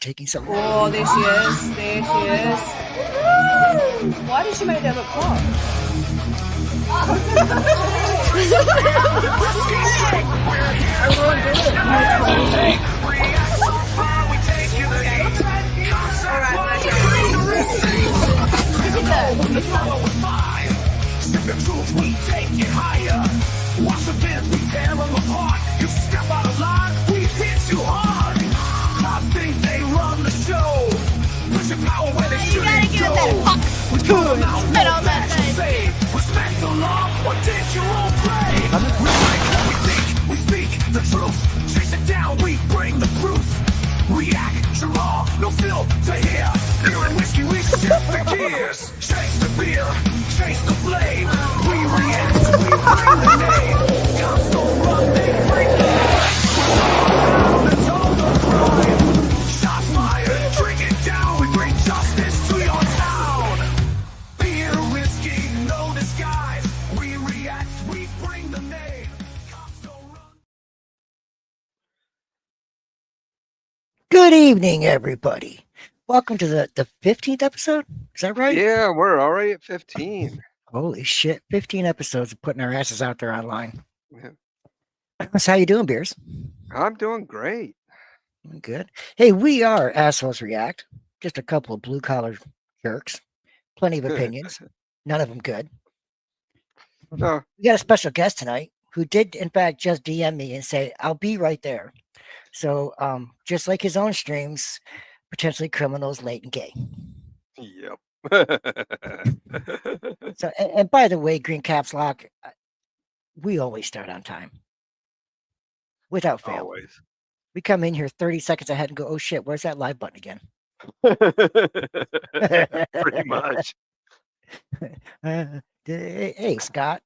taking so long. Oh, there she is. There she is. Why did she make that look hot? Everyone do it. The truth, we take it higher. Watch the pins, we tear them apart. You step out of line, we hit you hard. I think they run the show. Push your power where they shouldn't go. We call them out, no that you say. Respect the law, or did you all play? We write what we think, we speak the truth. Chase it down, we bring the proof. React, raw, no filter here. Beer and whiskey, we shift the gears. Chase the beer, chase the flame. We react, we bring the name. Guns don't run, they bring the light. It's all the crime. Shots fired, drink it down. We bring justice to your town. Beer, whiskey, no disguise. We react, we bring the name. Cops don't run. Good evening, everybody. Welcome to the 15th episode. Is that right? Yeah, we're already at 15. Holy shit. 15 episodes of putting our asses out there online. Yeah. So how you doing, Beers? I'm doing great. Good. Hey, we are Assholes React. Just a couple of blue-collar jerks. Plenty of opinions. None of them good. No, We got a special guest tonight who did, in fact, just DM me and say, I'll be right there. So, just like his own streams, potentially criminals, late and gay. yep. So, and by the way, Green Caps Lock, we always start on time. Without fail. Always. We come in here 30 seconds ahead and go, oh shit, where's that live button again? Pretty much. Hey, Scott.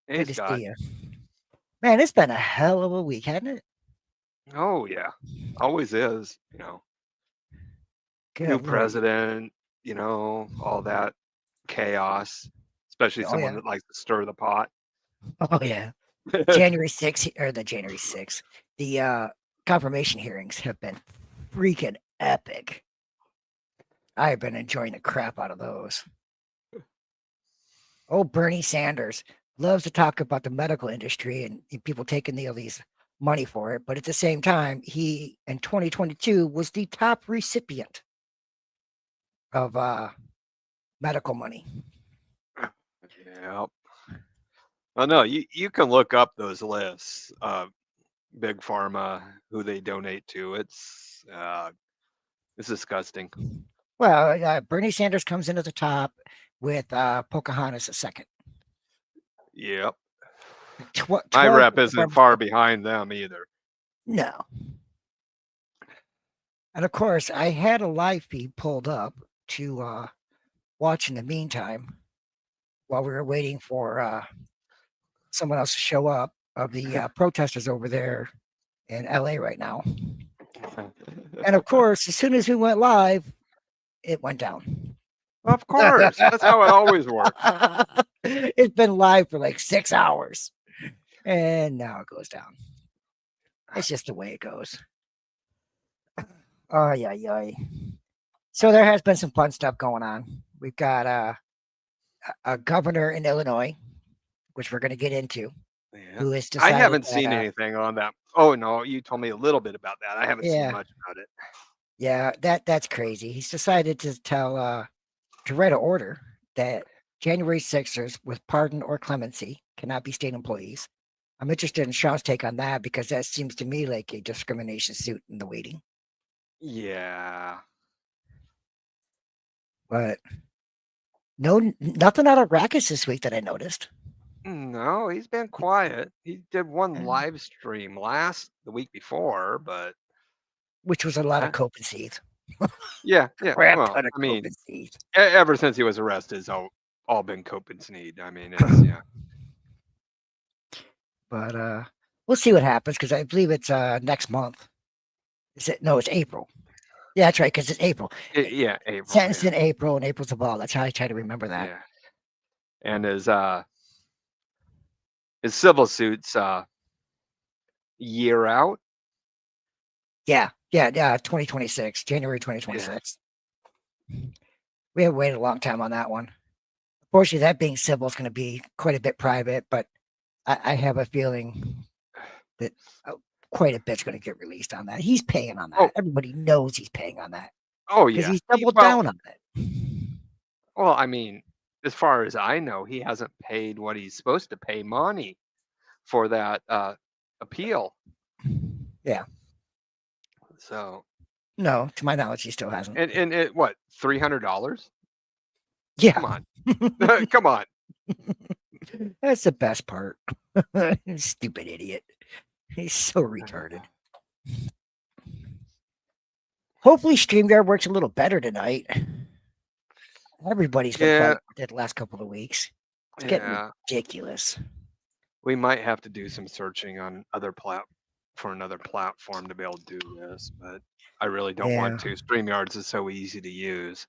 Hey, Good to Scott. see you. Man, it's been a hell of a week, hasn't it? Oh, yeah. Always is, you know. Good New Lord. president, you know, all that chaos, especially Oh, someone yeah. that likes to stir the pot. Oh, yeah. January 6th, or the January 6th, the confirmation hearings have been freaking epic. I have been enjoying the crap out of those. Oh, Bernie Sanders loves to talk about the medical industry and people taking all these money for it. But at the same time, he, in 2022, was the top recipient of medical money. Yep. Oh, no, you can look up those lists of Big Pharma, who they donate to. It's disgusting. Well, Bernie Sanders comes in at the top with Pocahontas a second. Yep. Tw- My 12 rep isn't Republicans- far behind them either. No. And of course, I had a live feed pulled up to watch in the meantime while we were waiting for someone else to show up of the protesters over there in LA right now. And of course, as soon as we went live, it went down. Of course. That's how it always works. It's been live for like 6 hours. And now it goes down. It's just the way it goes. Oh, yeah. So there has been some fun stuff going on. We've got a governor in Illinois, which we're going to get into, Yeah. who has I decided haven't that, seen anything on that. Oh, no, you told me a little bit about that. I haven't Yeah. seen much about it. Yeah, that's crazy. He's decided to to write an order that January 6ers with pardon or clemency cannot be state employees. I'm interested in Sean's take on that because that seems to me like a discrimination suit in the waiting. Yeah. But nothing out of Rackets this week that I noticed. No, he's been quiet. He did one Yeah. live stream the week before, but Which was a lot of Huh? cope and seeds. yeah. Crap Well, ton of I mean, cope and seeds. ever since he was arrested, it's all been Cope and Sneed. I mean, it's yeah. But we'll see what happens because I believe it's next month. Is it? No, it's April. Yeah, that's right, because it's April. Yeah, April. Sentenced Yeah. in April, and April's the ball. That's how I try to remember that. Yeah. And his civil suits year out. Yeah, Yeah, 2026, January 2026. We have waited a long time on that one. Unfortunately, that being civil is going to be quite a bit private, but I have a feeling that quite a bit's going to get released on that. He's paying on that. Oh. Everybody knows he's paying on that Oh because yeah. he's doubled down on it. Well, I mean, as far as I know, he hasn't paid what he's supposed to pay money for that appeal. Yeah. So. No, to my knowledge, he still hasn't. And it what, $300? Yeah. Come on. Come on. That's the best part. Stupid idiot. He's so retarded. Hopefully StreamYard works a little better tonight. Everybody's been fighting with it the last couple of weeks. It's getting ridiculous. We might have to do some searching on for another platform to be able to do this, but I really don't want to. StreamYards is so easy to use.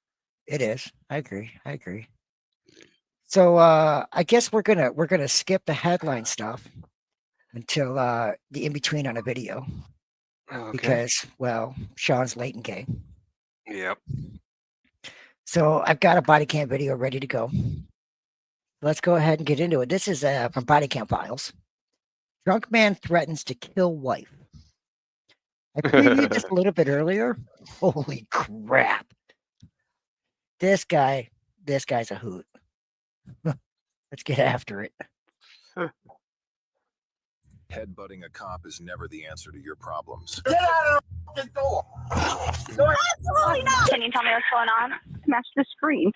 It is. I agree. So I guess we're gonna skip the headline stuff until the in between on a video. Okay. Because, well, Sean's late in game. Yep. So I've got a body cam video ready to go. Let's go ahead and get into it. This is from Body Cam Files. Drunk man threatens to kill wife. I previewed this a little bit earlier. Holy crap. This guy's a hoot. Let's get after it. Headbutting a cop is never the answer to your problems. Get out of the door! Absolutely not. Can you tell me what's going on? Smash the screen.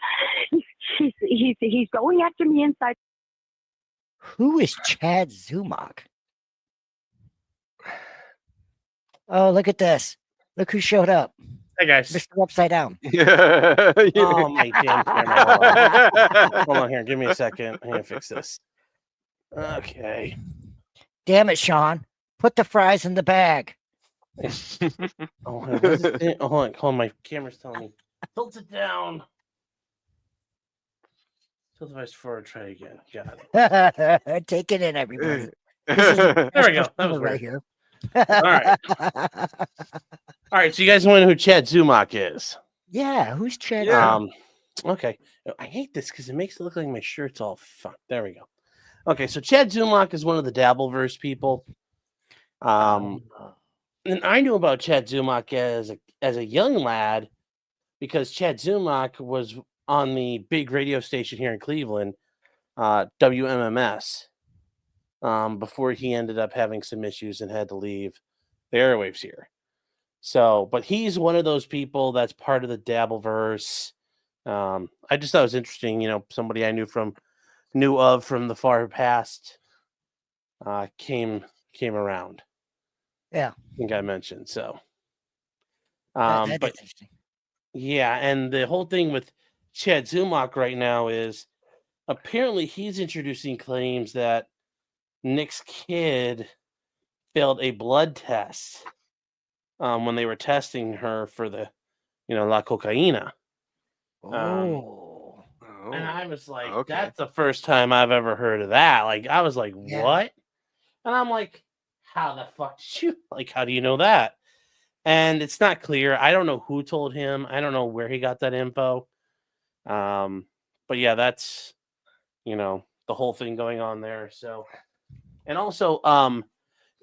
He's going after me inside. Who is Chad Zumach? Oh, look at this. Look who showed up. Hey guys. Mr. Upside Down. Yeah. Oh my damn camera. Hold on here. Give me a second. I'm gonna fix this. Okay. Damn it, Sean. Put the fries in the bag. Oh, hold on. My camera's telling me. Tilt it down. Tilt the device forward. Try again. Got it. Take it in, everybody. There we go. That was right weird. here. All right. All right. So you guys want to know who Chad Zumach is? Yeah. Who's Chad? Okay. I hate this because it makes it look like my shirt's all fucked. There we go. Okay. So Chad Zumach is one of the Dabbleverse people. And I knew about Chad Zumach as a young lad because Chad Zumach was on the big radio station here in Cleveland, WMMS. Before he ended up having some issues and had to leave the airwaves here. So, but he's one of those people that's part of the Dabbleverse. I just thought it was interesting, somebody I knew from the far past came around. Yeah. I think I mentioned so. That But is interesting. yeah, and the whole thing with Chad Zumach right now is apparently he's introducing claims that Nick's kid failed a blood test when they were testing her for the, la cocaína. Oh. And I was like, okay. that's the first time I've ever heard of that. Like, I was like, Yeah. what? And I'm like, how the fuck did you, how do you know that? And it's not clear. I don't know who told him. I don't know where he got that info. But yeah, that's, the whole thing going on there. So. And also,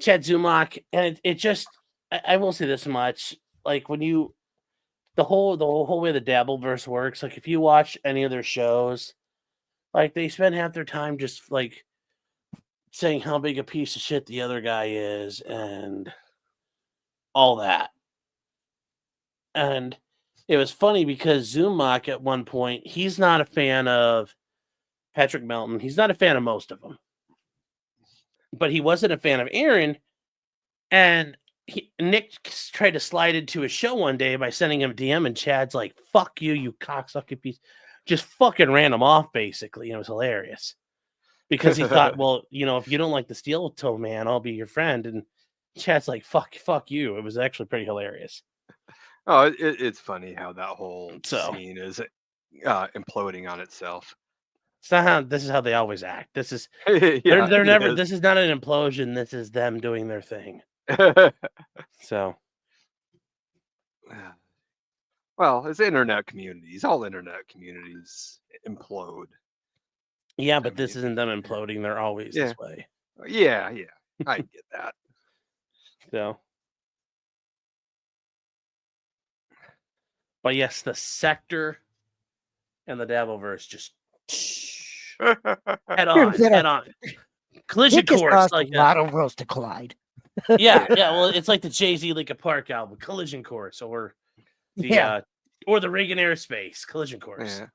Chad Zumach, and it just, I will say this much, like when the whole way the Dabbleverse works, like if you watch any of their shows, like they spend half their time just like saying how big a piece of shit the other guy is and all that. And it was funny because Zumach at one point, he's not a fan of Patrick Melton. He's not a fan of most of them. But he wasn't a fan of Aaron, and Nick tried to slide into his show one day by sending him a DM, and Chad's like, fuck you, you cocksucking piece. Just fucking ran him off, basically, and it was hilarious. Because he thought, well, if you don't like the steel toe man, I'll be your friend. And Chad's like, fuck you. It was actually pretty hilarious. Oh, it's funny how that whole scene is imploding on itself. It's not how. This is how they always act. This is Yeah, they're never. This is not an implosion. This is them doing their thing. So, Well, it's internet communities. All internet communities implode. Yeah, I but this mean, isn't them imploding. They're always Yeah. this way. Yeah, I get that. So, but yes, the sector and the Dabbleverse just head on, Better- head on. Collision Dick has course, caused like a lot of worlds to collide. yeah. Well, it's like the Jay-Z Linkin Park album, Collision Course, or the Yeah. or the Reagan Airspace Collision Course. Yeah.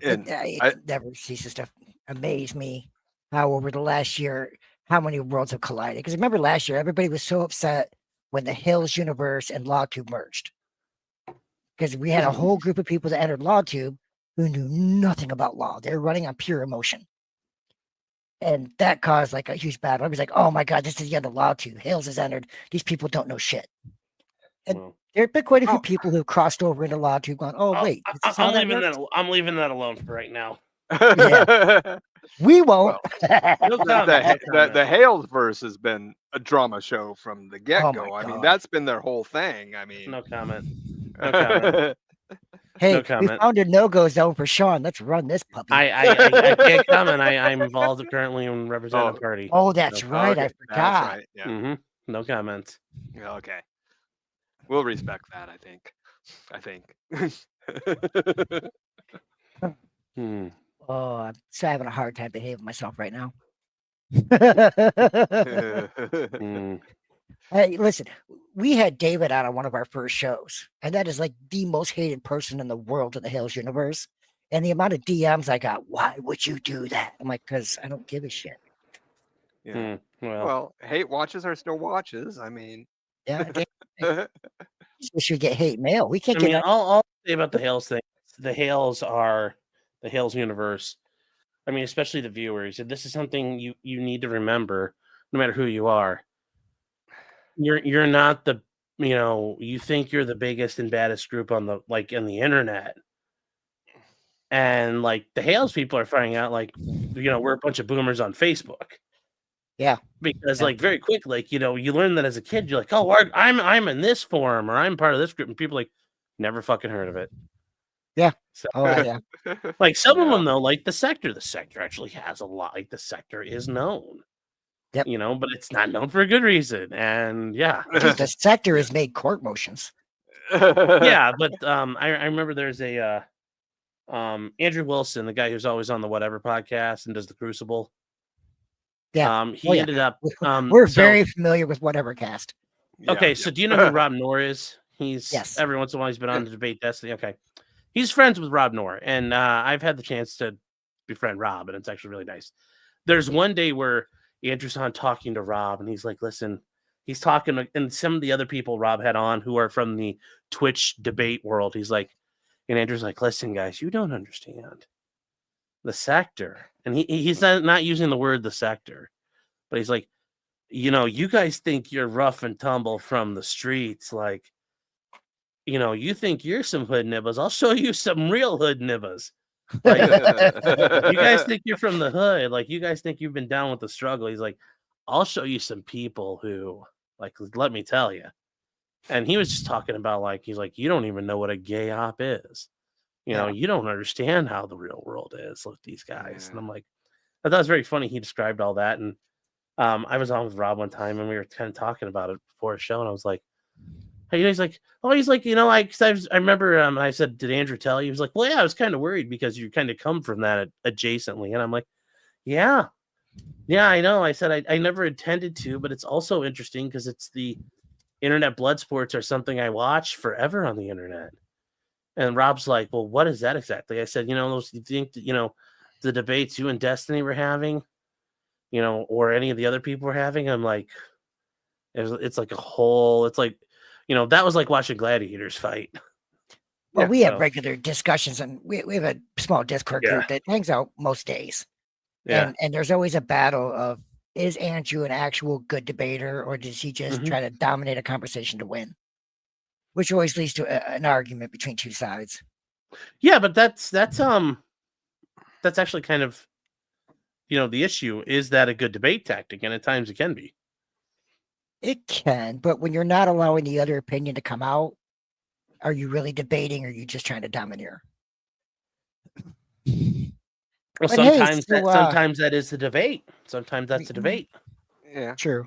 It, And it never ceases to amaze me how over the last year, how many worlds have collided. Because remember last year, everybody was so upset when the Hills universe and LawTube merged. Because we had a whole group of people that entered LawTube who knew nothing about law. They were running on pure emotion. And that caused like a huge battle. I was like, oh my God, this is the end of LawTube. Hills has entered. These people don't know shit. And Well, there have been quite a few people who crossed over into LawTube going, oh, wait. This is how I'm that leaving works? that. I'm leaving that alone for right now. We won't. No comment. the Hales verse has been a drama show from the get go. my I mean, God. that's been their whole thing. I mean, No comment. No comment. Hey, No we comment. found a no-go zone for Sean. Let's run this puppy. I can't comment. I'm involved currently in representing the party. Oh, that's No, right. I okay, forgot. That's right. Yeah. Mm-hmm. No comment. Yeah, okay. We'll respect that. I think. Hmm. Oh, I'm still having a hard time behaving myself right now. Hmm. Hey, listen, we had David on one of our first shows, and that is like the most hated person in the world in the Hills universe. And the amount of DMs I got, why would you do that? I'm like, because I don't give a shit. Yeah. Well, Well, hate watches are still watches. I mean, Yeah, we should get hate mail. We can't I get mean, that. all I'll say about the Hales thing, the Hales are the Hales universe. I mean, especially the viewers. And this is something you need to remember, no matter who you are. You're not the you think you're the biggest and baddest group on the in the internet. And like the Hales people are finding out we're a bunch of boomers on Facebook. Yeah. Because Yeah. very quick, you learn that as a kid, you're like, oh, I'm in this forum or I'm part of this group, and people never fucking heard of it. Yeah. So, Oh, yeah. some of Yeah. them though, like the sector actually has a lot. Like the sector is known. Yep. But it's not known for a good reason. And yeah. Dude, the sector has made court motions. Yeah, but I remember there's a Andrew Wilson, the guy who's always on the Whatever podcast and does the Crucible. Yeah. He Oh, yeah. ended up We're very familiar with Whatever cast. Okay, Yeah, so do you know who Rob Knorr is? He's Yes. every once in a while he's been on the Debate Destiny. Okay. He's friends with Rob Knorr, and I've had the chance to befriend Rob, and it's actually really nice. There's one day where Andrew's on talking to Rob, and he's like, listen, he's talking, and some of the other people Rob had on who are from the Twitch debate world, he's like, and Andrew's like, listen, guys, you don't understand the sector. And he's not using the word the sector, but he's like, you guys think you're rough and tumble from the streets, you think you're some hood nibbas. I'll show you some real hood nibbas. You guys think you're from the hood. You guys think you've been down with the struggle. He's like, I'll show you some people who, let me tell you. And he was just talking about, he's like, you don't even know what a gay op is. You don't understand how the real world is with these guys. Yeah. And I'm like, I thought it was very funny. He described all that. And I was on with Rob one time and we were kind of talking about it before a show. And I was like, hey, he's like, I remember I said, did Andrew tell you? He was like, well, yeah, I was kind of worried because you kind of come from that adjacently. And I'm like, yeah, I know. I said, I never intended to, but it's also interesting because it's the internet blood sports are something I watch forever on the internet. And Rob's like, well, what is that exactly? I said, those, you think that, the debates you and Destiny were having, or any of the other people were having, I'm like, it's like a whole, it's like, that was like watching gladiators fight. Well, Yeah, we have so- regular discussions, and we have a small Discord group that hangs out most days. Yeah. And there's always a battle of, is Andrew an actual good debater, or does he just Mhm. try to dominate a conversation to win? Which always leads to an argument between two sides. Yeah, but that's actually kind of, the issue. Is that a good debate tactic? And at times it can be. It can, but when you're not allowing the other opinion to come out, are you really debating or are you just trying to domineer? Well, But hey, sometimes that is the debate. Sometimes that's the debate. Yeah. true.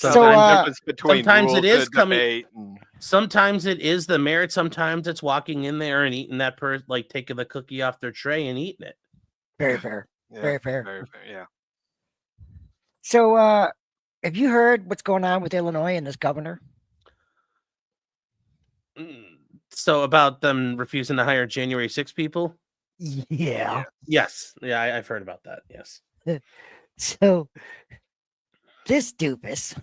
There's So, a difference between sometimes it rules is of coming- debate and Sometimes it is the merit. Sometimes it's walking in there and eating that like taking the cookie off their tray and eating it. very fair. yeah, Very fair. very fair. Yeah. So, have you heard what's going on with Illinois and this governor? So about them refusing to hire January 6 people? Yeah. Yes. Yeah, I've heard about that. Yes. So, this doofus,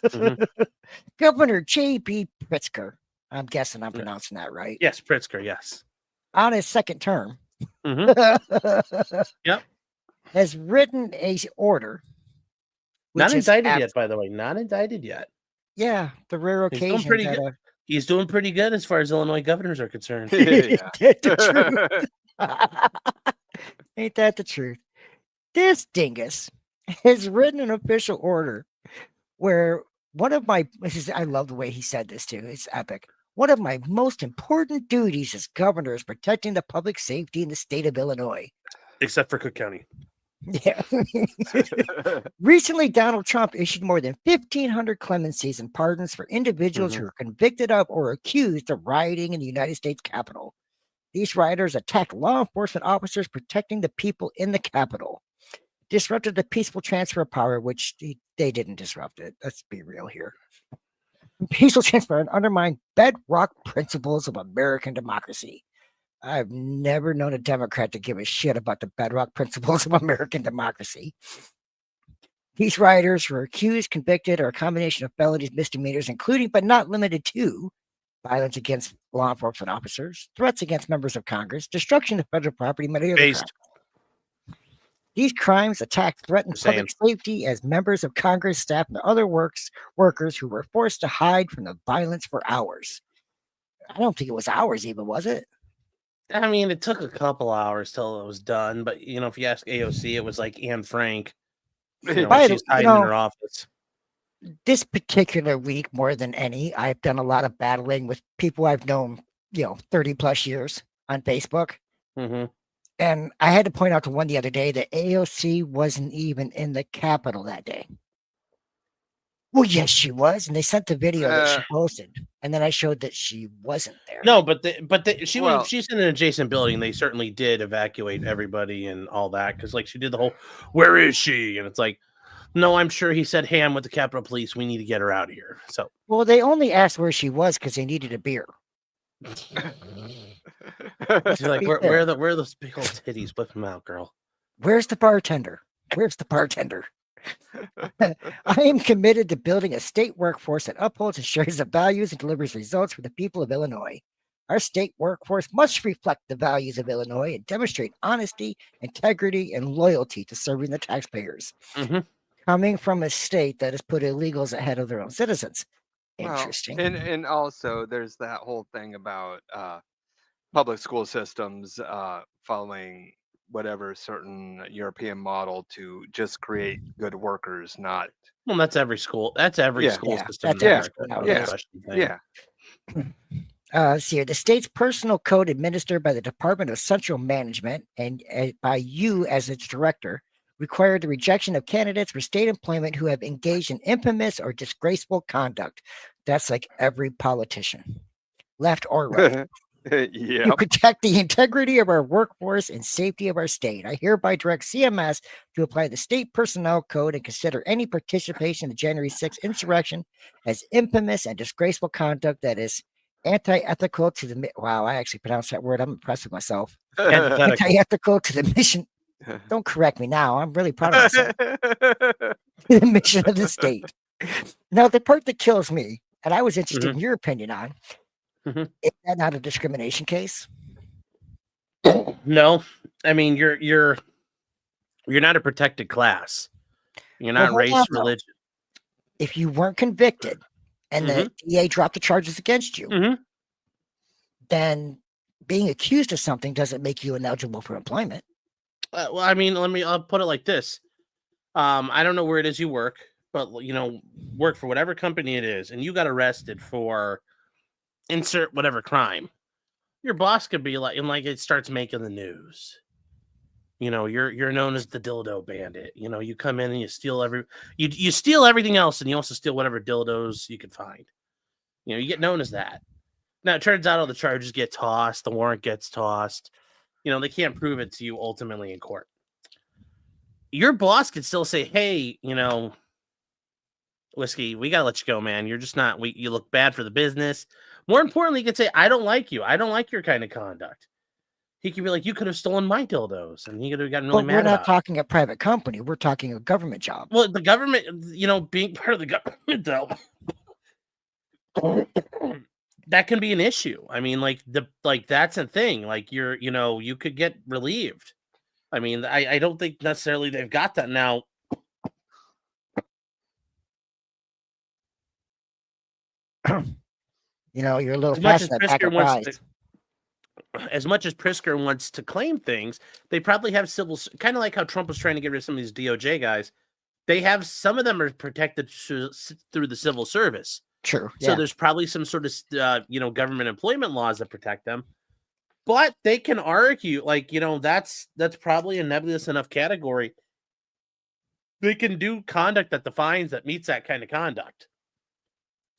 Mhm. Governor J.B. Pritzker, I'm guessing I'm pronouncing that right, Yes, Pritzker. Yes. on his second term, Mhm. Yep. has written a order. Not which is indicted abs- yet, by the way. Not indicted yet. Yeah, the rare He's doing occasion pretty that good. He's doing pretty good as far as Illinois governors are concerned. Yeah. the truth. Ain't that the truth? This dingus has written an official order where I love the way he said this too. It's epic. One of my most important duties as governor is protecting the public safety in the state of Illinois. Except for Cook County. Yeah. Recently, Donald Trump issued more than 1,500 clemencies and pardons for individuals who are convicted of or accused of rioting in the United States Capitol. These rioters attacked law enforcement officers protecting the people in the Capitol, disrupted the peaceful transfer of power, which they didn't disrupt it. Let's be real here. Peaceful transfer and undermined bedrock principles of American democracy. I've never known a Democrat to give a shit about the bedrock principles of American democracy. These rioters were accused, convicted, or a combination of felonies, misdemeanors, including but not limited to violence against law enforcement officers, threats against members of Congress, destruction of federal property, many other Based. crimes. These crimes attacked, threatened Just public safety as members of Congress, staff, and other workers who were forced to hide from the violence for hours. I don't think it was hours, even, was it? I mean, it took a couple hours till it was done, but if you ask AOC, it was like Anne Frank. She's hiding in her office. This particular week, more than any, I've done a lot of battling with people I've known, 30 plus years on Facebook. Mm-hmm. And I had to point out to one the other day that AOC wasn't even in the Capitol that day. Well, yes, she was. And they sent the video that she posted. And then I showed that she wasn't there. No, but she's in an adjacent building. They certainly did evacuate everybody and all that. Because she did the whole, where is she? And it's like, no, I'm sure he said, hey, I'm with the Capitol Police. We need to get her out of here. So, well, they only asked where she was because they needed a beer. She's like, where are those big old titties? Whip them out, girl. Where's the bartender? Where's the bartender? I am committed to building a state workforce that upholds and shares the values and delivers results for the people of Illinois. Our state workforce must reflect the values of Illinois and demonstrate honesty, integrity, and loyalty to serving the taxpayers. Mm-hmm. Coming from a state that has put illegals ahead of their own citizens. Interesting. Well, and also there's that whole thing about public school systems following whatever certain European model to just create good workers, not. Well, that's every school. That's every school system. That's Yeah. The state's personal code administered by the Department of Central Management and by you as its director required the rejection of candidates for state employment who have engaged in infamous or disgraceful conduct. That's like every politician, left or right. To protect the integrity of our workforce and safety of our state, I hereby direct CMS to apply the state personnel code and consider any participation in the January 6th insurrection as infamous and disgraceful conduct that is anti-ethical to the wow, I actually pronounced that word. I'm impressed with myself. Anti-ethical to the mission. Don't correct me now. I'm really proud of myself. The mission of the state. Now, the part that kills me, and I was interested in your opinion on, is that not a discrimination case? No, I mean you're not a protected class. You're not race, religion. If you weren't convicted and the DA dropped the charges against you, then being accused of something doesn't make you ineligible for employment. Well, I mean, I'll put it like this. I don't know where it is you work, but work for whatever company it is, and you got arrested for insert whatever crime, your boss could be like, and like it starts making the news. You're known as the dildo bandit. You come in and you steal you steal everything else, and you also steal whatever dildos you can find. You get known as that. Now it turns out all the charges get tossed, the warrant gets tossed. They can't prove it to you ultimately in court. Your boss could still say, "Hey, Whiskey, we gotta let you go, man. You're just not. You look bad for the business." More importantly, he could say, "I don't like you. I don't like your kind of conduct." He could be like, "You could have stolen my dildos," and he could have gotten really mad. We're not talking a private company. We're talking a government job. Well, the government, being part of the government, though, that can be an issue. I mean, that's a thing. Like you could get relieved. I mean, I don't think necessarily they've got that now. You're a little fast in that pack of fries. As much as Pritzker wants to claim things, they probably have kind of like how Trump was trying to get rid of some of these DOJ guys. They have some of them are protected through the civil service. True. So there's probably some sort of government employment laws that protect them. But they can argue that's probably a nebulous enough category. They can do conduct that meets that kind of conduct.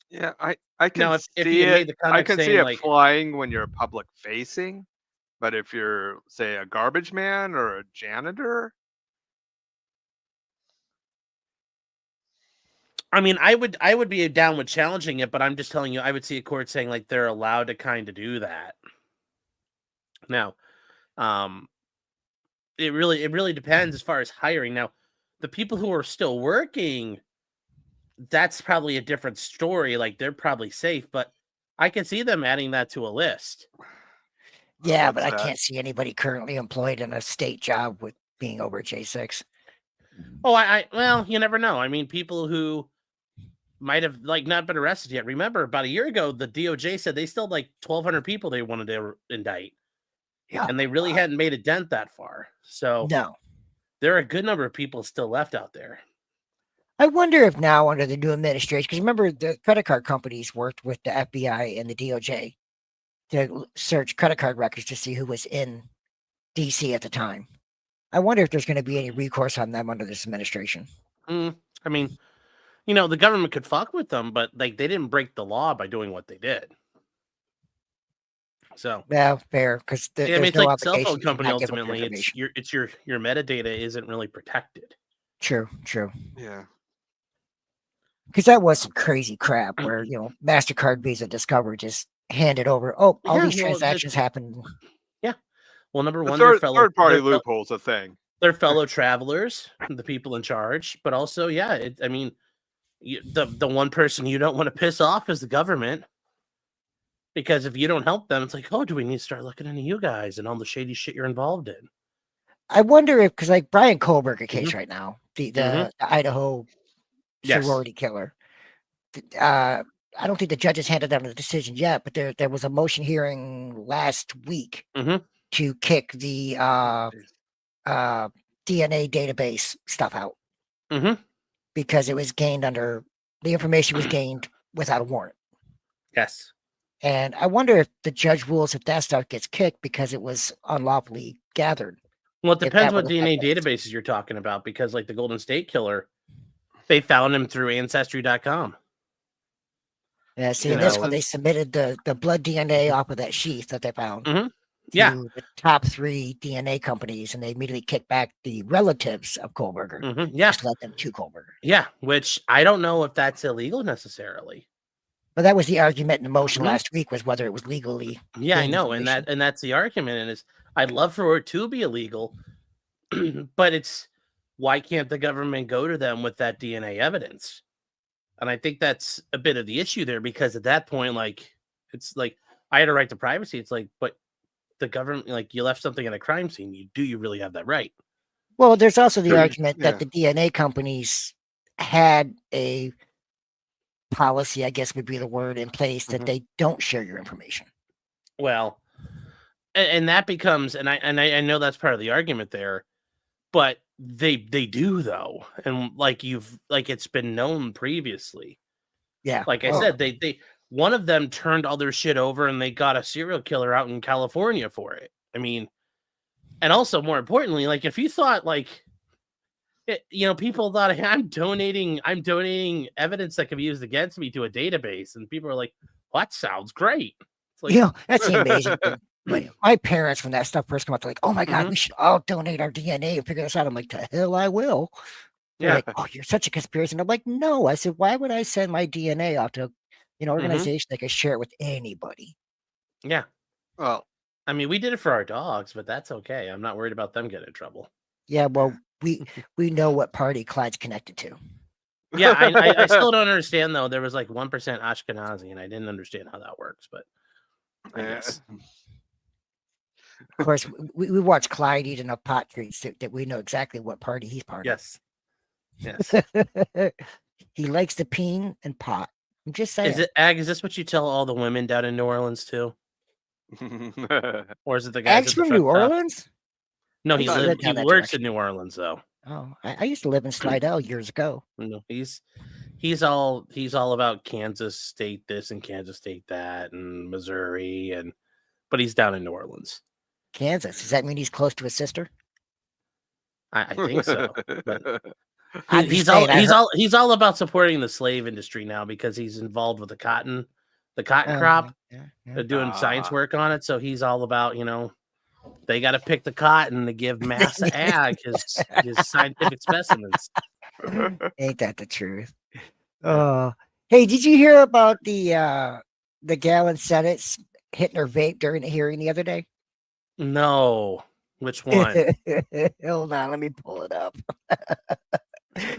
Yeah, I can Now, see if you made the I comment can see saying, it like, flying when you're public facing, but if you're, say, a garbage man or a janitor, I mean, I would be down with challenging it, but I'm just telling you, I would see a court saying like they're allowed to kind of do that. Now, it really depends as far as hiring. Now, the people who are still working, that's probably a different story. Like they're probably safe, but I can see them adding that to a list. Yeah, but I can't see anybody currently employed in a state job with being over J6. Oh, well, you never know. I mean, people who might have not been arrested yet. Remember, about a year ago, the DOJ said they still had 1,200 people they wanted to indict. Yeah, and they really hadn't made a dent that far. So no, there are a good number of people still left out there. I wonder if now under the new administration, because remember the credit card companies worked with the FBI and the DOJ to search credit card records to see who was in DC at the time. I wonder if there's going to be any recourse on them under this administration. I mean, the government could fuck with them, but they didn't break the law by doing what they did. So yeah, fair, because it's like cell phone company. Ultimately, it's your metadata isn't really protected. True. Yeah. Because that was some crazy crap where MasterCard, Visa, Discover just handed over. Oh, all these transactions happened. Yeah. Well, number one, third party loophole's a thing. They're fellow travelers, the people in charge, but also, the one person you don't want to piss off is the government. Because if you don't help them, it's like, oh, do we need to start looking into you guys and all the shady shit you're involved in? I wonder if, because like Brian Kohlberger case right now, the Idaho sorority killer. I don't think the judges handed down the decision yet, but there was a motion hearing last week to kick the DNA database stuff out because it was gained the information was gained without a warrant. Yes. And I wonder if the judge rules if that stuff gets kicked because it was unlawfully gathered. Well, it depends what DNA databases you're talking about, because like the Golden State Killer, they found him through Ancestry.com. Yeah, see, in this one, they submitted the blood DNA off of that sheath that they found to the top 3 DNA companies, and they immediately kicked back the relatives of Kohlberger. Just let them to Kohlberger. Yeah, which I don't know if that's illegal necessarily. But that was the argument in the motion last week, was whether it was legally. Yeah, I know, and that's the argument, and is I'd love for it to be illegal, but it's why can't the government go to them with that DNA evidence? And I think that's a bit of the issue there, because at that point, it's like I had a right to privacy. It's like, but the government, you left something at a crime scene. You really have that right? Well, there's also the argument that the DNA companies had a policy, I guess would be the word, in place that they don't share your information. Well, and that becomes, and I know that's part of the argument there. but they do though, and like it's been known previously. Yeah. Like I said, they one of them turned all their shit over, and they got a serial killer out in California for it. I mean, and also more importantly, like if you thought like, people thought, hey, I'm donating evidence that can be used against me to a database, and people are like, well, that sounds great. It's like, that's the amazing thing. My parents, when that stuff first came out, they're like, "Oh my God, we should all donate our DNA and figure this out." I'm like, "The hell I will." They're like, "Oh, you're such a conspiracy." And I'm like, "No." I said, "Why would I send my DNA off to, organization that can share it with anybody?" Yeah. Well, I mean, we did it for our dogs, but that's okay. I'm not worried about them getting in trouble. Yeah, well, we know what party Clyde's connected to. Yeah, I still don't understand though. There was like 1% Ashkenazi, and I didn't understand how that works, but I guess. Of course, we watch Clyde eat enough pot treats that we know exactly what party he's part of. Yes. He likes the peen and pot. I'm just saying. Is this what you tell all the women down in New Orleans too? Or is it the guys Ag's from New Orleans? No, he works direction. in New Orleans though. Oh, I used to live in Slidell years ago. No, he's all about Kansas State this and Kansas State that and Missouri but he's down in New Orleans. Kansas. Does that mean he's close to his sister? I think so. But I'm he's just all about supporting the slave industry now because he's involved with the cotton crop. They're doing science work on it, so he's all about, they got to pick the cotton to give Massa Ag his scientific specimens. Ain't that the truth? Hey, did you hear about the gal in Senate hitting her vape during the hearing the other day? No. Which one? Hold on, let me pull it up.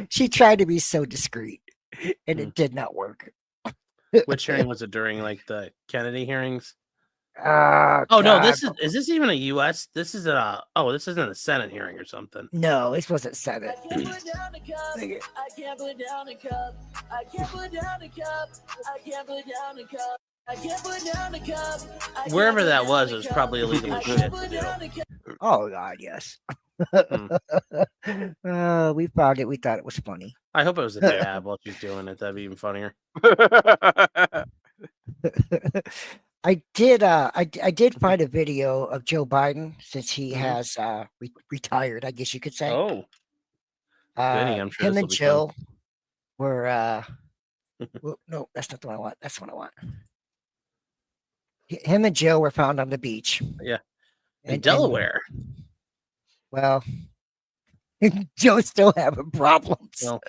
She tried to be so discreet, and it did not work. Which hearing was it during, like the Kennedy hearings? Oh no, is this even a U.S.? This isn't a Senate hearing or something. No, this wasn't Senate. Wherever that was probably illegal as shit to do. Oh God, yes. We found it. We thought it was funny. I hope it was a dab while she's doing it. That'd be even funnier. I did find a video of Joe Biden since he has retired, I guess you could say. Oh, I'm sure him and Jill were well, no, that's not the one I want. That's the one I want. Him and Jill were found on the beach. Yeah, in Delaware. Well, Joe's still having problems. Well.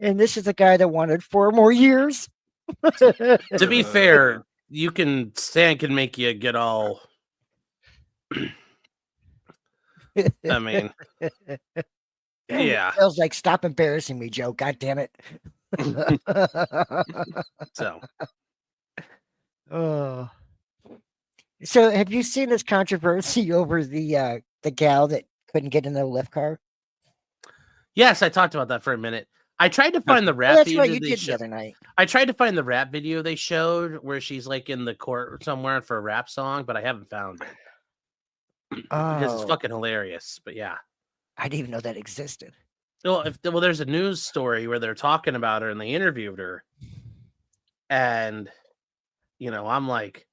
And this is the guy that wanted 4 more years. To be fair, Stan can make you get all. I mean, yeah. Feels like, stop embarrassing me, Joe. God damn it. So have you seen this controversy over the gal that couldn't get in the lift car? Yes, I talked about that for a minute. I tried to find the rap video the other night. I tried to find the rap video they showed where she's like in the court somewhere for a rap song, but I haven't found it. Because it's fucking hilarious. But yeah. I didn't even know that existed. Well, there's a news story where they're talking about her and they interviewed her. And, I'm like,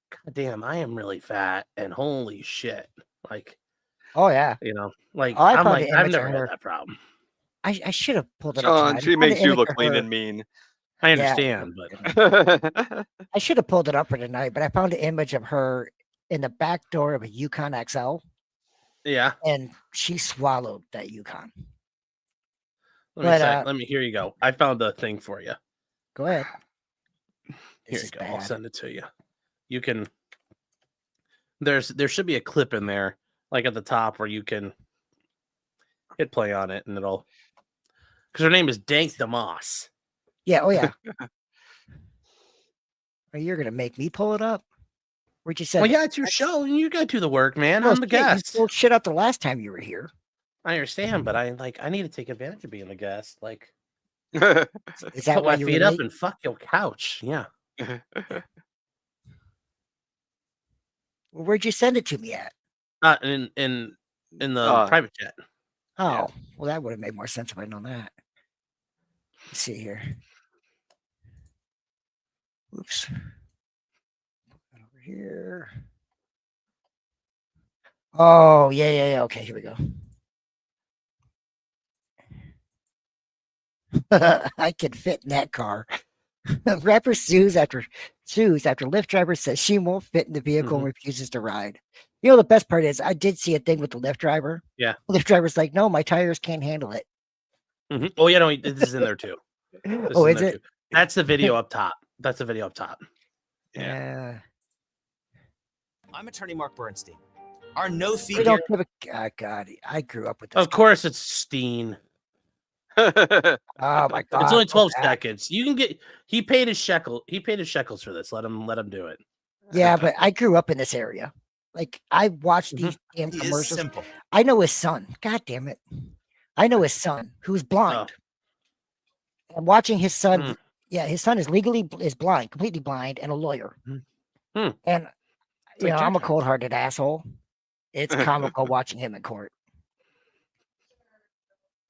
God damn, I am really fat and holy shit. Like, oh yeah. I've never had that problem. I should have pulled it John, up. she makes you look lean and mean. I understand, but I should have pulled it up for tonight, but I found an image of her in the back door of a Yukon XL. Yeah. And she swallowed that Yukon. Let me here you go. I found a thing for you. Go ahead. Here you go. I'll send it to you. You can there should be a clip in there, like at the top, where you can hit play on it and it'll because her name is Dank DeMoss. Yeah, oh yeah. You're gonna make me pull it up? Where'd you say? Well, yeah, it's your show and you gotta do the work, man. I'm the guest. You pulled shit out the last time you were here. I understand, but I need to take advantage of being a guest. Like, is that put why my you feet up and fuck your couch? Yeah. Well, where'd you send it to me at? In the private chat. Oh, Yeah. well, that would have made more sense if I'd known that. Let's see here. Oops. Over here. Oh, yeah. Okay, here we go. I can fit in that car. Rapper sues after Lyft driver says she won't fit in the vehicle and refuses to ride. You know, the best part is I did see a thing with the Lyft driver. Yeah. Lyft driver's like, no, my tires can't handle it. Oh, yeah, no, this is in there too. Oh, is it? Too. That's the video up top. Yeah. I'm attorney Mark Bernstein. Our no fee We don't give a God. I grew up with this. Of course, it's Steen. Oh my God. It's only 12 go back. seconds. You can get. He paid his shekels for this. Let him do it. Yeah, but I grew up in this area. Like I watched these damn is commercials. simple. I know his son. God damn it. I know his son who's blind. And watching his son, yeah, his son is blind, completely blind, and a lawyer. And you know, I'm a cold-hearted asshole. It's comical watching him in court.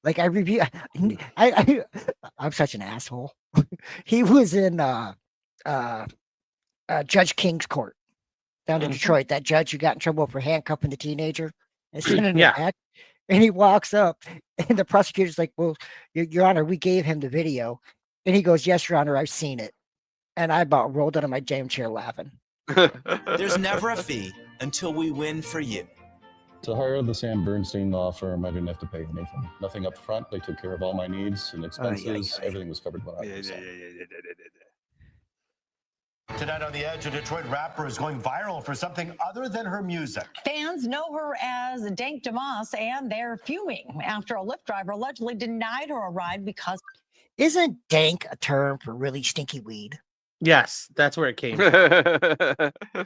Like I review, I'm such an asshole. He was in Judge King's court down in Detroit. That judge who got in trouble for handcuffing the teenager and sitting in the back. And he walks up, and the prosecutor's like, "Well, Your Honor, we gave him the video," and he goes, "Yes, Your Honor, I've seen it." And I about rolled out of my damn chair laughing. There's never a fee until we win for you. To hire the Sam Bernstein law firm, I didn't have to pay anything. Nothing up front. They took care of all my needs and expenses. Everything was covered by Tonight on The Edge, a Detroit rapper is going viral for something other than her music. Fans know her as Dank DeMoss, and they're fuming after a Lyft driver allegedly denied her a ride because... Isn't dank a term for really stinky weed? Yes, that's where it came from.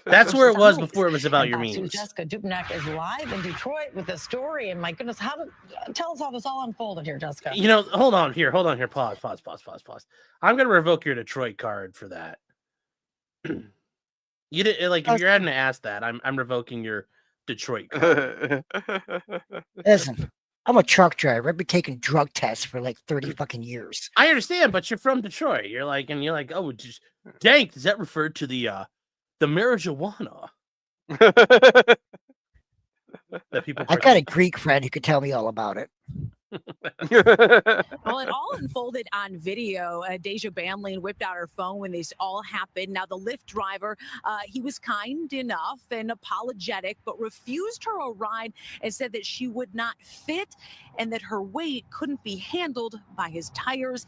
That's where it was before it was about your memes. Jessica Dupnack is live in Detroit with the story, and my goodness, tell us how this all unfolded here, Jessica. You know, hold on here. Pause. I'm gonna revoke your Detroit card for that. You didn't like if you're having to ask that, I'm revoking your Detroit card. Listen, I'm a truck driver. I've been taking drug tests for like 30 fucking years. I understand, but you're from Detroit. You're like, oh, just dank. Does that refer to the marijuana? That people. I got a Greek friend who could tell me all about it. Well, it all unfolded on video. Deja Banlane whipped out her phone when this all happened. Now, the Lyft driver, he was kind enough and apologetic, but refused her a ride and said that she would not fit and that her weight couldn't be handled by his tires.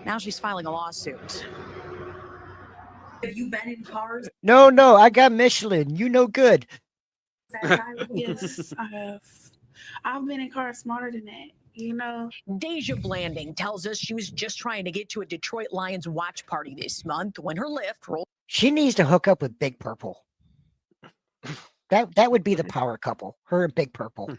Now she's filing a lawsuit. Have you been in cars? No, I got Michelin. You know good. Yes, I have. I've been in cars smarter than that. You know, Deja Blanding tells us she was just trying to get to a Detroit Lions watch party this month when her Lyft rolled. She needs to hook up with Big Purple. That would be the power couple. Her and Big Purple.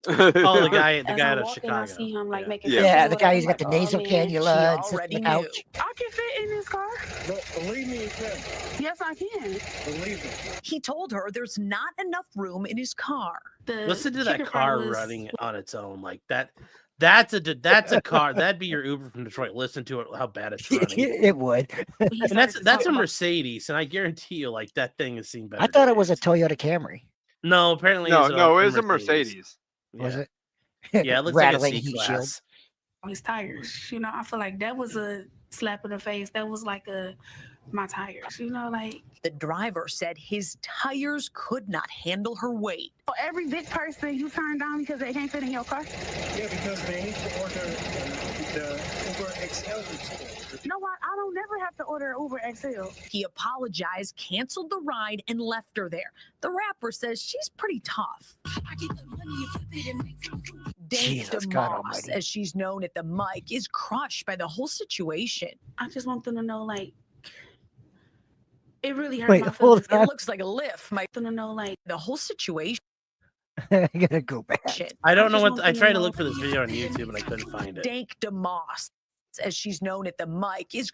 Oh, the guy out of Chicago. I see him like making the guy who's got the nasal cannula and sits on the couch. I can fit in this car. Believe me, you can. Yes, I can. Believe me. He told her there's not enough room in his car. Listen to that car running on its own like that. That's a car. That'd be your Uber from Detroit. Listen to it, how bad it's running. It would. And that's a Mercedes, and I guarantee you, like that thing has seen better. I thought it was a Toyota Camry. No, apparently no, it was a Mercedes. Was it? Yeah, it looks Rattling like a heat C-class. On his tires, you know, I feel like that was a slap in the face. That was like my tires, you know, like. The driver said his tires could not handle her weight. For every big person you turn down because they can't fit in your car. Yeah, because they need to order the Uber XL. You know what? I don't never have to order Uber XL. He apologized, canceled the ride, and left her there. The rapper says she's pretty tough. Jesus, God DeMoss, almighty. as she's known at the mic, is crushed by the whole situation. I just want them to know, like, it really hurt Wait, my hold feelings. on. It looks like a lift. I want them to know, like, The whole situation. I gotta go back. I don't know just what want I them to tried to know look for this video on YouTube and I couldn't find it. Dank DeMoss, as she's known at the mic, is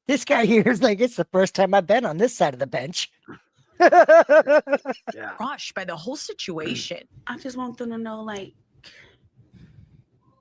This guy here is like, it's the first time I've been on this side of the bench. Yeah. Crushed by the whole situation. I just want them to know, like,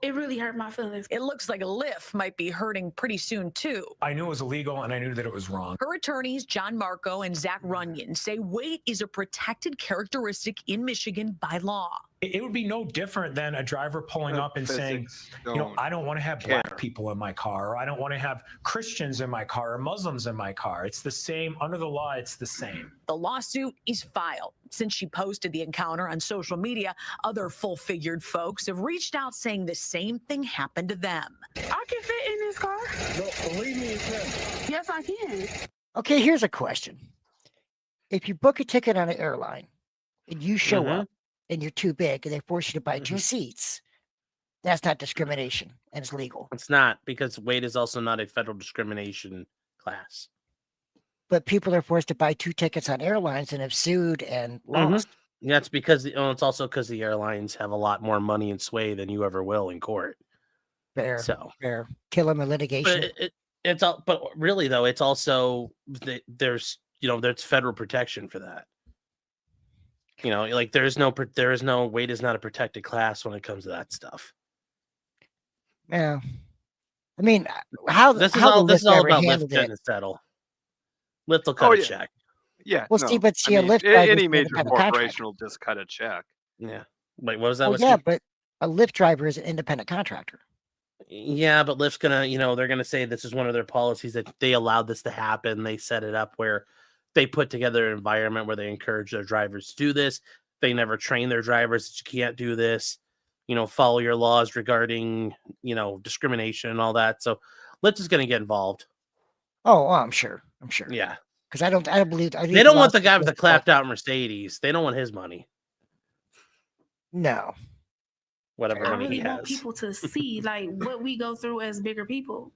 it really hurt my feelings. It looks like Lyft might be hurting pretty soon, too. I knew it was illegal and I knew that it was wrong. Her attorneys, John Marco and Zach Runyon, say weight is a protected characteristic in Michigan by law. It would be no different than a driver pulling up and saying, I don't want to have black people in my car, or I don't want to have Christians in my car, or Muslims in my car. It's the same. Under the law, it's the same. The lawsuit is filed. Since she posted the encounter on social media, other full-figured folks have reached out saying the same thing happened to them. I can fit in this car. No, believe me, you can. Yes, I can. Okay, here's a question. If you book a ticket on an airline and you show up and you're too big and they force you to buy 2 seats, that's not discrimination and it's legal. It's not, because weight is also not a federal discrimination class. But people are forced to buy 2 tickets on airlines and have sued and lost. Yeah, it's because it's also because the airlines have a lot more money and sway than you ever will in court. Fair. So fair. Kill them in litigation. But it's all. But really, though, it's also there's federal protection for that. Like there is no weight is not a protected class when it comes to that stuff. Yeah. I mean, how this is how all the this is all Lyft about driver Lyft handled getting it. to settle. Lyft will cut a check. Yeah. Well, no, see, but see, I a mean, Lyft driver any is an major independent corporation contractor. will just cut a check. Yeah. Wait, what was that? Oh, Whiskey? yeah, but a Lyft driver is an independent contractor. Yeah, but Lyft's gonna, they're gonna say this is one of their policies that they allowed this to happen. They set it up where they put together an environment where they encourage their drivers to do this. They never train their drivers that you can't do this. Follow your laws regarding, discrimination and all that. So Lyft is gonna get involved. Oh, I'm sure. Yeah, because I don't believe they don't want the guy with the clapped out Mercedes. They don't want his money. No. Whatever I money really he want has. people to see like what we go through as bigger people,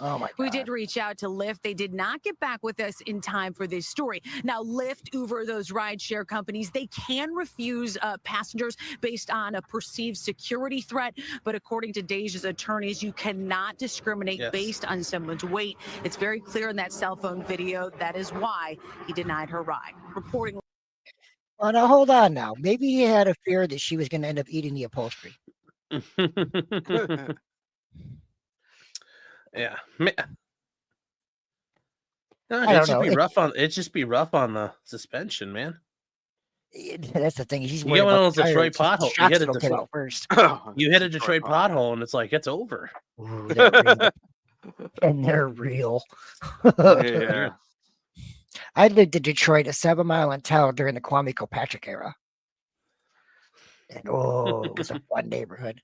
Oh my God. We did reach out to Lyft. They did not get back with us in time for this story. Now, Lyft, Uber, those rideshare companies, they can refuse passengers based on a perceived security threat. But according to Deja's attorneys, you cannot discriminate based on someone's weight. It's very clear in that cell phone video. That is why he denied her ride. Reporting. Oh, now hold on now. Maybe he had a fear that she was going to end up eating the upholstery. Yeah. No, I don't know. It'd just be rough on the suspension, man. That's the thing. He's You get one of those Detroit tires. potholes. Shots that'll get out first. You hit a Detroit pothole, and it's like it's over. Ooh, they're real. And they're real. Yeah. I lived in Detroit, a 7-mile in town during the Kwame Kilpatrick era. And it was a fun neighborhood.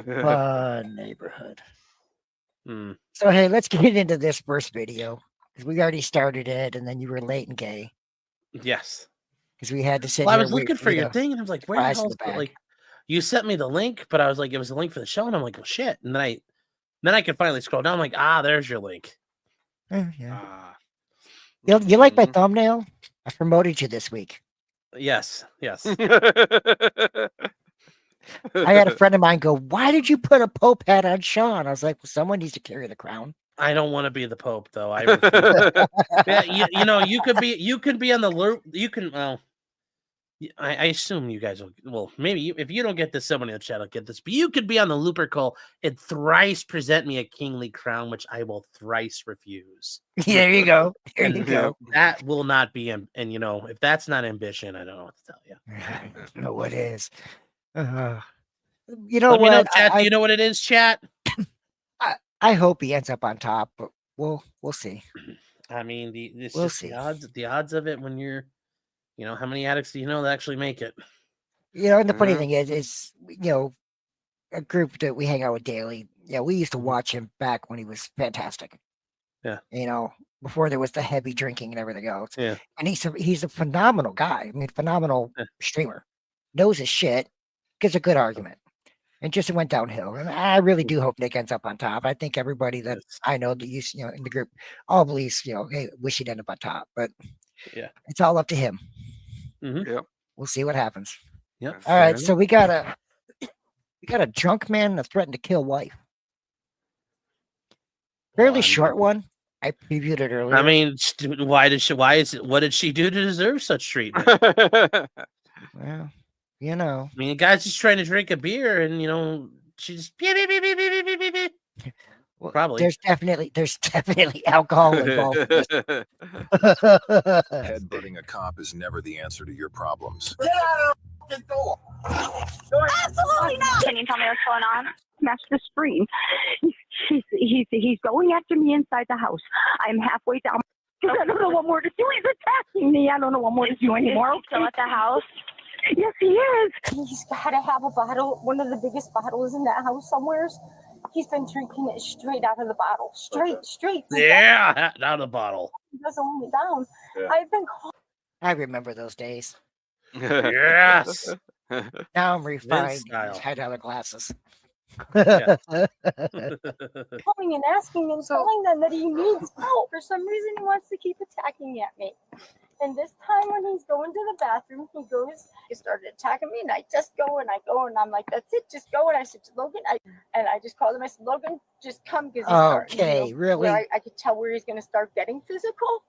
Fun neighborhood. So hey, let's get into this first video because we already started it, and then you were late and gay Yes. because we had to sit. Well, I here was and wait looking for your you to thing, and I was like, "Where the fries in hell?" the bag. Like, you sent me the link, but I was like, "It was a link for the show," and I'm like, "Oh shit!" And then I could finally scroll down. I'm like, "There's your link." Yeah. You like my thumbnail? I promoted you this week. Yes. I had a friend of mine go, "Why did you put a Pope hat on Sean?" I was like, "Well, someone needs to carry the crown." I don't want to be the Pope, though. I refuse. Yeah, you could be on the loop. You can. Well, I assume you guys will. Well, maybe if you don't get this, somebody in the chat will get this. But you could be on the looper call and thrice present me a kingly crown, which I will thrice refuse. There you go. There you go. That will not be. And if that's not ambition, I don't know what to tell you. You know what is. You know Let me know, what? chat. Do you know what it is, chat? I hope he ends up on top, but we'll see. I mean, We'll just see. the odds of it when you're, how many addicts do you know that actually make it? And the funny thing is, a group that we hang out with daily. Yeah, we used to watch him back when he was fantastic. Yeah. Before there was the heavy drinking and everything else. Yeah. And he's a phenomenal guy. I mean, phenomenal streamer. Knows his shit. Gives a good argument. And just it went downhill. And I really do hope Nick ends up on top. I think everybody that I know that in the group all believes, hey, wish he'd end up on top. But yeah, it's all up to him. Yep. We'll see what happens. Yep. All right. So we got a drunk man that threatened to kill wife. Fairly short one. I previewed it earlier. I mean, what did she do to deserve such treatment? Well, you know. I mean, the guy's just trying to drink a beer, and she just Well, probably. There's definitely alcohol involved in this. Headbutting a cop is never the answer to your problems. Get out of the door. Absolutely not. Can you tell me what's going on? Smash the screen. He's going after me inside the house. I'm halfway down. I don't know what more to do. He's attacking me. I don't know what more to do anymore. Is he still at the house? Yes, he is. He's got to have a bottle, one of the biggest bottles in that house somewheres. He's been drinking it straight out of the bottle. Straight. Yeah, out of the bottle. He doesn't want me down. Yeah. I've been I remember those days. Yes. Now I'm refined. style. Had other glasses. Yeah. calling and asking and telling them that he needs help. For some reason, he wants to keep attacking at me. And this time when he's going to the bathroom, he started attacking me, and I just go, and I'm like, that's it, just go. And I said to Logan, I just called him, I said, Logan, just come. Because okay, really? I could tell where he's going to start getting physical.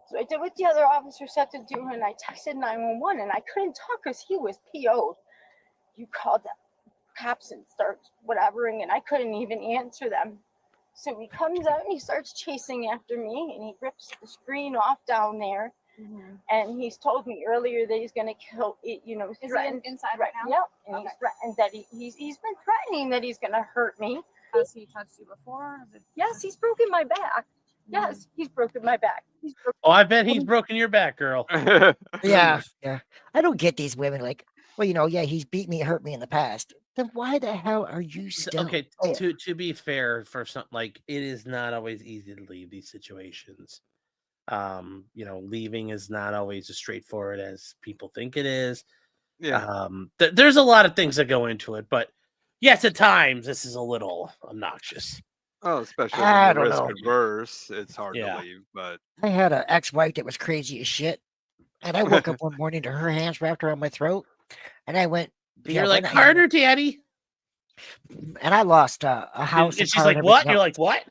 So I did what the other officers had to do, and I texted 911, and I couldn't talk because he was PO'd. You called the cops and starts whatevering, and I couldn't even answer them. So he comes out and he starts chasing after me, and he rips the screen off down there. Mm-hmm. And he's told me earlier that he's going to kill it, Is he inside right now? Yep. And he's threatened that he's been threatening that he's going to hurt me. Has he touched you before? Yes, he's broken my back. Yes, he's broken my back. Oh, I bet he's broken your back, girl. Yeah. I don't get these women like, well, he's beat me, hurt me in the past. Then why the hell are you still Okay, there? to be fair, for some, like, it is not always easy to leave these situations. Leaving is not always as straightforward as people think it is. Yeah. There's a lot of things that go into it, but yes, at times this is a little obnoxious. Oh, especially I when don't you're risk know. adverse, it's hard Yeah. to leave. But I had an ex-wife that was crazy as shit. And I woke up one morning to her hands wrapped around my throat. And I went, You're like, harder, daddy. And I lost a house. And and she's car like, and what? everything You're else. like, what?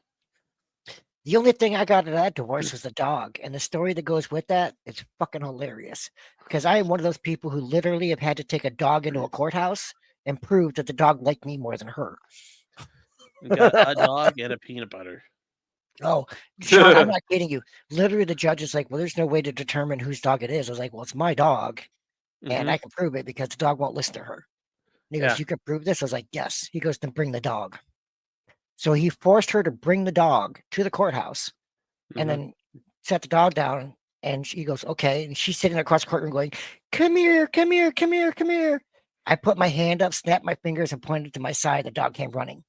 The only thing I got out of that divorce was the dog. And the story that goes with that is fucking hilarious. Because I am one of those people who literally have had to take a dog into a courthouse and prove that the dog liked me more than her. You got a dog and a peanut butter. Oh, Sean, I'm not kidding you. Literally, the judge is like, well, there's no way to determine whose dog it is. I was like, well, it's my dog. And I can prove it because the dog won't listen to her. And he goes, you can prove this? I was like, yes. He goes, then bring the dog. So he forced her to bring the dog to the courthouse and then set the dog down. And she goes, okay. And she's sitting across the courtroom going, come here, come here, come here, come here. I put my hand up, snapped my fingers, and pointed to my side. The dog came running.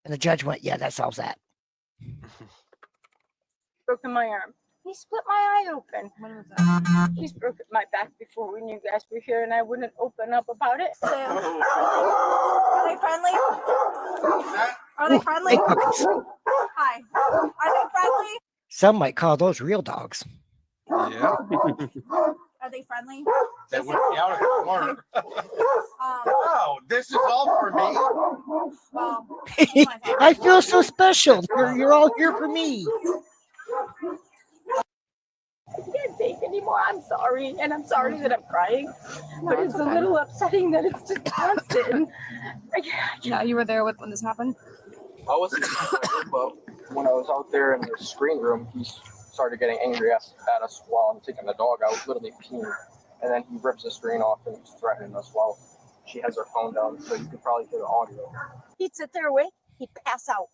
And the judge went, yeah, that solves that. Broken my arm. He split my eye open. When was that? He's broken my back before when you guys were here, and I wouldn't open up about it. Are they friendly? Are they friendly? Hi. Are they friendly? Some might call those real dogs. Yeah. Are they friendly? They wouldn't be out of the corner. Oh, this is all for me. Well, I feel so special. You're all here for me. I can't take anymore. I'm sorry, and I'm sorry that I'm crying, but it's a little upsetting that it's just constant. Yeah, you were there when this happened. I wasn't, but when I was out there in the screen room, he started getting angry at us while I'm taking the dog out, literally peeing, and then he rips the screen off and he's threatening us while she has her phone down, so you can probably hear the audio. He'd sit there awake, he'd pass out.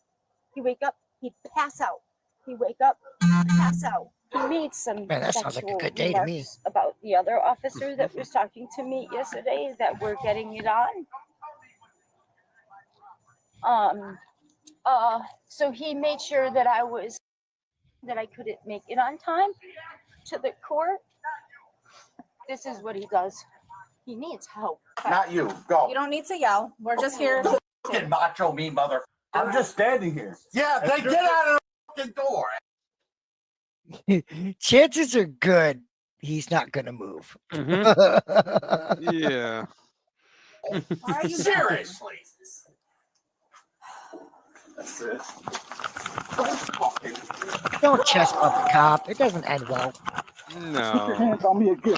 He'd wake up, he'd pass out. He'd wake up, pass out. He made some Man, that sounds like a good day to me. remarks about the other officer that was talking to me yesterday that we're getting it on. So he made sure that I couldn't make it on time to the court. This is what he does. He needs help. Not you. Go. You don't need to yell. We're just here to Fucking macho me, mother. I'm just standing here. Yeah, then get out of the fucking door. Chances are good he's not going to move. Yeah. Why are you Seriously. Don't chest bump the cop. It doesn't end well. No. Hands on me again.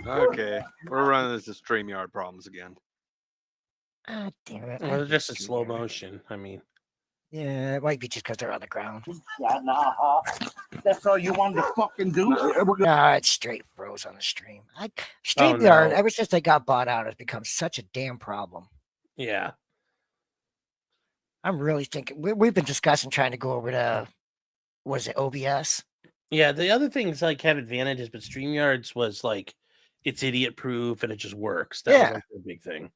Okay, we're running into StreamYard problems again. Ah, damn it. I Well, hate just in StreamYard. slow motion. I mean, Yeah, it might be just because they're on the ground. Yeah, nah, that's all you wanted to fucking do? Nah, it's straight froze on the stream. StreamYard, no. ever since they got bought out, has become such a damn problem. yeah. I'm really thinking we've been discussing trying to go over to, was it OBS? Yeah, the other things like have advantages, but StreamYards was like it's idiot proof and it just works. That was Yeah. like the big thing.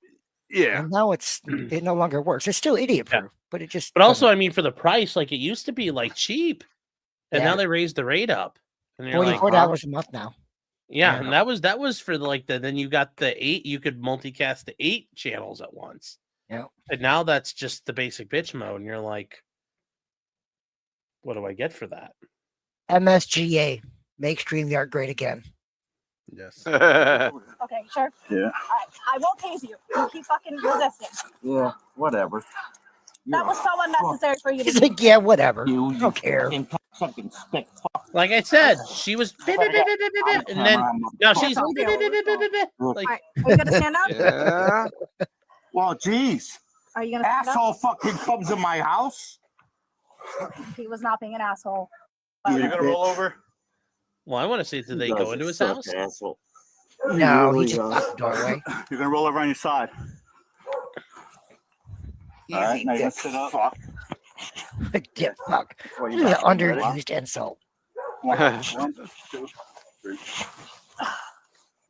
Yeah. And now it no longer works. It's still idiot proof, but it just. But also, I mean, for the price, like it used to be like cheap, and Yeah. now they raised the rate up. And you're like, $44 a month now. yeah, Yeah. and that was for like the then you got the 8. You could multicast to 8 channels at once. Yeah. And now that's just the basic bitch mode, and you're like, what do I get for that? MSGA, make StreamYard great again. Yes. Okay, sure. Yeah. All right, I won't tase you. You keep fucking resisting. Yeah, whatever. That was so unnecessary for you to He's do. like, yeah, whatever. I don't care. Fucking spit. Like I said, she was and then now she's All like, right, are you gonna stand up? Yeah. Well, geez. Are you gonna stand Asshole up? fucking comes in my house. He was not being an asshole. Are you gonna roll over? well, I want to see did they go into his house? Asshole. No, he just blocked the doorway. You're gonna roll over on your side. All right, now you sit up. Fuck. Yeah, fuck. Well, This you is an got some, ready? underused insult. 1, 2, 3.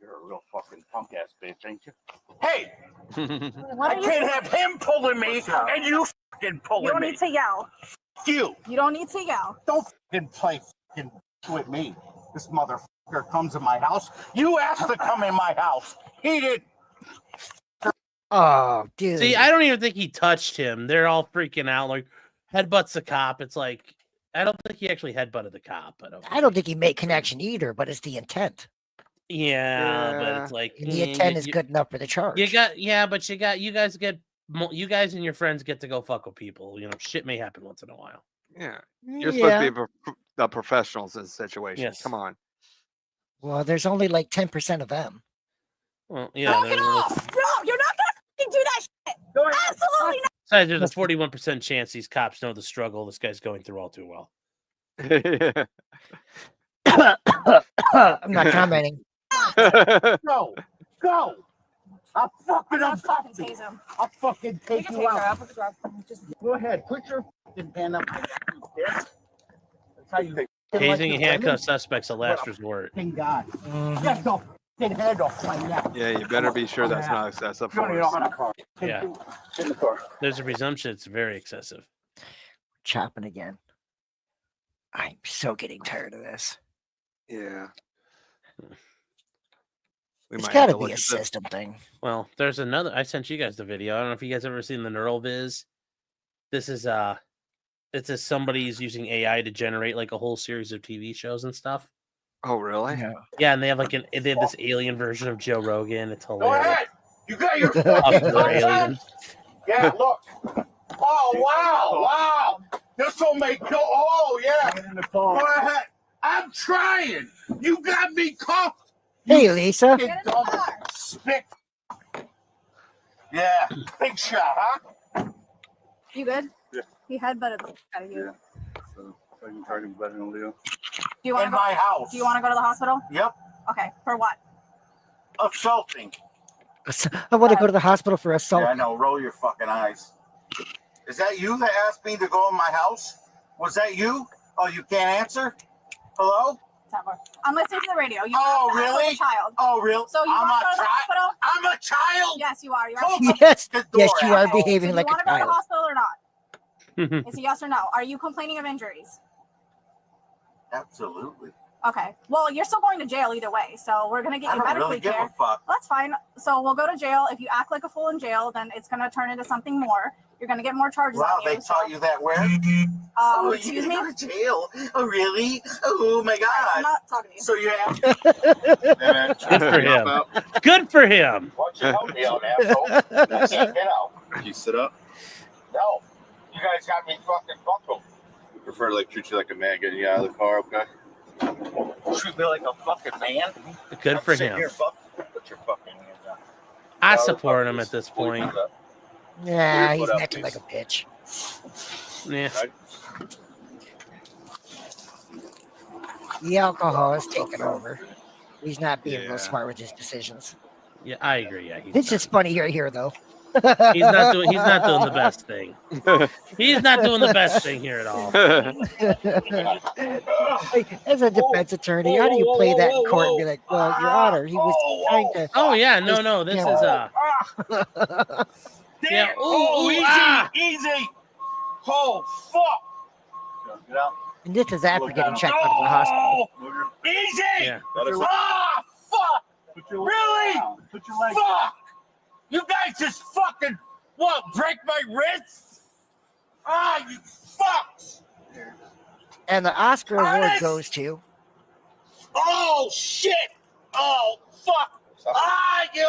You're a real fucking punk ass bitch, ain't you? Hey! What I are you? can't have him pulling me and you fucking pulling You don't me. need to yell. You You don't need to yell. don't fucking play fucking with me. This motherfucker comes in my house. You asked to come in my house. He did. Oh, dude. See, I don't even think he touched him. They're all freaking out, like headbutts the cop. It's like I don't think he actually headbutted the cop. I don't think he made connection either, but it's the intent. Yeah, but it's like And the intent is good enough for the charge. You got but you guys and your friends get to go fuck with people. You know, shit may happen once in a while. Yeah. You're supposed to be the professionals in the situation. Yes. Come on. Well, there's only like 10% of them. Well, yeah. Knock it off! No, you're not gonna fucking do that shit. Absolutely not. Besides, there's a 41% chance these cops know the struggle this guy's going through all too well. I'm not commenting. Go. Go. I'll fucking tase him. I'll fucking You take can you take her. I'll out. put the drug. Just Go ahead. Put your fucking hand up. You bitch. That's how you Tasing and handcuff suspects a last resort. Thank God. Get the fucking head off my neck. Yeah, you better be sure that's not excessive You don't even know force. how to car. Yeah. In the car. There's a presumption it's very excessive. Chopping again. I'm so getting tired of this. Yeah. We It's might have got to to be look a at this. system thing. Well, there's another. I sent you guys the video. I don't know if you guys ever seen the Neural Viz. This is it says somebody's using AI to generate like a whole series of TV shows and stuff. Oh, really? Yeah, and they have they have this alien version of Joe Rogan. It's Go hilarious. ahead. You got your Up fucking for thumbs up. alien. Yeah, look. Oh, wow. Wow. This will make no. Oh, yeah. Go ahead. I'm trying. You got me cuffed. Hey, Lisa. Fucking dumb Spit. Yeah. Big shot, huh? You good? Yeah. He headbutted the fuck out of you. So I can try to better than Leo. Do you want In my house. Do you want to go to the hospital? Yep. Okay. For what? Assaulting. I want to go to the hospital for assault. Yeah, I know. Roll your fucking eyes. Is that you that asked me to go in my house? Was that you? Oh, you can't answer? Hello? I'm listening to the radio. You Oh, have to act really? like a child. Oh, real? So you I'm want to a go to the child. hospital? I'm a child. Yes, you are. You Go are. Yes, the yes, door, you are asshole. behaving So like you a want to go to the child. hospital or not? It's a yes or no. Are you complaining of injuries? Absolutely. Okay. Well, you're still going to jail either way, so we're gonna get you medically care. That's fine. So we'll go to jail. If you act like a fool in jail, then it's gonna turn into something more. You're gonna get more charges. Wow, on they you, taught you that where? Excuse me. Go to jail. Oh, really? Oh my God. I'm not talking to you. So you're Good for him. Good for him. Watch your help me out, asshole. Get out. Can you sit up? No. You guys got me fucking buckled. We prefer to treat you like a man, getting you out of the car, okay? Treat me like a fucking man. Good for Sit him. here, fuck. Put your fucking hands down. I support him at this point. Yeah, he's acting like a bitch. Yeah. The alcohol is taking over. He's not being real smart with his decisions. Yeah, I agree. Yeah, It's just funny here, though. He's not doing the best thing. He's not doing the best thing here at all. Like, as a defense attorney, how do you play that in court and be like, "Well, Your Honor, he was trying to." Oh yeah, no. This is yeah. Oh, easy, easy. Oh, fuck. Get out. And this is after getting checked out of the hospital. Easy. Yeah. Ah, fuck. Really? Fuck. You guys just fucking, what, break my wrist? Ah, you fucks. And the Oscar award Honest? goes to. Oh, shit. Oh, fuck. Ah, you.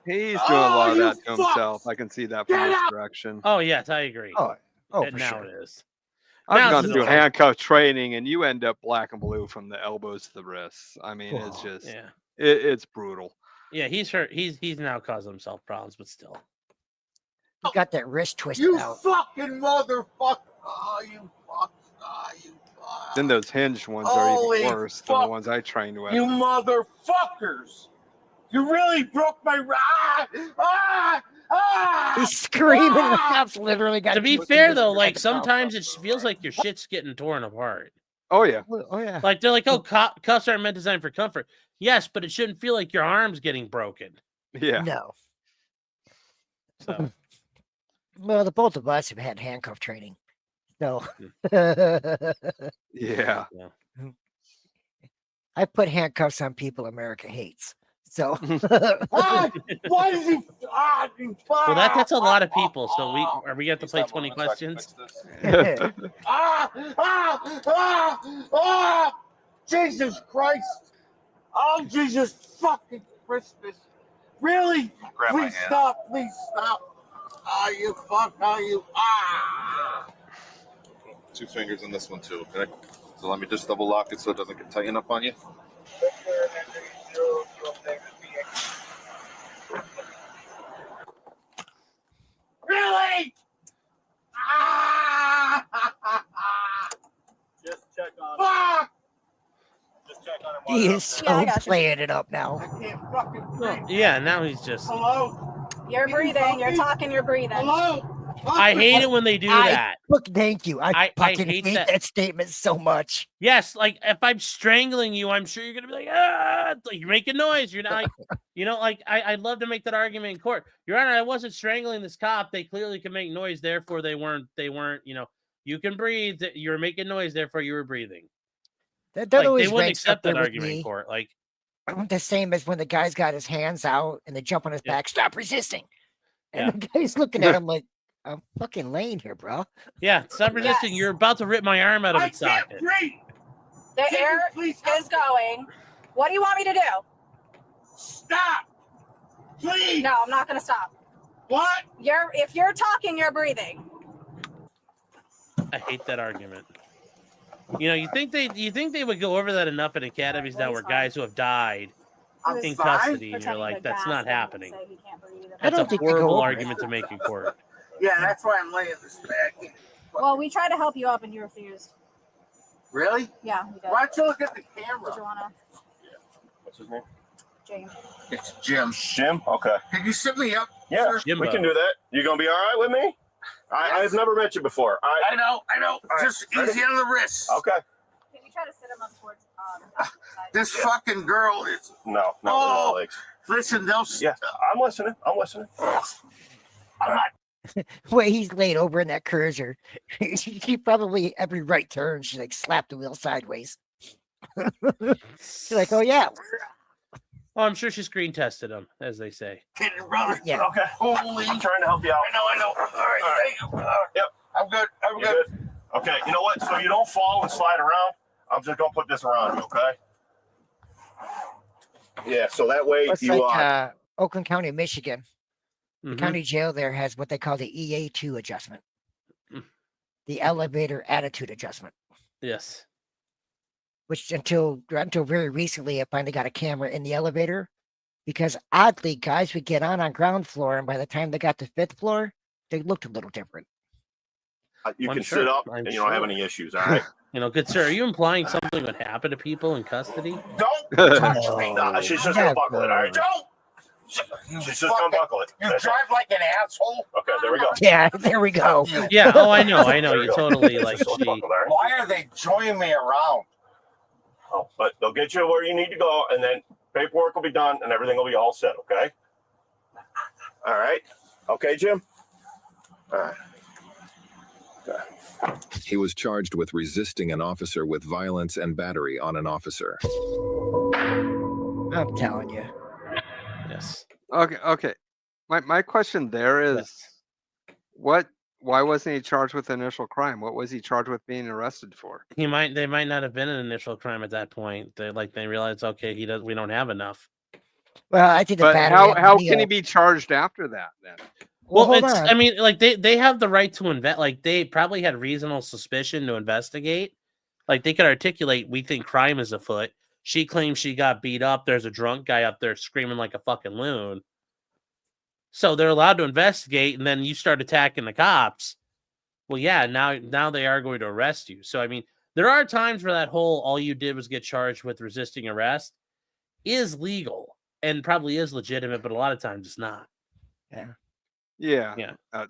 He's doing a lot of you that to fuck. himself. I can see that from Get this out. direction. Oh yes, I agree. Oh, And for now sure. it is. I've Now gone it's through okay. handcuff training, and you end up black and blue from the elbows to the wrists. I mean, it's just, Yeah. it's brutal. Yeah, he's hurt. He's now causing himself problems, but still. He got that wrist twisted You out. fucking motherfucker. Oh, you fuck. Oh, you fuck. Then those hinged ones are Holy even worse than the fuck. ones I trained with. You motherfuckers. You really broke my. He's screaming. The cops literally got. To be fair though, like sometimes it feels like your shit's getting torn apart. Oh yeah. Oh yeah. Like they're like, oh, cuffs aren't meant designed for comfort. Yes, but it shouldn't feel like your arm's getting broken. Yeah. No. So Well, the both of us have had handcuff training, so. Yeah. I put handcuffs on people America hates. So. Why did you? well, that's a lot of people. So are we going to play 20 questions? Jesus Christ! Oh, Jesus fucking Christmas! Really? Grab my Please hand. stop! Please stop! Oh, you fuck! Oh, you Two fingers on this one too, okay? So let me just double lock it so it doesn't get tighten up on you. Really? Just check on fuck! Just check on him. He is so playing it up now. I can't fucking breathe. Yeah, now he's just. Hello? You're breathing. You're talking. You're breathing. Hello? I hate it when they do that. Look, thank you. I fucking hate hate that. that statement so much. Yes, like if I'm strangling you, I'm sure you're gonna be like, ah, it's like, you're making noise. You're not, like, like I'd love to make that argument in court. Your Honor, I wasn't strangling this cop. They clearly can make noise, therefore they weren't. You can breathe. You're making noise, therefore you were breathing. That Like, always they wouldn't ranks up accept that there with argument in me. court. Like The same as when the guy's got his hands out and they jump on his back. Stop resisting. And the guy's looking at him like, I'm fucking laying here, bro. Yeah, stop resisting. You're about to rip my arm out of its socket. The air is going. What do you want me to do? Stop! Please! No, I'm not going to stop. What? If you're talking, you're breathing. I hate that argument. You think they would go over that enough in academies now where guys who have died in custody, and you're like, that's not happening. That's a horrible argument to make in court. Yeah, that's why I'm laying this back. Well, we tried to help you up and you refused. Really? Yeah, we did. Why don't you look at the camera? Did you want to? What's his name? James. It's Jim. Jim? Okay. Can you sit me up? Yeah, sir? we can do that. You gonna be all right with me? I've never met you before. I know. All right, Just ready? easy on the wrist. Okay. Can you try to sit him up towards This fucking girl is. No, not Oh, with his legs. listen, they'll. Yeah, I'm listening. I'm not. Wait, he's laid over in that cruiser. She probably every right turn, she like slapped the wheel sideways. She's like, oh yeah. Oh, I'm sure she screen tested him, as they say. Kid, brother. Yeah. Okay. Holy. I'm trying to help you out. I know. All right. Thank you. Yep. I'm good. I'm You good? Okay. You know what? So you don't fall and slide around. I'm just gonna put this around you. Okay. Yeah. So that way It's you like Oakland County, Michigan. The Mhm. county jail there has what they call the EA2 adjustment, Mm. the elevator attitude adjustment. Yes. Which until very recently, I finally got a camera in the elevator, because oddly, guys would get on ground floor, and by the time they got to 5th floor, they looked a little different. you I'm can sure. sit up I'm and you don't have sure. any issues. All right. You know, good sir, are you implying something would happen to people in custody? Don't touch me. Nah, she's just gonna buckle it. All right. Don't. She's just gonna buckle it. You That's drive it. like an asshole. Okay. There we go. Yeah, there we go. Yeah. Oh, I know. There You we go. totally It's like just she. buckled, all right? Why are they joining me around? Oh, but they'll get you where you need to go, and then paperwork will be done, and everything will be all set. Okay. All right. Okay, Jim. All right. He was charged with resisting an officer with violence and battery on an officer. I'm telling you. Yes. Okay. My question there is, why wasn't he charged with initial crime? What was he charged with being arrested for? They might not have been an initial crime at that point. They realized, okay, we don't have enough. Well, I think the But battery. how can he be charged after that then? Well, hold it's. on. I mean, like they have the right to invest. Like they probably had reasonable suspicion to investigate. Like they could articulate, we think crime is afoot. She claims she got beat up. There's a drunk guy up there screaming like a fucking loon. So they're allowed to investigate, and then you start attacking the cops. Well, yeah, now they are going to arrest you. So I mean, there are times where that whole all you did was get charged with resisting arrest is legal and probably is legitimate, but a lot of times it's not. Yeah. Yeah. At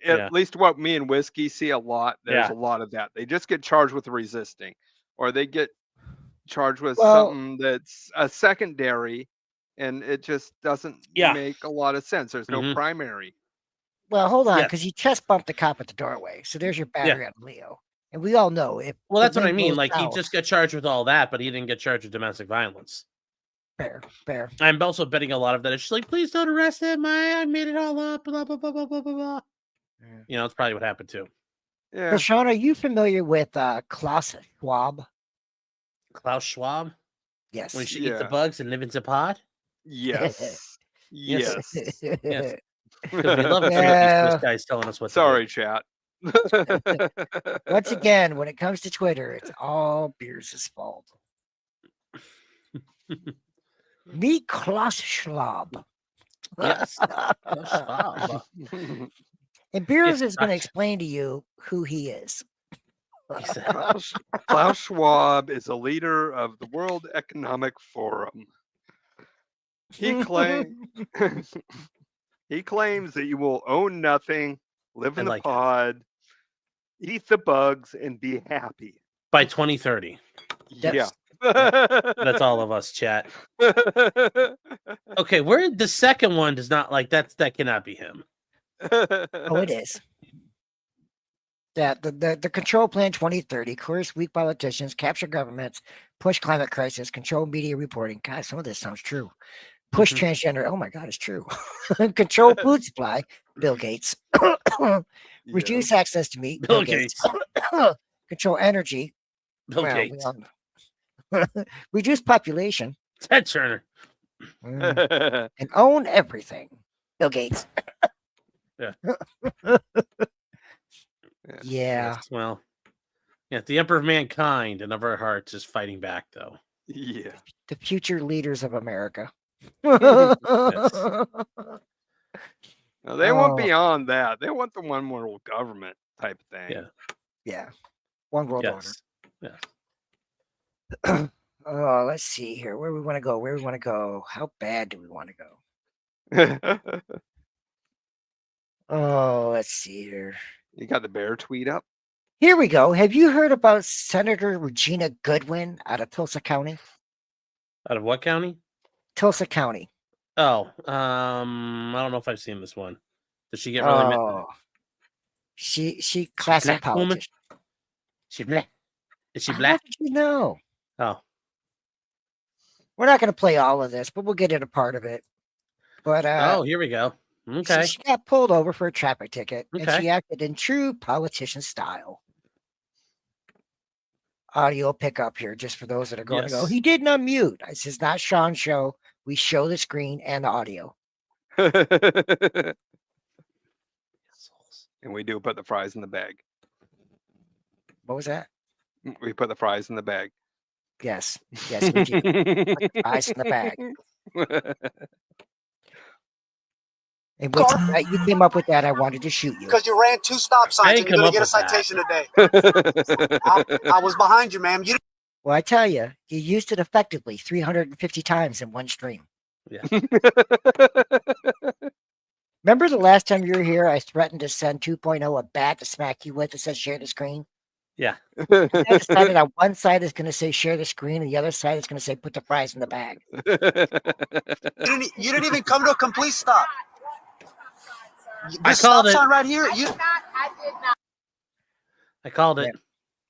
Yeah. least what me and Whiskey see a lot. There's Yeah. a lot of that. They just get charged with resisting, or they get charged with Well- something that's a secondary, and it just doesn't Yeah. make a lot of sense. There's no Mhm. primary. Well, hold on, Yeah. because you chest bumped the cop at the doorway. So there's your battery on Leo. And we all know if. Well, the that's what I wind mean. blows Like he south- just got charged with all that, but he didn't get charged with domestic violence. Fair. I'm also betting a lot of that is just like, please don't arrest him. I made it all up. Blah blah blah blah blah blah blah. Yeah. You know, that's probably what happened too. Yeah. Prashant, are you familiar with Klaus Schwab? Klaus Schwab, Yes. when she eat the Yeah. bugs and live in the pod. Yes. Yes. Yes. Yes. Because we love to Yeah. this guy's telling us what. Sorry, chat. Once again, when it comes to Twitter, it's all Beers' fault. Meet Klaus Schwab. Yes. Klaus Schwab. And Beers It's is going to not- explain to you who he is. He's a- Klaus Schwab is a leader of the World Economic Forum. He claims that you will own nothing, live I in the like it. pod, eat the bugs, and be happy. By 2030. Yeah. That's all of us, chat. Okay, where the second one does not like that cannot be him. Oh, it is. That the Control Plan 2030, coerce weak politicians, capture governments, push climate crisis, control media reporting. God, some of this sounds true. Push transgender. Oh my God, it's true. Control food supply. Bill Gates. Reduce access to meat. Bill Gates. Control energy. Bill Well, we Gates. all know. Reduce population. Ted Turner. And own everything. Bill Gates. Yeah. Yeah. Yes, well, yeah, the Emperor of Mankind and of our hearts is fighting back, though. Yeah. The future leaders of America. No, they want Oh. beyond that. They want the one world government type thing. Yeah. Yeah. One world Yes. Yes. order. Oh, let's see here. Where we want to go? Where we want to go? How bad do we want to go? Oh, let's see here. You got the bear tweet up? Here we go. Have you heard about Senator Regina Goodwin out of Tulsa County? Out of what county? Tulsa County. Oh, I don't know if I've seen this one. Does she get really mad? Oh, she classic black woman? politician. She black. Is she How black? did you know? Oh. We're not going to play all of this, but we'll get into part of it. But Oh, here we go. Okay. she got pulled over for a traffic ticket, and Okay. she acted in true politician style. Audio pickup here, just for those that are going to go. Yes. He didn't unmute. This is not Sean's show. We show the screen and the audio. And we do put the fries in the bag. What was that? We put the fries in the bag. Yes. Yes, we do. Put the fries in the bag. And when you came up with that, I wanted to shoot you. Because you ran 2 stop signs and you're going to get a citation today. I was behind you, ma'am. You Well, I tell you, you used it effectively 350 times in one stream. Yeah. Remember the last time you were here, I threatened to send 2.0 a bat to smack you with that says share the screen? Yeah. I decided on one side is going to say share the screen, and the other side is going to say put the fries in the bag. you didn't even come to a complete stop. I This called stop it. sign right here. I called it.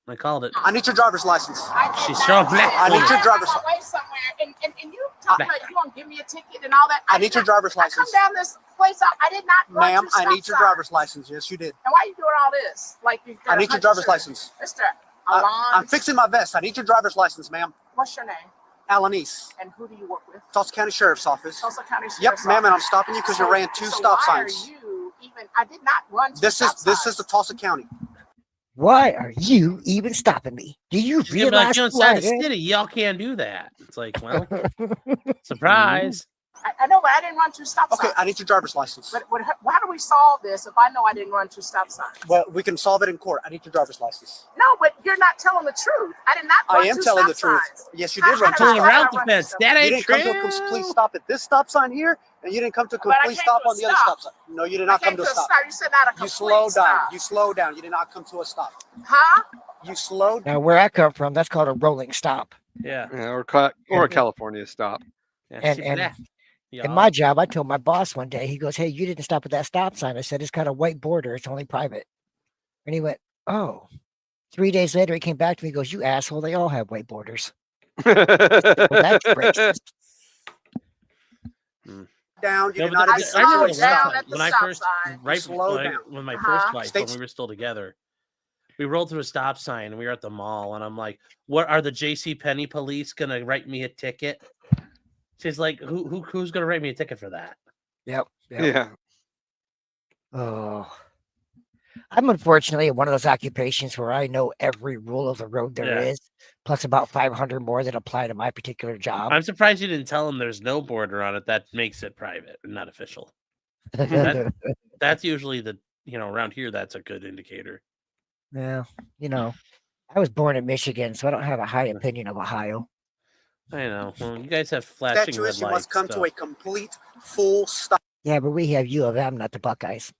I called it. I need your driver's license. She's so black. I need your driver's license. Away somewhere, and you talk Black. like you want to give me a ticket and all that. I need your driver's I come license. down this place. I did not run Ma'am, two I stop need your signs. driver's license. Yes, you did. And why are you doing all this? Like you got I a need your hunch driver's shirt. license. Mister I'm Alon. fixing my vest. I need your driver's license, ma'am. What's your name? Alanis, And who do you work with? Tulsa County Sheriff's Office. Tulsa County Yep, Sheriff's ma'am, and I'm Office. stopping you because you ran 2 So stop why are signs. you even? I did not run two This stop is signs. the Tulsa County. Why are you even stopping me? Do you She's gonna be like, realize you're who I inside the am? city. Y'all can't do that. It's like, well, surprise. I know, but I didn't run two stop Okay, signs. I need your driver's license. But how do we solve this if I know I didn't run two stop signs? Well, we can solve it in court. I need your driver's license. No, but you're not telling the truth. I did not run I am two telling the stop truth. signs. Yes, you did run How two did I Pulling stop around run the two fence. stop That You ain't didn't true. come to a complete stop at this stop sign here, and you didn't come to a But I complete came stop to a on the other stop. stop sign. No, you did I not came come to a to a stop. stop. You said not a You complete slowed down. stop. You slowed down. You did not come to a stop. Huh? You slowed. Now, where I come from, that's called a rolling stop. Yeah. Yeah, or a California stop. Yeah, And- she and- black. In my job, I told my boss one day, he goes, hey, you didn't stop at that stop sign. I said, it's got a white border. It's only private. And he went, oh. 3 days later, he came back to me. He goes, you asshole. They all have white borders. Well, that's racist. Down. You No, did but not even slowed come to a down stop. at the when I stop first, sign. right Slow when, down. when my Uh-huh. first wife, when States- we were still together, we rolled through a stop sign and we were at the mall, and I'm like, "What are the J.C. Penney police gonna write me a ticket?" She's like, "Who's gonna write me a ticket for that?" Yep. Yeah. Oh. I'm unfortunately in one of those occupations where I know every rule of the road there Yeah. is, plus about 500 more that apply to my particular job. I'm surprised you didn't tell him there's no border on it. That makes it private and not official. That- That's usually around here. That's a good indicator. Yeah, I was born in Michigan, so I don't have a high opinion of Ohio. I know. Well, you guys have flashing Statue red issue lights. must come to stuff. a complete full stop. Yeah, but we have U of M, not the Buckeyes.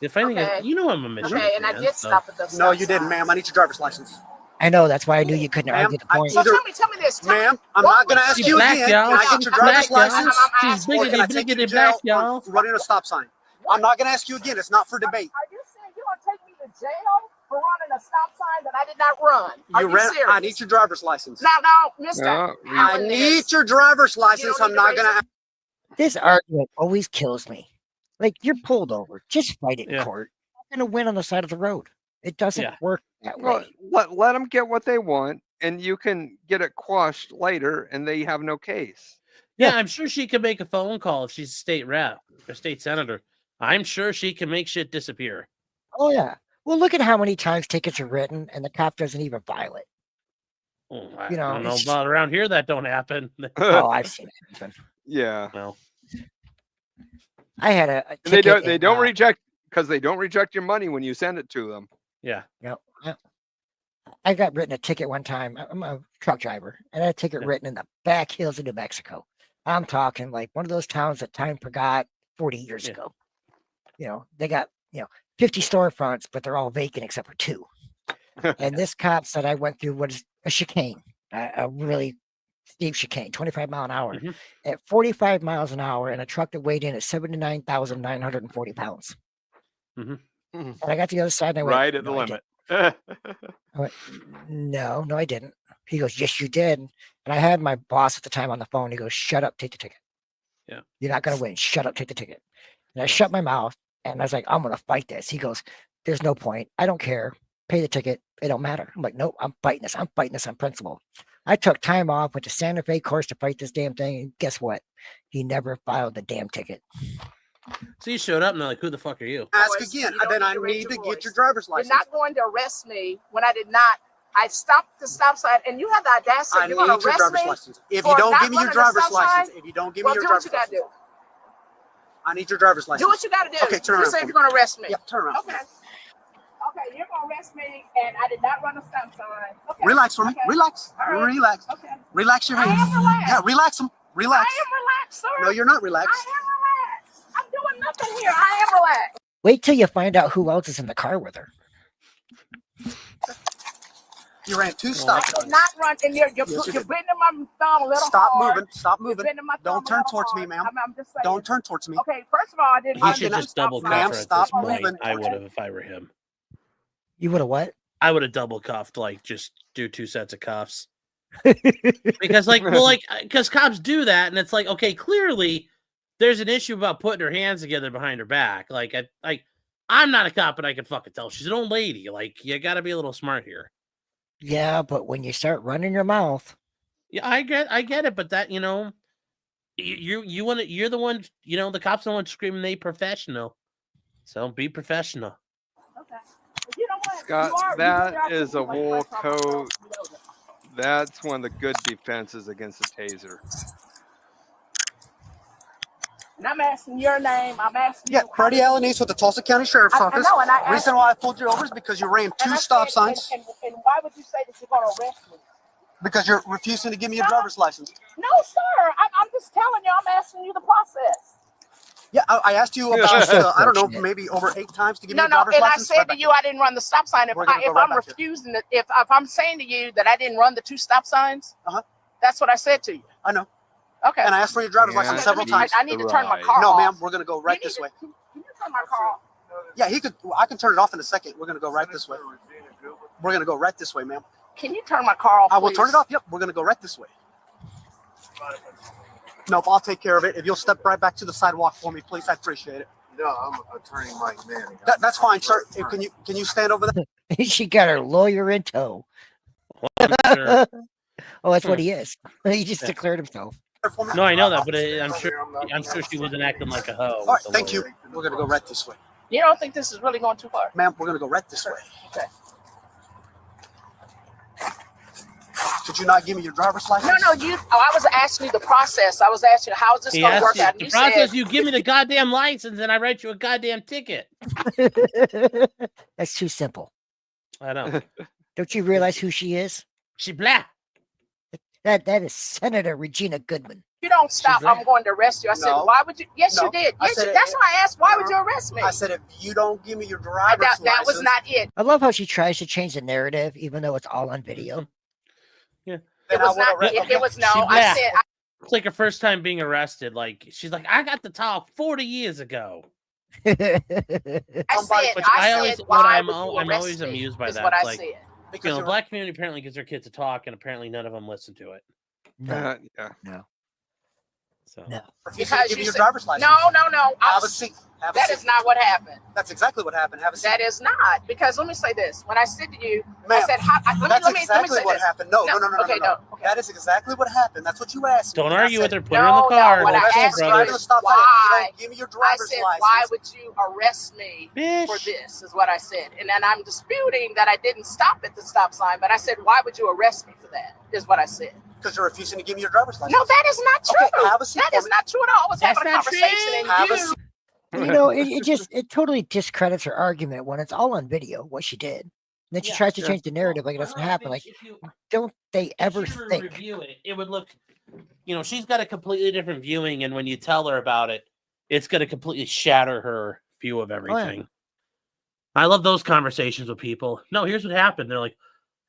The funny thing is, Okay. you know I'm a Michigan Okay, and I fan, did so- stop at those No, stop you didn't, signs. ma'am. I need your driver's license. I know, that's why I knew you couldn't Ma'am, argue the I point. So either- tell me this. Tell Ma'am, me, I'm what not going to was- ask She's you black, again. y'all. Can I get She's your driver's black, y'all. license? She's asking- Or can I biggity, take you to biggity jail black, y'all. for running a stop sign? I'm not going to ask you again. It's not for debate. Are you saying you're gonna take me to jail for running a stop sign that I did not run? Are you serious? I need your driver's license. Now, Mister. No, I need your driver's license. don't I'm need not to going raise to. This argument always kills me. Like, you're pulled over. Just fight it in Yeah. court. You're going to win on the side of the road. It doesn't Yeah. work that Well, way. let them get what they want, and you can get it quashed later, and they have no case. Yeah, I'm sure she could make a phone call if she's a state rep or state senator. I'm sure she can make shit disappear. Oh, yeah. Well, look at how many times tickets are written, and the cop doesn't even file it. Oh, I You know, don't know it's- about around here. That don't happen. Oh, I've seen it happen. Yeah. Well, I had a And they ticket. don't reject because they don't reject your money when you send it to them. yeah. I got written a ticket one time. I'm a truck driver, and I had a ticket Yeah. written in the back hills of New Mexico. I'm talking like one of those towns that time forgot 40 years Yeah. ago. They got 50 storefronts, but they're all vacant except for 2. And this cop said I went through what is a chicane, a really steep chicane, 25 mile an hour, Mhm. at 45 miles an hour, in a truck that weighed in at 79,940 pounds. Mhm. And I got to the other side, and I went Right at the "No, I didn't." limit. I went, no, I didn't. He goes, yes, you did. And I had my boss at the time on the phone. He goes, shut up, take the ticket. Yeah. You're not going to win. Shut up, take the ticket. And I shut my mouth and I was like, I'm going to fight this. He goes, there's no point. I don't care. Pay the ticket. It don't matter. I'm like, nope, I'm fighting this. I'm fighting this on principle. I took time off, went to Santa Fe course to fight this damn thing. And guess what? He never filed the damn ticket. So you showed up and they're like, who the fuck are you? Ask again. Then I need to get your driver's license. You're not going to arrest me when I did not. I stopped the stop sign, and you have the audacity. I You're going need to your arrest driver's me. license. If you don't give me your driver's license, well, do what you got to do. I need your driver's license. Do what you got to do. Okay, turn around. You say you're going to arrest me. Yep, turn around. Okay. Okay, you're going to arrest me, and I did not run a stop sign. Okay. Relax for me. Okay. Relax. All right. Relax. Okay. Relax your I hands. am relaxed. Yeah, relax them. Relax. I am relaxed, sir. No, you're not relaxed. I am relaxed. I'm doing nothing here. I am relaxed. Wait till you find out who else is in the car with her. You ran 2 stop I signs. did not run, and you're Yes, you bending did. my thumb a little Stop hard. moving. Stop moving. Bending my Don't thumb turn a little towards me, hard. ma'am. I'm just saying. Don't turn towards me. Okay, first of all, I didn't. He should just double cuff her at stop this point. moving. I would have if I were him. You would have what? I would have double cuffed, like just do 2 sets of cuffs. Because because cops do that, and it's like, okay, clearly there's an issue about putting her hands together behind her back. I'm not a cop, and I can fucking tell she's an old lady. Like, you got to be a little smart here. Yeah, but when you start running your mouth. Yeah, I get it, but that, you you're the one, the cops the one screaming they professional. So be professional. Okay. You know what? Scott, You that are is a like wool my problem. coat. That's one of the good defenses against a taser. And I'm asking your name. I'm asking Yeah, you. Freddie Alanis with the Tulsa County Sheriff's I Office. know, and I asked Reason why I pulled you over is because you ran 2 stop signs. And why would you say that you're going to arrest me? Because you're refusing to give me your driver's license. No, sir. I'm just telling you. I'm asking you the process. Yeah, I asked you about, I don't know, maybe over 8 times to give me No, your no, driver's and I license. said to you I didn't run the stop sign. If We're gonna go if right I'm back here. refusing it, if I'm saying to you that I didn't run the 2 stop signs, that's what I said to you. I know. Okay. And I asked for your driver's license several times. I need to turn my car No, off. ma'am, we're going to go right this way. Can you turn my car off? Yeah, I can turn it off in a second. We're going to go right this way. We're going to go right this way, ma'am. Can you turn my car off, I will please? turn it off. Yep, we're going to go right this way. Nope, I'll take care of it. If you'll step right back to the sidewalk for me, please, I appreciate it. No, I'm Attorney Mike Manning. That's fine, sir. Can you stand over there? She got her lawyer in tow. Sure. Oh, that's what he is. He just declared himself. No, I know that, but I'm sure she wasn't acting like a hoe. All right, thank you. We're going to go right this way. You don't think this is really going too far? Ma'am, we're going to go right this way. Okay. Could you not give me your driver's license? No, I was asking you the process. I was asking you, how is this He going to asked work you, out? the You process, said, you give me the goddamn license and I write you a goddamn ticket. That's too simple. I know. Don't you realize who she is? She black. That is Senator Regina Goodman. you don't stop, I'm going to arrest you. I said, No. why would you? Yes, No. you did. I Yes, said that's it- why I asked, why would you arrest me? I said, if you don't give me your driver's license. That was not it. I love how she tries to change the narrative, even though it's all on video. Yeah. It was not. It was no. She I black. said, It's like her first time being arrested. Like, she's like, I got the talk 40 years ago. I always, said, what why I'm would you always arrest me, amused by is that. what I It's like, said. the black community apparently gets their kids to talk, and apparently none of them listen to it. No. No. So. No. Because Give me you your said, driver's license. No. Have a seat. Have a That seat. is not what happened. That's exactly what happened. Have a seat. That is not, because let me say this. When I said to you, I Ma'am, said, let That's me exactly say what this. happened. No. Okay, no. That is exactly what happened. That's what you asked me. Don't And I argue said, with her. Put her in the car. What I Let's go, asked brother. you is Stop that. why. You don't give me your I driver's said, license. why would you arrest me for this, is what I said. And then I'm disputing that I didn't stop at the stop sign, but I said, why would you arrest me for that, is what I said. Because you're refusing to give me your driver's license. No, that is not true. Okay, have a seat That for is me. not true at all. I was having a not conversation true. Have a and seat. You know, it totally discredits her argument when it's all on video, what she did. And then she tries to change the narrative like it doesn't happen. Like, don't they ever If you were to think? review it, it would look, she's got a completely different viewing, and when you tell her about it, it's going to completely shatter her view of everything. I love those conversations with people. No, here's what happened. They're like,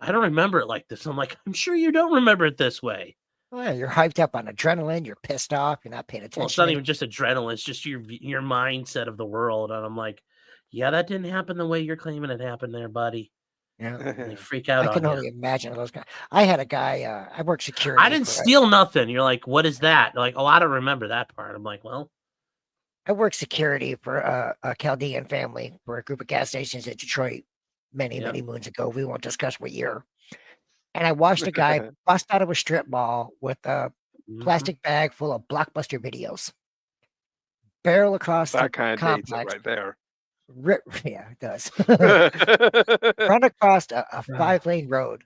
I don't remember it like this. I'm like, I'm sure you don't remember it this way. Oh, yeah, you're hyped up on adrenaline. You're pissed off. You're not paying attention. Well, it's not even just adrenaline. It's just your mindset of the world. And I'm like, yeah, that didn't happen the way you're claiming it happened there, buddy. Yeah, They freak out I on can you. only imagine those guys. I had a guy. I worked security. I didn't for, steal nothing. You're like, what is that? Like, oh, I don't remember that part. I'm like, well, I worked security for a Chaldean family for a group of gas stations in Detroit many moons ago. We won't discuss what year. And I watched a guy bust out of a strip mall with a plastic bag full of Blockbuster videos. Barrel across That the kind of dates it complex. right there. Yeah, it does. Run across a 5-lane road,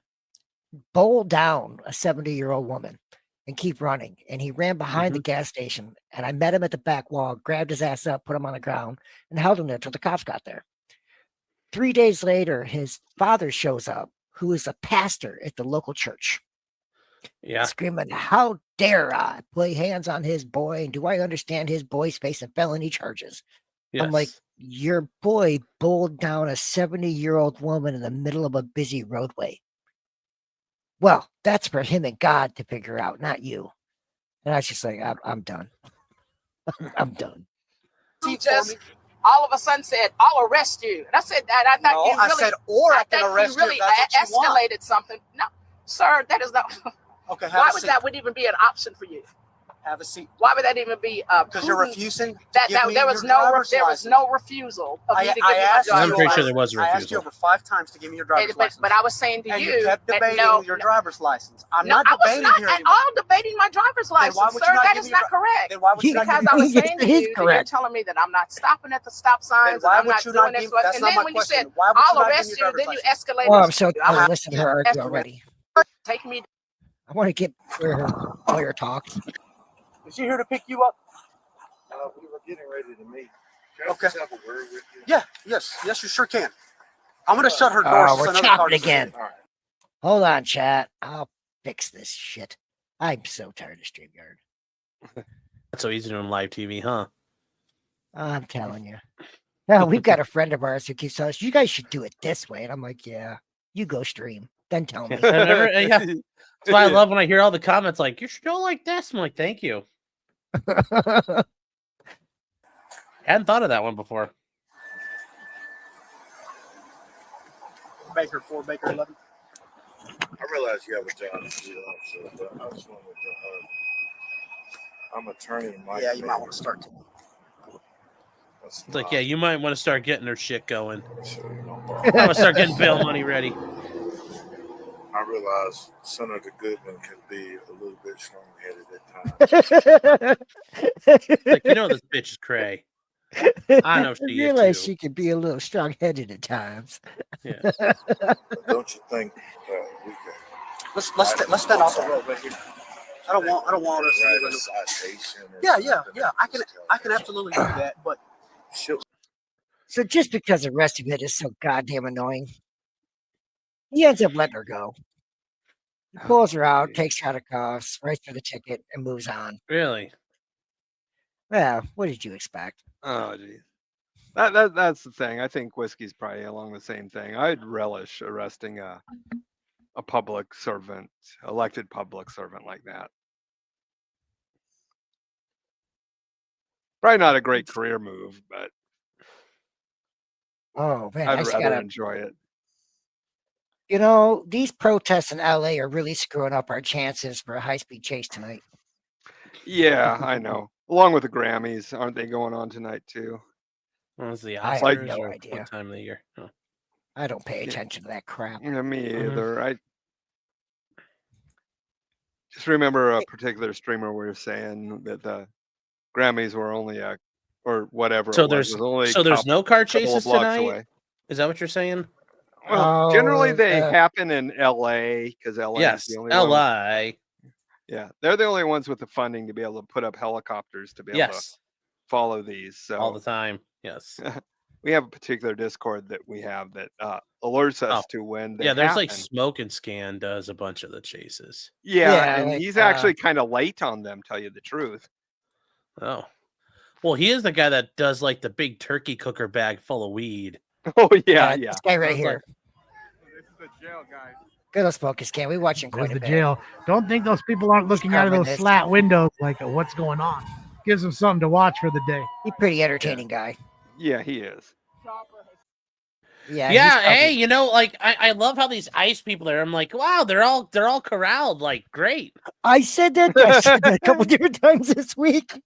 bowl down a 70-year-old woman, and keep running. And he ran behind the gas station, and I met him at the back wall, grabbed his ass up, put him on the ground, and held him there till the cops got there. 3 days later, his father shows up, who is a pastor at the local church. Yeah. Screaming, how dare I lay hands on his boy? And do I understand his boy's facing felony charges? I'm like, your boy bowled down a 70-year-old woman in the middle of a busy roadway. Well, that's for him and God to figure out, not you. And I was just like, I'm done. I'm done. He just all of a sudden said, "I'll arrest you," and I said that. I thought No, you really. I said, or I can arrest you really if that's what you want. escalated something. No, sir, that is not. Okay, Why would that would even be an option for you? Have a seat. Why would that even be? Because you're refusing. That there was no refusal of me to give you my driver's I'm pretty sure license. there was a I asked you refusal. over 5 times to give me your driver's license. But I was saying to and you, you kept that debating no, your driver's license. I'm no, not I was debating not here at anymore. all debating my driver's license, why would sir. you not That give is me not your- correct. Then why would you not Because give I me- was Yes, saying to it is you, that you're correct. telling me that I'm not stopping at the stop signs, why and I'm would not you doing not this. give- that's And not then my when you question. said, Why would you "I'll not give me arrest your you," then driver's you escalated. Oh, I'm so to, tired of listening to her argue escalated. already. Taking me. I want to get where her lawyer talks. Is she here to pick you up? We were getting ready to meet. Can Okay. I just have a word with you? Yeah. Yes, you sure can. I'm gonna shut her door. Oh, so we're another car chopping doesn't get again. in. Hold on, chat. I'll fix this shit. I'm so tired of StreamYard. That's so easy doing live TV, huh? I'm telling you. Now, we've got a friend of ours who keeps telling us, you guys should do it this way. And I'm like, yeah, you go stream. Then tell me. Yeah. That's why I love when I hear all the comments like, you should go like this. I'm like, thank you. Hadn't thought of that one before. Baker 4, Baker 11. I realize you have a job to do, so but I just wanted to. I'm attorney. Mike Yeah, you might want to start. It's like, yeah, you might want to start getting her shit going. I'm going to start getting bail money ready. I realize Senator Goodman can be a little bit strong-headed at times. Like, you know, this bitch is cray. I know she is realize too. she can be a little strong-headed at times. Yeah. Don't you think we can? Let's stand off the road right here. I don't want us to write do a this. citation or Yeah. something I can absolutely do that, but So just because the rest of it is so goddamn annoying, he ends up letting her go. He pulls her out, takes her out of cuffs, writes her the ticket, and moves on. Really? Yeah, what did you expect? Oh, geez. That's the thing. I think whiskey's probably along the same thing. I'd relish arresting a public servant, elected public servant like that. Probably not a great career move, but Oh, man, I I'd just rather gotta, enjoy it. you know, these protests in LA are really screwing up our chances for a high-speed chase tonight. Yeah, I know. Along with the Grammys, aren't they going on tonight too? What was the I have Oscars no or idea. what time of the year? Oh. I don't pay attention to that crap. Yeah, me Mhm. either. I just remember a particular streamer we were saying that the Grammys were only or whatever. So it was, there's only so there's no car couple of chases blocks tonight? away. Is that what you're saying? Well, generally they Oh, happen in LA because LA Yes, is the only one. LA. Yeah, they're the only ones with the funding to be able to put up helicopters to be able to Yes, follow these. So all the time. Yes. we have a particular Discord that we have that alerts us Oh, to when they yeah, there's like happen. Smoke and Scan does a bunch of the chases. Yeah, Yeah, and like, he's actually kind of late on them, tell you the truth. Oh. Well, he is the guy that does like the big turkey cooker bag full of weed. Oh yeah. this guy right I was here. like, This is the jail guy. Good old Focus Can. We watch him quite There's a the bit. jail. Don't think those people aren't looking out of those Communist. slat windows like, what's going on? Gives them something to watch for the day. He's a pretty entertaining guy. Yeah, he is. Yeah. Yeah. Hey, you know, like I love how these ICE people are. I'm like, wow, they're all corralled. Like, great. I said that a couple different times this week.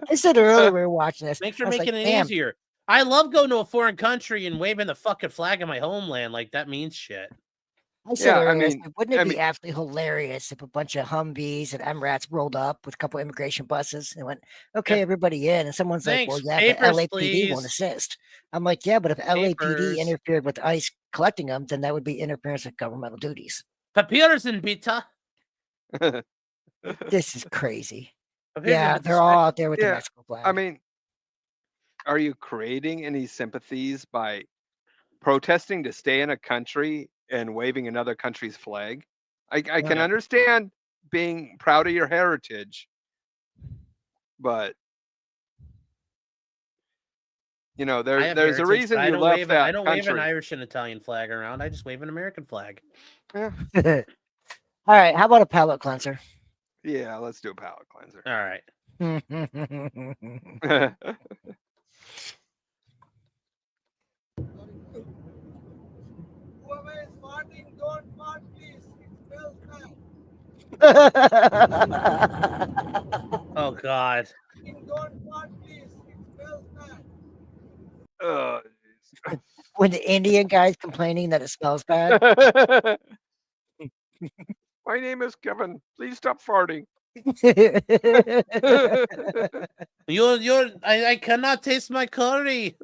I said earlier we were watching this. Thanks for I was making like, it damn. easier. I love going to a foreign country and waving the fucking flag of my homeland. Like, that means shit. I said earlier, wouldn't it be absolutely hilarious if a bunch of Humvees and MRATs rolled up with a couple immigration buses and went, okay, everybody in, and someone's Thanks, like, well, yeah, papers, but LAPD please. won't assist. I'm like, yeah, but if LAPD Papers. interfered with ICE collecting them, then that would be interference with governmental duties. Papyrus and Bita. This is crazy. Papyrus Yeah, and they're all out there with the Mexico flag. I mean, are you creating any sympathies by protesting to stay in a country and waving another country's flag? I can understand being proud of your heritage, but you know, there's a reason you left that I don't wave an country. Irish and Italian flag around. I just wave an American flag. Yeah. All right, how about a palate cleanser? Yeah, let's do a palate cleanser. All right. Whoever is farting, don't fart, please. It smells bad. Oh God. Don't fart, please. It smells bad. When the Indian guy's complaining that it smells bad. My name is Kevin. Please stop farting. I cannot taste my curry.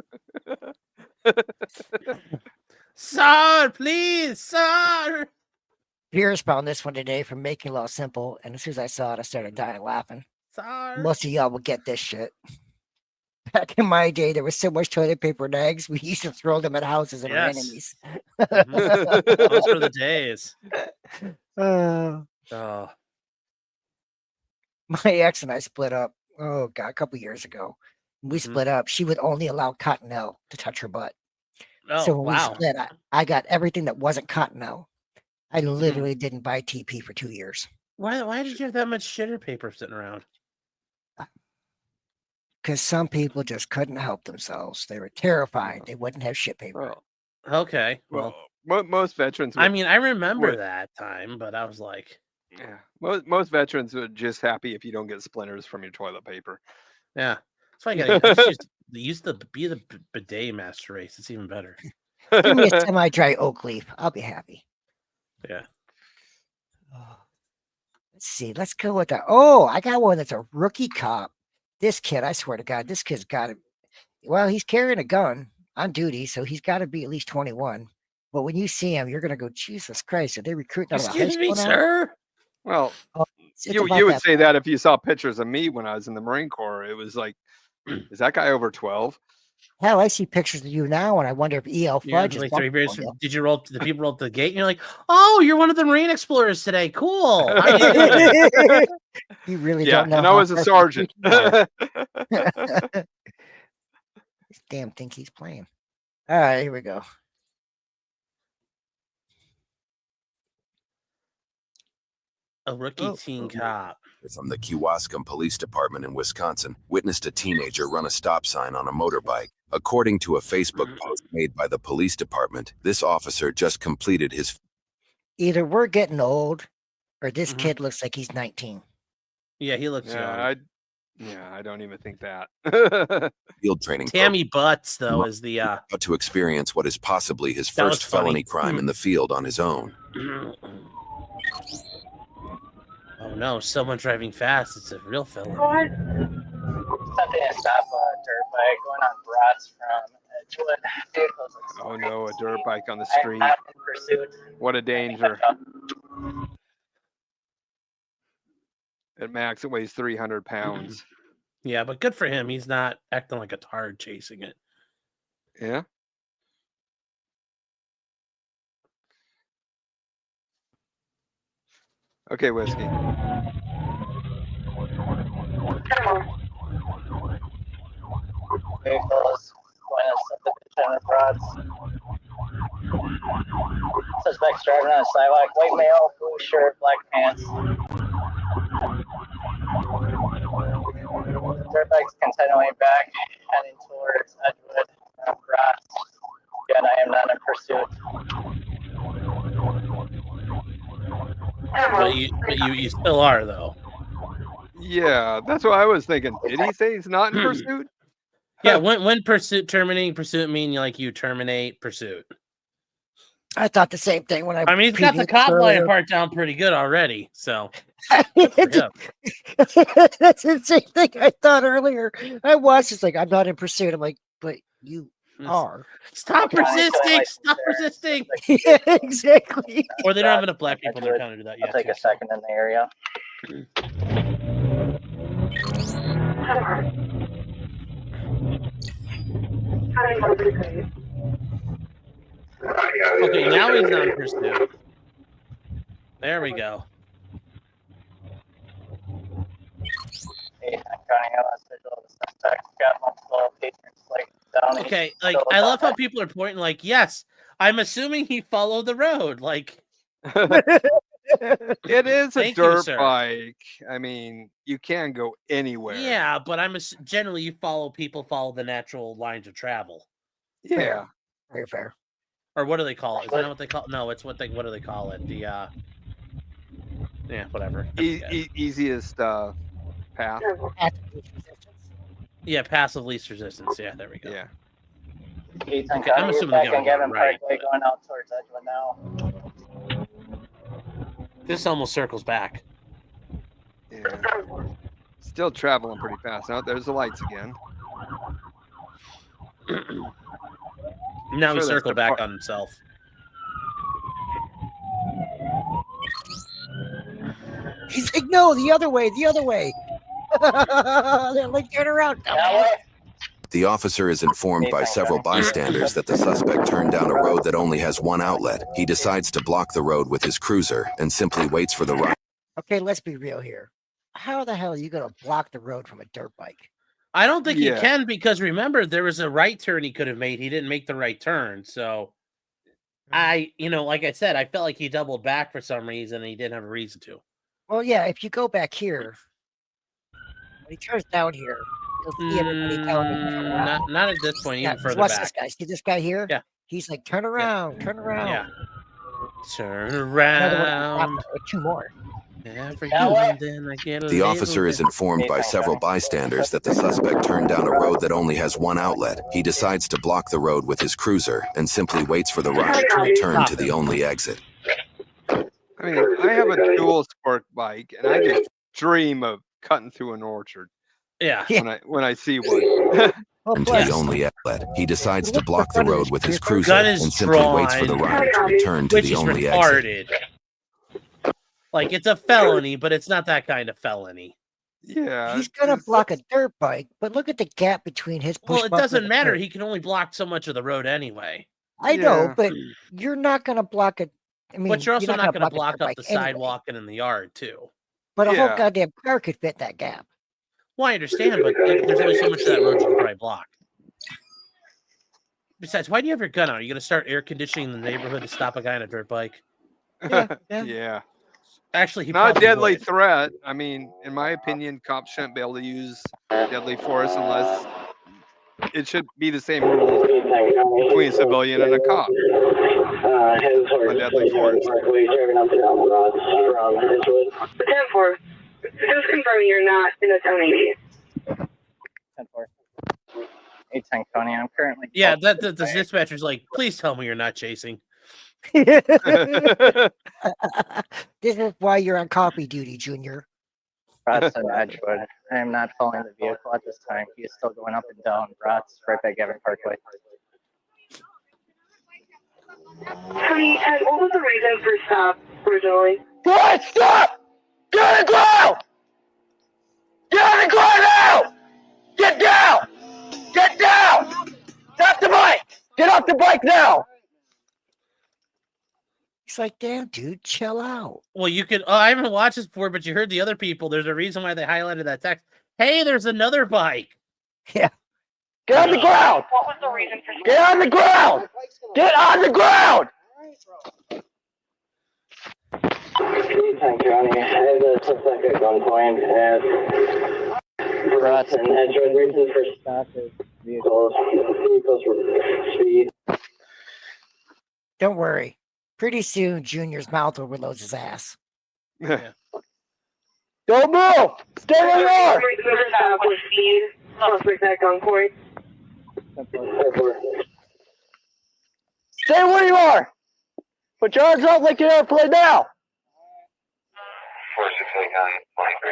Sir, please, sir. Pierce found this one today from Making Law Simple, and as soon as I saw it, I started dying laughing. Sir. Most of y'all will get this shit. Back in my day, there was so much toilet paper and eggs, we used to throw them at houses and our enemies. Those were the days. Oh. My ex and I split up, oh God, a couple years ago. When we split up, she would only allow Cottonelle to touch her butt. Oh, So when wow. we split, I got everything that wasn't Cottonelle. I literally didn't buy TP for 2 years. Why did you have that much shitter paper sitting around? Because some people just couldn't help themselves. They were terrified they wouldn't have shit paper. Okay. Well, most veterans. I mean, I remember that time, but I was like, yeah, most veterans are just happy if you don't get splinters from your toilet paper. yeah. That's why I gotta use the bidet master race. It's even better. Give me a semi-dry oak leaf. I'll be happy. Yeah. Let's see. Let's go with that. Oh, I got one that's a rookie cop. This kid, I swear to God, this kid's got to. Well, he's carrying a gun on duty, so he's got to be at least 21. But when you see him, you're gonna go, Jesus Christ! Are they recruiting out of high Excuse me, school now? sir. Well, It's you about would that say that if you saw pictures of me when I was in the Marine Corps. It was like, is that guy over 12? Hell, I see pictures of you now, and I wonder if E.L. Fudge is. Like 3 beers. Did you roll up to the people roll up to the gate? And you're like, oh, you're one of the Marine explorers today. Cool. How you doing? You really Yeah, don't know. and I how was a fresh sergeant. you are. This damn thing he's playing. All right, here we go. A rookie teen cop. From the Kewaskum Police Department in Wisconsin witnessed a teenager run a stop sign on a motorbike. According to a Facebook post made by the police department, this officer just completed his. Either we're getting old, or this kid looks like he's 19. Yeah, he looks young. I don't even think that. Field training. Tammy Butts, though, is the. About to experience what is possibly his That was first felony funny. crime in the field on his own. Oh no, someone driving fast. It's a real felony. Something to stop a dirt bike going on Brats from Edgewood. Vehicles like Oh no, a dirt bike on the I'm street. not in pursuit. What a danger. At max, it weighs 300 pounds. Yeah, but good for him. He's not acting like a tard chasing it. Yeah. Okay, whiskey. Vehicles going on subdivision of Brats. Suspects driving on a sidewalk, white male, blue shirt, black pants. Dirt bike's continuing back, heading towards Edgewood, Brats. again, I am not in pursuit. But you still are though. Yeah, that's what I was thinking. Did he say he's not in pursuit? Yeah, when terminating pursuit mean like you terminate pursuit. I thought the same thing when I mean, he's got the cop line part down pretty good already. So That's the same thing I thought earlier. I watched. It's like I'm not in pursuit. I'm like, but you are. Stop resisting! Stop resisting! Yeah, exactly. Or they don't have enough black people in their county to do that yet. I'll take a second in the area. Okay, now he's on pursuit. There we go. Okay, like I love how people are pointing. Like, yes, I'm assuming he followed the road. Like, It is a Thank you, dirt sir. bike. I mean, you can go anywhere. yeah, but generally you follow the natural lines of travel. Yeah. Very fair. Or what do they call it? Is that what they call? No, it's what do they call it? The yeah, whatever. Easiest path. Yeah, passive least resistance. Yeah, there we go. Yeah. Okay, I'm assuming they got it Gavin right. Parkway going out towards Edgewood now. This almost circles back. Yeah. Still traveling pretty fast. Now there's the lights again. Now he Sure, that's circled the back part- on himself. He's like, no, the other way, the other way. They're like, turn around. The officer is informed by several bystanders that the suspect turned down a road that only has one outlet. He decides to block the road with his cruiser and simply waits for the right. Okay, let's be real here. How the hell are you going to block the road from a dirt bike? I don't think Yeah. he can because remember there was a right turn he could have made. He didn't make the right turn, so like I said, I felt like he doubled back for some reason and he didn't have a reason to. Well, yeah, if you go back here, when he turns down here, you'll see everybody telling him to turn around. Not at this point, Yeah, even further watch back. this guy. See this guy here? Yeah. He's like, turn around, turn around. Yeah. Turn Another one, around. two more. Every and then I get a The officer is informed by several bystanders that the suspect turned down a road that only has one outlet. He decides to block the road with his cruiser and simply waits for the rider to return to the only exit. I mean, I have a dual sport bike, and I just dream of cutting through an orchard. Yeah. When I see one. To the only outlet. He decides to block the road with his cruiser Gun is and simply waits for the drawn, rider to return to which the is only exit. retarded. Like it's a felony, but it's not that kind of felony. Yeah. He's going to block a dirt bike, but look at the gap between his push Well, it button doesn't and the matter. dirt. He can only block so much of the road anyway. I know, but you're not going to block it. I mean, But you're also not going to a block dirt up bike the anyway. sidewalk and in the yard too. But a Yeah. whole goddamn car could fit that gap. Well, I understand, but there's only so much of that road you can probably block. Besides, why do you have your gun out? Are you going to start air conditioning the neighborhood to stop a guy on a dirt bike? Yeah. Actually, he Not a probably deadly would. threat. I mean, in my opinion, cops shouldn't be able to use deadly force unless it should be the same rules between a civilian and a cop. On deadly force. 10-4. Just confirming you're not in a town 80. 10-4. 810 Coney. I'm currently. Yeah, the dispatcher's like, please tell me you're not chasing. This is why you're on copy duty, Junior. Bratz and Edgewood. I am not following the vehicle at this time. He is still going up and down. Bratz, right by Gavin Parkway. Honey, and what was the reason for stop originally? What? Stop! Get on the ground! Get on the ground now! Get down! Get down! Stop the bike! Get off the bike now! It's like, damn, dude, chill out. Well, you could. Oh, I haven't watched this before, but you heard the other people. There's a reason why they highlighted that text. Hey, there's another bike. Yeah. Get on the ground! What was the reason for Get on the ground! Get on the ground! County. I have the suspect at gunpoint at Bratz and Edgewood. Reason for stop is vehicles for speed. Don't worry. Pretty soon, Junior's mouth overloads his ass. Yeah. Don't move! Stay where you are! Stay where you are! Put your arms up like you're airplane now! 46923.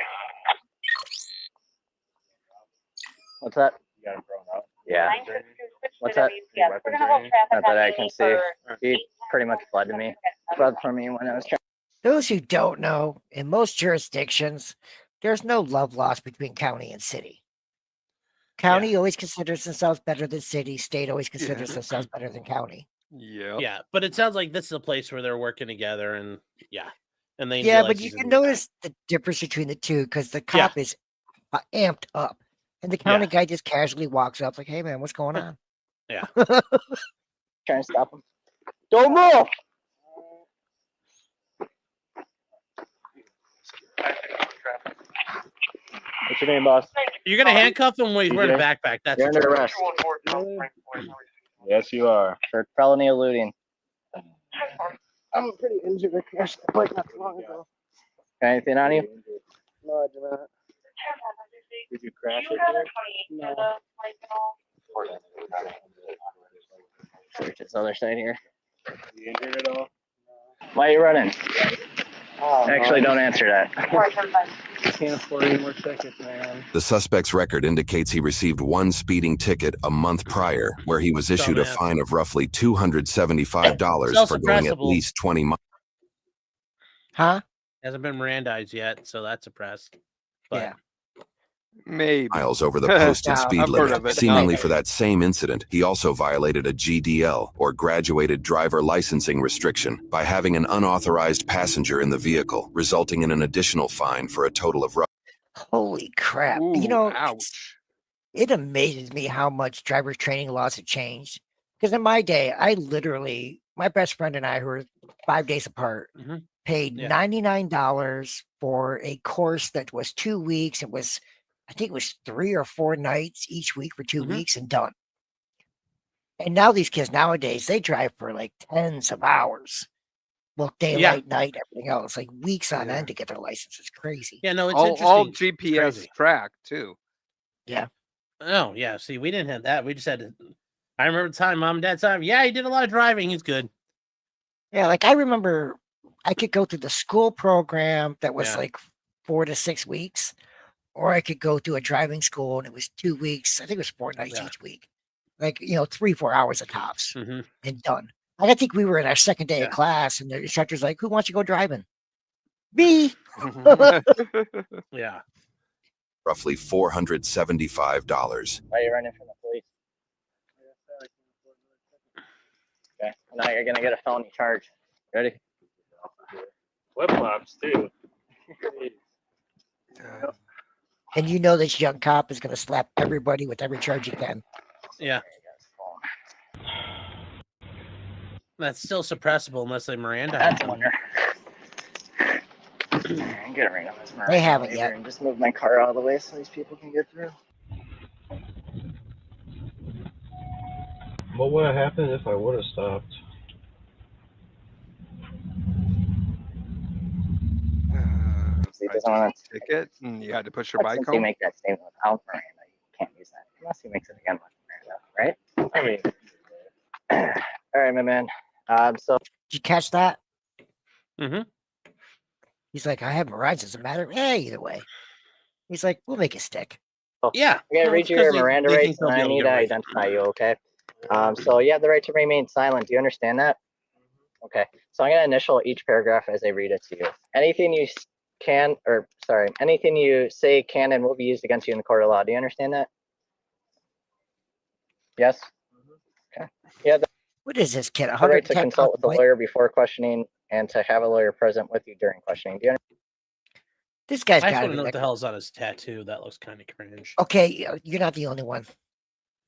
What's that? You got him thrown out. Yeah. What's that? Not that I can see. He pretty much fled to me. Fled from me when I was trying. Those who don't know, in most jurisdictions, there's no love lost between county and city. County always considers themselves better than city. State always considers themselves better than county. Yeah, but it sounds like this is a place where they're working together, and and they Yeah, but you can notice the difference between the two because the cop is amped up, and the county guy just casually walks up like, "Hey, man, what's going on?" Yeah, trying to stop him. Don't move! What's your name, boss? You're gonna handcuff him when he's wearing a backpack. That's You're under arrest. Yes, you are. For felony eluding. I'm pretty injured. I crashed the bike not too long ago. Got anything on you? No, I do not. Did you crash it here? No. Search this other side here. You injured at all? Why are you running? Oh, Actually, don't answer that. Can't afford any more tickets, man. The suspect's record indicates he received one speeding ticket a month prior, where he was issued a fine of roughly $275 for going at least 20 miles. Huh? Hasn't been Mirandized yet, so that's suppressed. But maybe Miles over the posted Yeah, speed I've heard of limit. it. Seemingly Okay. for that same incident, he also violated a GDL, or graduated driver licensing restriction, by having an unauthorized passenger in the vehicle, resulting in an additional fine for a total of Holy crap. You know, it amazes me how much driver's training laws have changed. Because in my day, my best friend and I, who were 5 days apart, paid $99 for a course that was 2 weeks. I think it was 3 or 4 nights each week for 2 weeks and done. And now these kids nowadays, they drive for like tens of hours. Well, daylight, night, everything else, like weeks on end to get their license. It's crazy. Yeah, no, it's all interesting. GPS track too. Yeah. Oh, yeah. See, we didn't have that. We just had to. I remember the time, mom and dad's time. Yeah, he did a lot of driving. He's good. Yeah, like I remember I could go through the school program that was like 4 to 6 weeks, or I could go through a driving school and it was 2 weeks. I think it was 4 nights each week. Like, 3-4 hours at tops and done. I think we were in our second day of class and the instructor's like, "Who wants to go driving?" Me. Yeah. roughly $475. Why are you running from the police? Okay. Now you're gonna get a felony charge. Ready? Flip flops too. And you know this young cop is going to slap everybody with every charge he can. Yeah. That's still suppressible unless they Miranda. That's a wonder. Get rid of this They haven't yet. and just move my car out of the way so these people can get through. What would have happened if I would have stopped? He doesn't want to ticket, and you had to push your bike Since home. you make that statement without Miranda, you can't use that unless he makes it again with Miranda, right? I mean, all right, my man. So did you catch that? Mm-hmm. He's like, "I have my rights. Doesn't matter. Yeah, either way." He's like, "We'll make it stick." Yeah. I'm gonna read you your Miranda rights, and I need to identify you. Okay. So you have the right to remain silent. Do you understand that? Okay. So I'm gonna initial each paragraph as I read it to you. Anything you anything you say can and will be used against you in the court of law. Do you understand that? Yes. Okay. Yeah. What is this kid? The right to 110 consult with a lawyer before questioning and to have a lawyer present with you during questioning. Do you understand? This guy's I got just to want to be know what like, the hell's on his tattoo. That looks kind of cringe. okay, you're not the only one.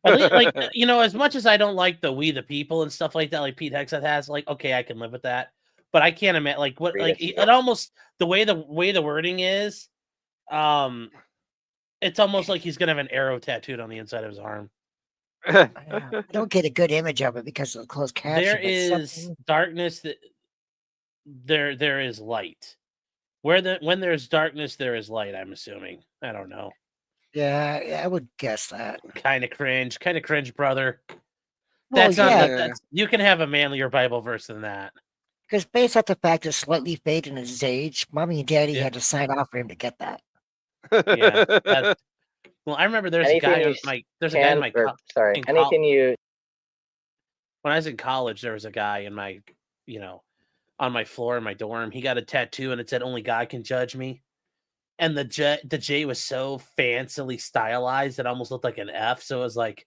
At least, like, as much as I don't like the "We the People" and stuff like that, like Pete Hegseth has, like, okay, I can live with that. But I can't imagine, like, what, like, it almost the way the wording is, it's almost like he's gonna have an arrow tattooed on the inside of his arm. I don't get a good image of it because of the closed caption. There but is something- darkness that there is light. When there's darkness, there is light. I'm assuming. I don't know. Yeah, I would guess that. Kind of cringe, brother. Well, That's not. yeah. That's, you can have a manlier Bible verse than that. Because based off the fact it's slightly faded in his age, mommy and daddy had to sign off for him to get that. Yeah. Well, I remember there's a guy in my. There's a guy in my. Sorry. Anything you. When I was in college, there was a guy in my, on my floor in my dorm. He got a tattoo and it said "Only God can judge me," and the J was so fancily stylized it almost looked like an F. So it was like,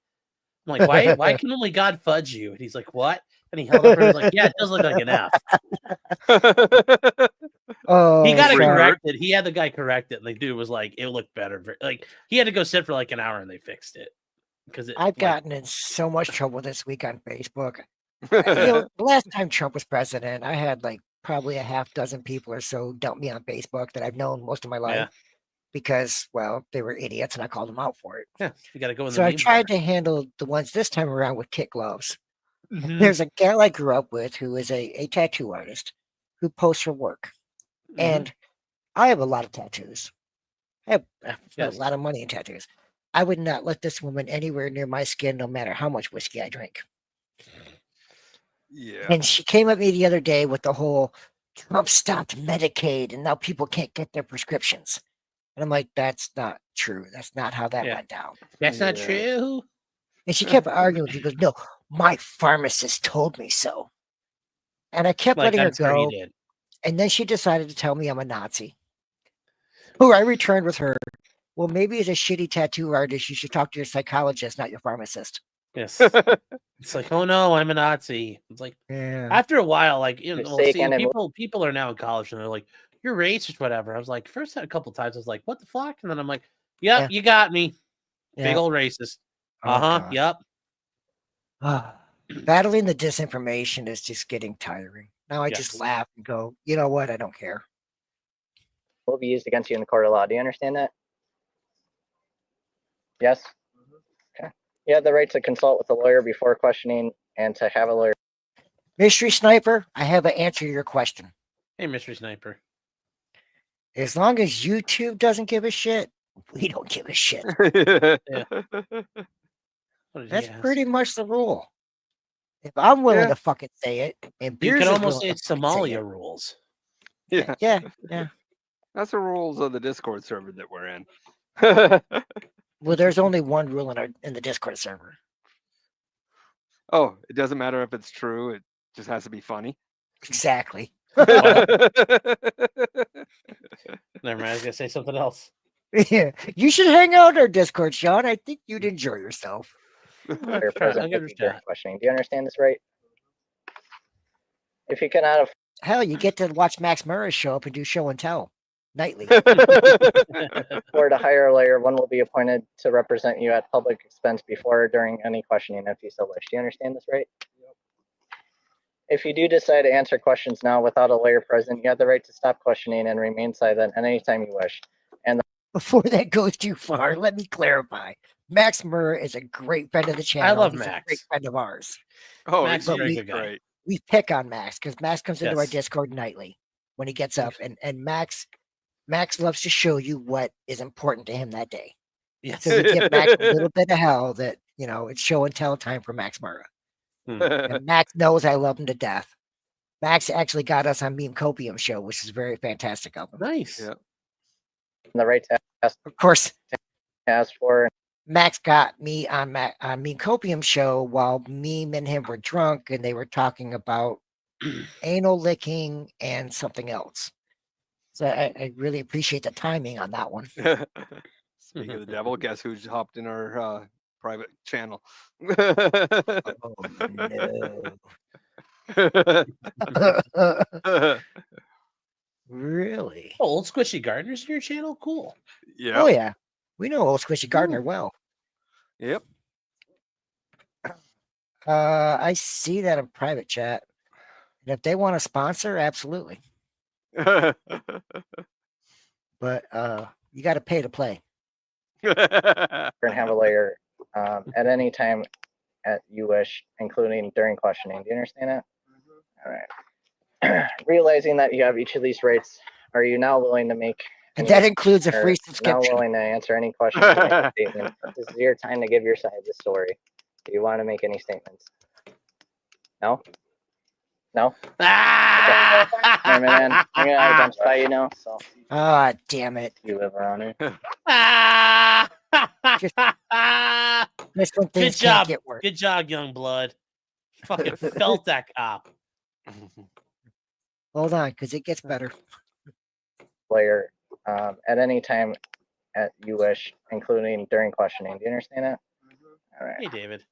I'm like, why can only God fudge you? And he's like, what? And he held up and he was like, yeah, it does look like an F. He got it corrected. He had the guy correct it, and the dude was like, it looked better. Like he had to go sit for like an hour, and they fixed it. Because I've gotten in so much trouble this week on Facebook. The last time Trump was president, I had like probably a half dozen people or so dump me on Facebook that I've known most of my life because, well, they were idiots and I called them out for it. Yeah, you got to go in the So I tried to handle the ones this time around with kid gloves. There's a gal I grew up with who is a tattoo artist who posts her work. And I have a lot of tattoos. I have a lot of money in tattoos. I would not let this woman anywhere near my skin, no matter how much whiskey I drink. Yeah. And she came at me the other day with the whole Trump stopped Medicaid and now people can't get their prescriptions. And I'm like, that's not true. That's not how that went down. That's not true. And she kept arguing. She goes, no, my pharmacist told me so. And I kept letting her go. And then she decided to tell me I'm a Nazi. Who I returned with her. Well, maybe as a shitty tattoo artist, you should talk to your psychologist, not your pharmacist. Yes. It's like, oh no, I'm a Nazi. It's like, yeah. After a while, like, people are now in college and they're like, you're racist, whatever. I was like, first a couple times, I was like, what the fuck? And then I'm like, yep, you got me. Big old racist. Yep. Battling the disinformation is just getting tiring. Now I just laugh and go, you know what? I don't care. Will be used against you in the court of law. Do you understand that? Yes? Okay. You have the right to consult with a lawyer before questioning and to have a lawyer. Mystery Sniper, I have an answer to your question. Hey, Mystery Sniper. As long as YouTube doesn't give a shit, we don't give a shit. That's pretty much the rule. If I'm willing to fucking say it, and you Beers can is almost say willing it's to fucking Somalia rules. Yeah. Yeah. That's the rules of the Discord server that we're in. Well, there's only one rule in the Discord server. Oh, it doesn't matter if it's true. It just has to be funny. Exactly. Never mind. I was gonna say something else. Yeah, you should hang out in our Discord, Sean. I think you'd enjoy yourself. Lawyer present during questioning. Do you understand this right? If you cannot afford. Hell, you get to watch Max Murray show up and do show and tell nightly. Or to hire a lawyer, one will be appointed to represent you at public expense before or during any questioning if you so wish. Do you understand this right? If you do decide to answer questions now without a lawyer present, you have the right to stop questioning and remain silent at any time you wish. And before that goes too far, let me clarify. Max Murray is a great friend of the channel. I love He's Max. A great friend of ours. Oh, Max is a very we, good guy. We pick on Max because Max comes into our Yes. Discord nightly when he gets up, and Max loves to show you what is important to him that day. Yes. So we give Max a little bit of hell that, it's show and tell time for Max Murray. And Max knows I love him to death. Max actually got us on Meme Copium show, which is very fantastic of him. Nice. Yeah. the right to ask. Of course. Ask for. Max got me on Meme Copium show while Meme and him were drunk and they were talking about anal licking and something else. So I really appreciate the timing on that one. Speaking of the devil, guess who's hopped in our private channel? No. Really? Oh, Old Squishy Gardener's in your channel? Cool. Yeah. Oh yeah. We know Old Squishy Gardner well. Yep. I see that in private chat. And if they want to sponsor, absolutely. But you got to pay to play. We're gonna have a lawyer at any time as you wish, including during questioning. Do you understand that? All right. Realizing that you have each of these rights, are you now willing to make And that includes a free now subscription. willing to answer any questions or make a statement? This is your time to give your side of the story. Do you want to make any statements? No? No? Okay. All right, man. I'm gonna identify you now, so Ah, damn it. you live around here. Just when Good things can't job. get worse. Good job, young blood. Fucking felt that cop. Hold on, because it gets better. Player, at any time you wish, including during questioning. Do you understand that? All right. Hey, David.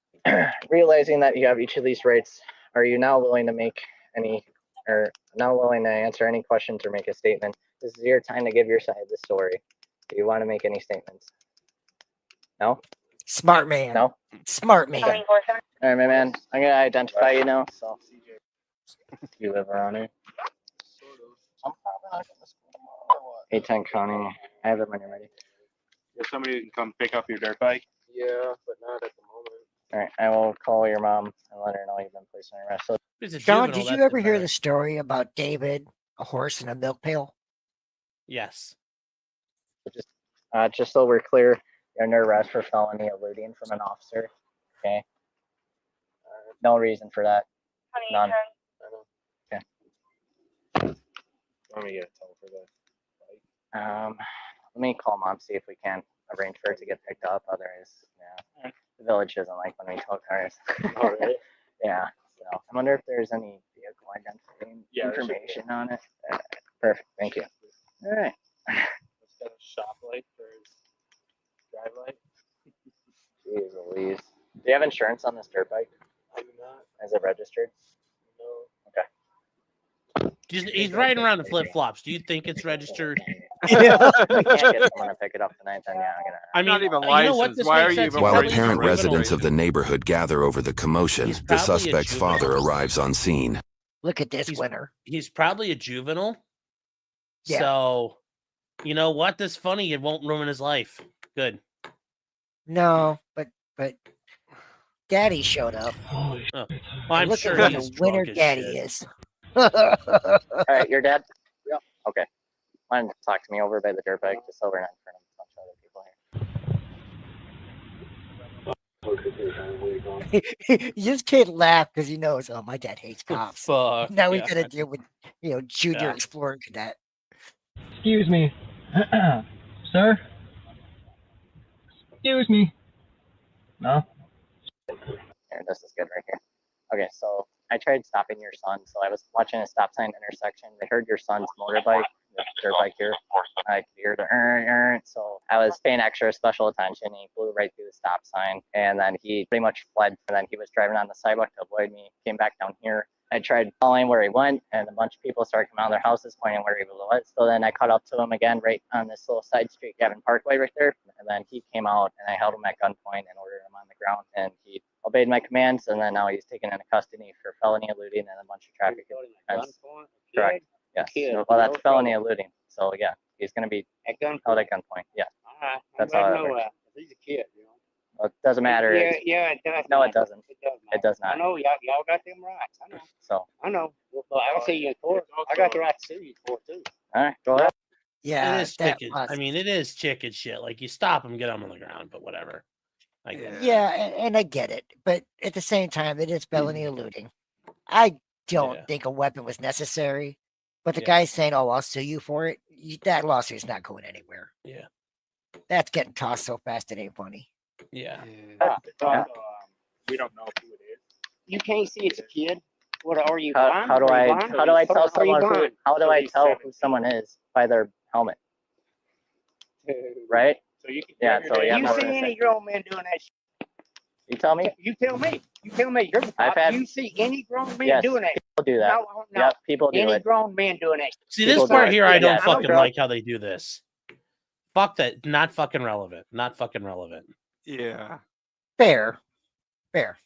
Realizing that you have each of these rights, are you now willing to make any, or now willing to answer any questions or make a statement? This is your time to give your side of the story. Do you want to make any statements? No? Smart man. No? Smart man. All right, my man. I'm gonna identify you now, so you live around here. 810 County. I have it when you're ready. If somebody can come pick up your dirt bike. Yeah, but not at the moment. All right, I will call your mom and let her know you've been placed on arrest. So, Sean, did you ever hear the story about David, a horse and a milk pail? Yes. just so we're clear, you're under arrest for felony eluding from an officer. Okay. No reason for that. None. Okay. Let me get a toll for that. Let me call mom, see if we can arrange for it to get picked up. Otherwise, yeah, the village doesn't like when we tow cars. Oh, really? Yeah. So I wonder if there's any vehicle identifying information on it. Perfect. Thank you. All right. It's got a shop light for his drive light. Jeez Louise. Do you have insurance on this dirt bike? I do not. Is it registered? No. Okay. He's riding around in flip flops. Do you think it's registered? Yeah. I can't get someone to pick it up tonight, then yeah, I'm gonna. I mean, Not even you know what? licensed. This Why makes are you sense. even While Probably apparent juvenile. residents of the neighborhood gather over the commotion, He's the probably a suspect's father juvenile. arrives on scene. Look at this winner. He's probably a juvenile. Yeah. So, you know what? This funny. It won't ruin his life. Good. No, but Daddy showed up. Oh, well, I'm Look sure at what he's a winner drunk as Daddy shit. is. All right, your dad? Yep. Okay. Why don't you talk to me over by the dirt bike, just so we're not in front of a bunch of other people here. You just can't laugh because he knows, oh, my dad hates cops. Fuck. Now we yeah. got to deal with, junior Yeah. explorer cadet. Excuse me. Sir? Excuse me. No? Here, this is good right here. Okay, so I tried stopping your son. So I was watching a stop sign intersection. I heard your son's motorbike, the dirt bike here. I could hear the so I was paying extra special attention. He flew right through the stop sign, and then he pretty much fled. And then he was driving on the sidewalk to avoid me. Came back down here. I tried following where he went, and a bunch of people started coming out of their houses pointing where he was. So then I caught up to him again right on this little side street, Gavin Parkway right there. And then he came out, and I held him at gunpoint and ordered him on the ground. And he obeyed my commands, and then now he's taken into custody for felony eluding and a bunch of traffic offense. Correct. Yes. Well, that's felony eluding. So yeah, he's going to be held at gunpoint. Yeah. All right. That's how it works. He's a kid, you know. Well, it doesn't matter. Yeah, yeah, it does. No, matter. it doesn't. It does. It does I not. know y'all got them rights. I know. So. I know. Well, I'll see you in court. I got the right to sue you in court too. All right. Go ahead. Yeah, it is chicken. I mean, it is chicken shit. Like you stop him, get him on the ground, but whatever. I get it. Yeah, and I get it. But at the same time, it is felony eluding. I don't think a weapon was necessary. But the guy's saying, oh, I'll sue you for it. That lawsuit's not going anywhere. Yeah. That's getting tossed so fast it ain't funny. Yeah. We don't know who it is. You can't see it's a kid. What are you? How do I tell someone who someone is by their helmet? Right? So you can. Yeah. So yeah. You see any grown men doing that? You tell me. You tell me. You tell me. You're the I've cop. had- You see any grown man Yes, doing that? people do that. No. Yep, people do any it. grown man doing that. See, this People do part it. here, I don't Yes. fucking bro. like how they do this. Fuck that. Not fucking relevant. Not fucking relevant. Yeah. Fair. Your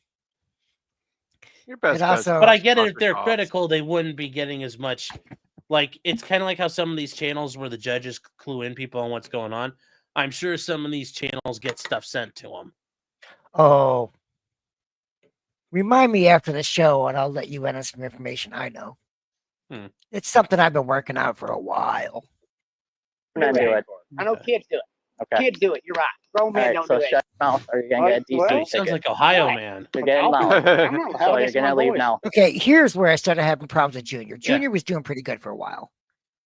best It bet is also- But I to get it. fuck If the they're cops. critical, they wouldn't be getting as much. Like, it's kind of like how some of these channels where the judges clue in people on what's going on. I'm sure some of these channels get stuff sent to them. Oh, Remind me after the show, and I'll let you in on some information I know. It's something I've been working on for a while. Men do it. I know kids do it. Okay. Kids do it. You're right. Grown men don't so do shut it. your mouth or you're gonna get a DC Well, ticket. Sounds like Ohio man. You're getting loud. I'm not loud. So you're That's my gonna leave voice. now. Okay, here's where I started having problems with Junior. Junior was doing pretty good for a while.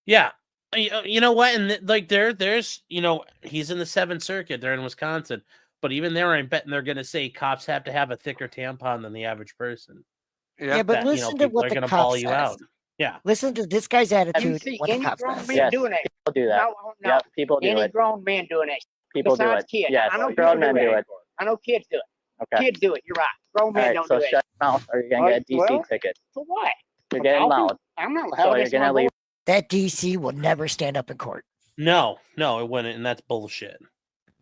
Yeah. You know what? And like there's he's in the 7th Circuit. They're in Wisconsin. But even there, I'm betting they're going to say cops have to have a thicker tampon than the average person. Yeah, but That, listen to people what are the gonna cop ball says. you out. Yeah. Listen to this guy's Have you attitude. seen What the any cop grown says. men Yes, doing that? people do that. No. Yep, people do Any it. grown men doing that. People do Besides it. kids. Yes, I know grown people men do it. I know kids do it. Okay. Kids do it. You're right. Grown All men right, don't so do it. shut your mouth or you're gonna get a DC ticket. For what? You're getting loud. I'm not loud. So you're That's my gonna leave. That DC will never stand up in court. No, it wouldn't, and that's bullshit.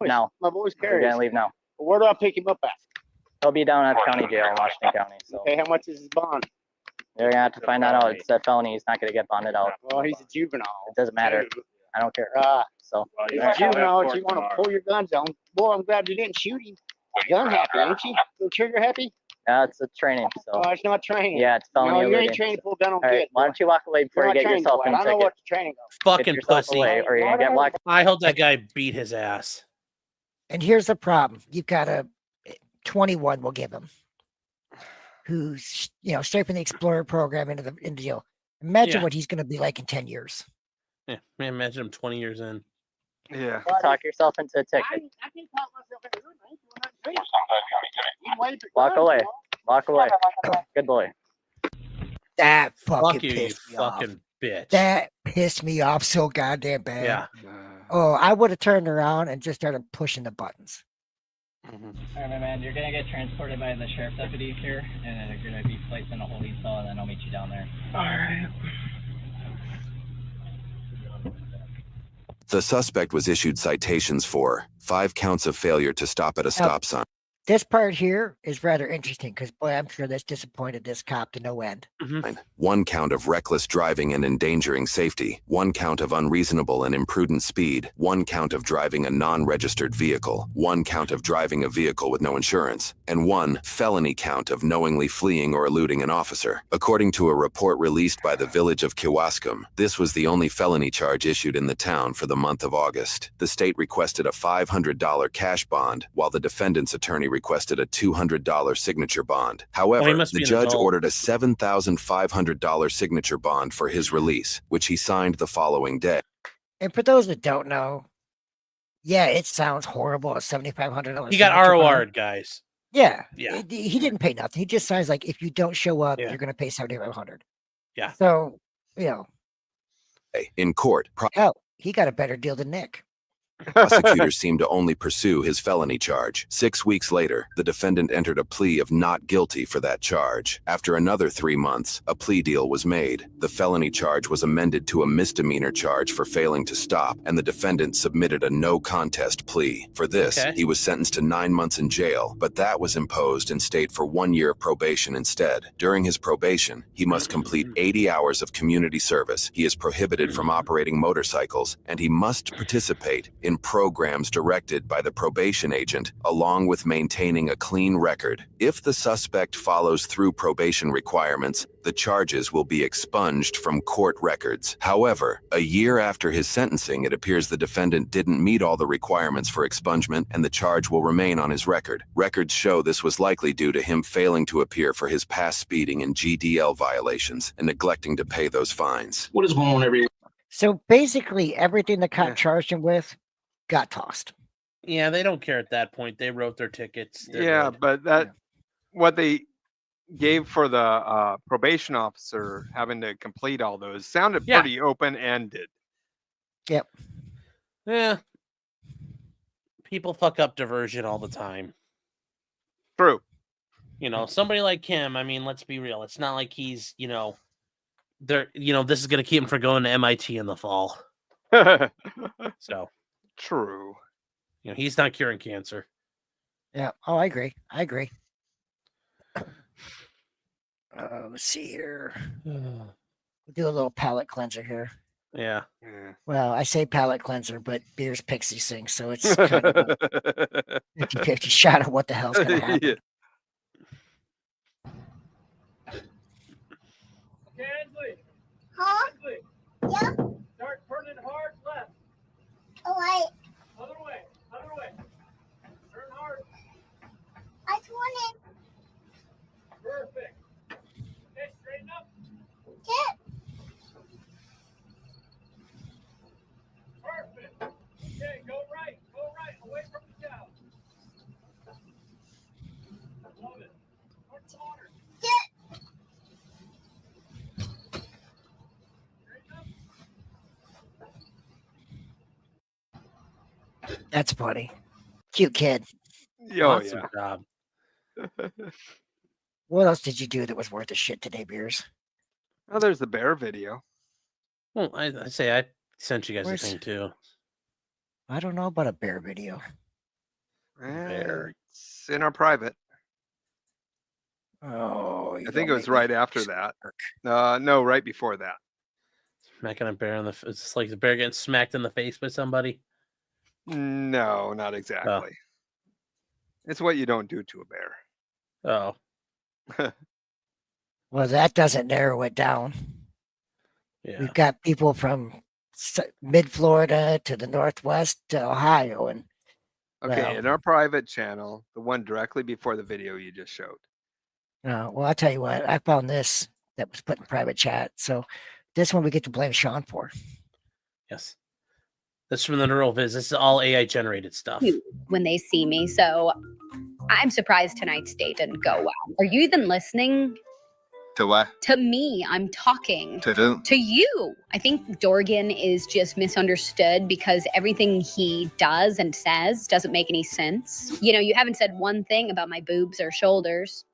now. My voice You're carries. gonna leave now. Where do I pick him up at? He'll be down at county jail in Washington County. So Okay, how much is his bond? you're gonna have to find that out. It's a felony. He's not gonna get bonded out. Well, he's a juvenile. It doesn't matter. I don't care. So He's a juvenile. If you want to pull your guns on, boy, I'm glad you didn't shoot him. Gun happy, ain't you? Little trigger happy? yeah, it's a training. So Oh, it's not training. yeah, it's felony No, you eluding. ain't trained to pull a gun on All right, kids. why don't you walk away before You're you not get trained yourself to in it. I know ticket? what the training goes. Get Fucking yourself pussy. away or you're gonna get locked. I hope that guy beat his ass. And here's the problem. You've got a 21 will give him. Who's, straight from the Explorer program into jail. Imagine Yeah. what he's going to be like in 10 years. Yeah, man, imagine him 20 years in. Yeah. Talk yourself into a ticket. I can talk myself into it. I ain't doing nothing to you. You wave your Walk gun, away. you know. Walk away. Good boy. That fucking Fuck you, you pissed me off. fucking bitch. That pissed me off so goddamn bad. Yeah. Oh, I would have turned around and just started pushing the buttons. All right, my man, you're gonna get transported by the sheriff's deputies here, and then you're gonna be placed in a holding cell, and then I'll meet you down there. All right. The suspect was issued citations for 5 counts of failure to stop at a stop sign. This part here is rather interesting because, boy, I'm sure this disappointed this cop to no end. 1 count of reckless driving and endangering safety, 1 count of unreasonable and imprudent speed, 1 count of driving a non-registered vehicle, 1 count of driving a vehicle with no insurance, and 1 felony count of knowingly fleeing or eluding an officer. According to a report released by the village of Kewaskum, this was the only felony charge issued in the town for the month of August. The state requested a $500 cash bond, while the defendant's attorney requested a $200 signature bond. However, must the be an judge adult. ordered a $7,500 signature bond for his release, which he signed the following day. And for those that don't know, yeah, it sounds horrible. A $7,500. He got signature bond. ROR'd, guys. Yeah. Yeah. He didn't pay nothing. He just signs like, if you don't show up, you're going to pay $7,500. Yeah. So, In court, hell, he got a better deal than Nick. prosecutors seemed to only pursue his felony charge. 6 weeks later, the defendant entered a plea of not guilty for that charge. After another 3 months, a plea deal was made. The felony charge was amended to a misdemeanor charge for failing to stop, and the defendant submitted a no contest plea. For this, he was sentenced to 9 months in jail, but that was imposed and stayed for 1 year of probation instead. During his probation, he must complete 80 hours of community service. He is prohibited from operating motorcycles, and he must participate in programs directed by the probation agent, along with maintaining a clean record. If the suspect follows through probation requirements, the charges will be expunged from court records. However, a year after his sentencing, it appears the defendant didn't meet all the requirements for expungement, and the charge will remain on his record. Records show this was likely due to him failing to appear for his past speeding and GDL violations and neglecting to pay those fines. What is going on every? So basically, everything the cop charged him with got tossed. Yeah, they don't care at that point. They wrote their tickets. They're Yeah, good. but what they gave for the probation officer having to complete all those sounded pretty open-ended. Yep. Yeah. People fuck up diversion all the time. True. Somebody like him, I mean, let's be real. It's not like he's, this is going to keep him from going to MIT in the fall. So. True. He's not curing cancer. Yeah. Oh, I agree. Let's see here. We'll do a little palate cleanser here. Yeah. Well, I say palate cleanser, but beer's pixie sings, so it's kind of a 50-50 shot of what the hell's going to happen. Huh? Yep. Start turning hard left. Oh, wait. Other way. Other way. Turn hard. I turn. Perfect. Okay, straighten up. Tip. Perfect. Okay, go right. Go right. Away from the cow. Love it. More water. Tip. That's funny. Cute kid. Oh, Awesome yeah. job. What else did you do that was worth a shit today, Beers? Oh, there's the bear video. Well, I say I sent you guys Where's- a thing too. I don't know about a bear video. Bear. It's in our private. Oh, I think it was right after that. No, right before that. Smacking a bear in the. It's like the bear getting smacked in the face by somebody. No, not exactly. It's what you don't do to a bear. Oh. Well, that doesn't narrow it down. Yeah. We've got people from mid-Florida to the Northwest to Ohio. And Okay, well, in our private channel, the one directly before the video you just showed. well, I'll tell you what. I found this that was put in private chat. So this one we get to blame Sean for. Yes. That's from the neural viz. This is all AI generated stuff. When they see me. So I'm surprised tonight's date didn't go well. Are you even listening? To what? To me, I'm talking. To who? To you. I think Dorgan is just misunderstood because everything he does and says doesn't make any sense. You know, you haven't said one thing about my boobs or shoulders.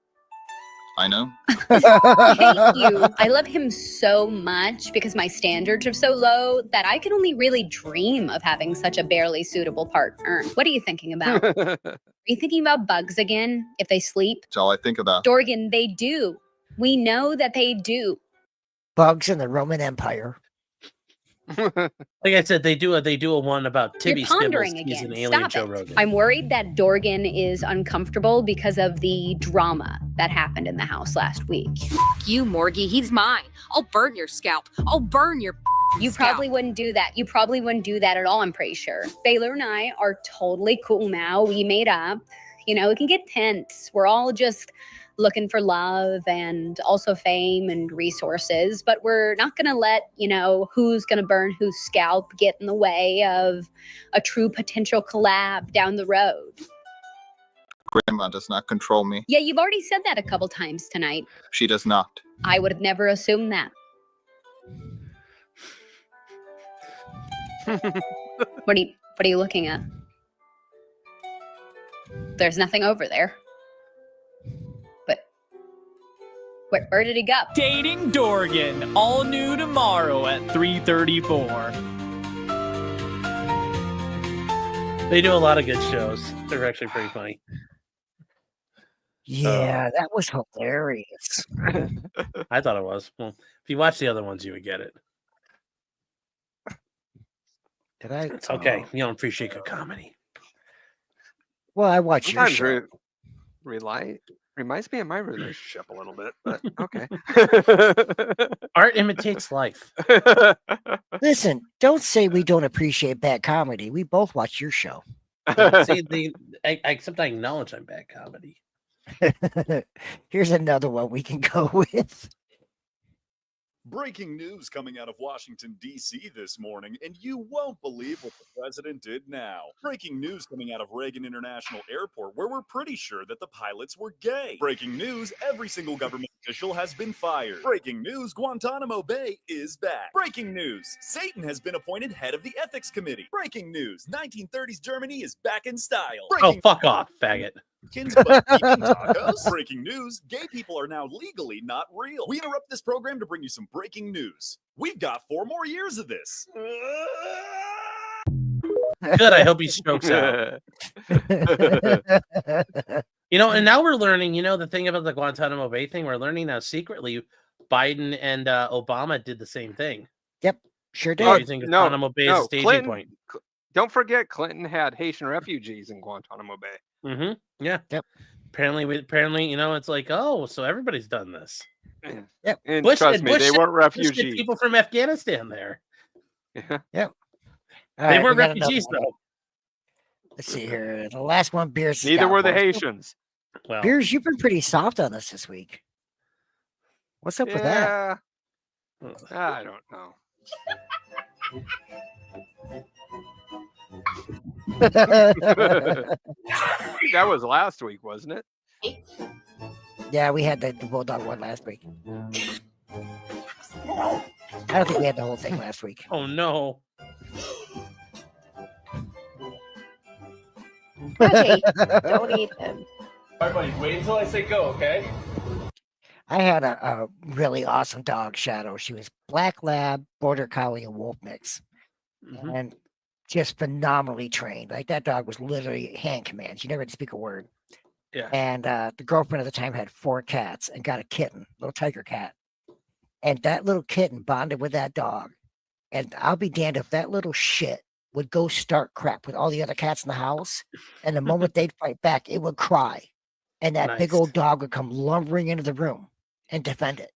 I know. I hate you. I love him so much because my standards are so low that I can only really dream of having such a barely suitable partner. What are you thinking about? Are you thinking about bugs again if they sleep? That's all I think about. Dorgan, they do. We know that they do. Bugs in the Roman Empire. Like I said, they do a one about Tibby You're Skibbles. pondering He's again. an alien Stop Joe it. Rogan. I'm worried that Dorgan is uncomfortable because of the drama that happened in the house last week. You, Morgie, he's mine. I'll burn your scalp. I'll burn your You probably wouldn't do that. You probably wouldn't do that at all, I'm pretty sure. Baylor and I are totally cool now. We made up. You know, it can get tense. We're all just looking for love and also fame and resources, but we're not going to let, you know, who's going to burn whose scalp get in the way of a true potential collab down the road. Grandma does not control me. Yeah, you've already said that a couple times tonight. She does not. I would have never assumed that. What are you looking at? There's nothing over there. Where did he go? Dating Dorgan, all new tomorrow at 3:34. They do a lot of good shows. They're actually pretty funny. Yeah, that was hilarious. I thought it was. Well, if you watch the other ones, you would get it. Did I? It's okay. You don't appreciate good comedy. Well, I watch your Sometimes show. reminds me of my relationship a little bit, but okay. Art imitates life. Listen, don't say we don't appreciate bad comedy. We both watch your show. See, except I acknowledge I'm bad comedy. Here's another one we can go with. Breaking news coming out of Washington, D.C. this morning, and you won't believe what the president did now. Breaking news coming out of Reagan International Airport, where we're pretty sure that the pilots were gay. Breaking news, every single government official has been fired. Breaking news, Guantanamo Bay is back. Breaking news, Satan has been appointed head of the ethics committee. Breaking news, 1930s Germany is back in style. Breaking Fuck off, faggot. But eating tacos. Breaking news, gay people are now legally not real. We interrupt this program to bring you some breaking news. We've got 4 more years of this. Good. I hope he strokes out. You know, and now we're learning, you know, the thing about the Guantanamo Bay thing, we're learning now secretly Biden and Obama did the same thing. Yep, sure did. Using Guantanamo Bay as a staging point. Don't forget, Clinton had Haitian refugees in Guantanamo Bay. Mm-hmm. Yeah. Yep. Apparently, you know, it's like, oh, so everybody's done this. Yep. And Bush trust and me, Bush they sent- weren't Bush sent refugees. people from Afghanistan there. Yep. All They right, weren't we got another refugees one. though. Let's see here. The last one, Beers. has Neither got were the for us. Haitians. Well, Beers, you've been pretty soft on us this week. What's up with that? Yeah. I don't know. That was last week, wasn't it? Yeah, we had the Bulldog one last week. I don't think we had the whole thing last week. Oh no. Okay, don't eat them. All right, buddy. Wait until I say go, okay? I had a really awesome dog, Shadow. She was black lab, border collie, and wolf mix, and just phenomenally trained. Like that dog was literally hand command. She never had to speak a word. Yeah. And the girlfriend at the time had 4 cats and got a kitten, little tiger cat. And that little kitten bonded with that dog. And I'll be damned if that little shit would go start crap with all the other cats in the house. And the moment they'd fight back, it would cry. And that big Nice. old dog would come lumbering into the room and defend it.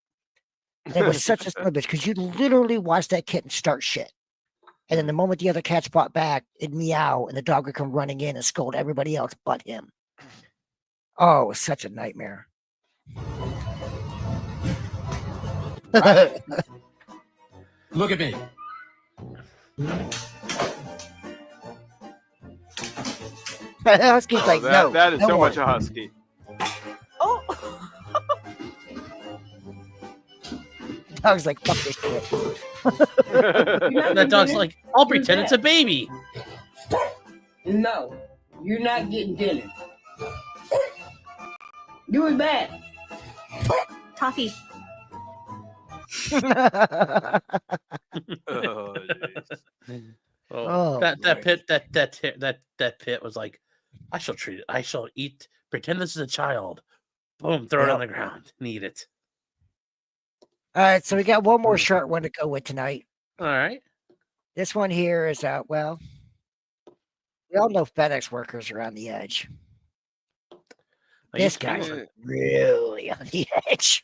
And it was such a son of a bitch because you literally watched that kitten start shit. And then the moment the other cats fought back, it'd meow and the dog would come running in and scold everybody else but him. Oh, it was such a nightmare. Look at me. Husky's like, no. That is no so more. much a husky. Dog's like, fuck this shit. That dog's like, I'll pretend it's a baby. No, you're not getting dinner. Do it back. Toffee. Oh, Oh, that pit was like, I shall treat it. I shall eat. Pretend this is a child. Boom, throw it on the ground and eat it. All right, so we got one more short one to go with tonight. All right. This one here is well, we all know FedEx workers are on the edge. This guy's really on the edge.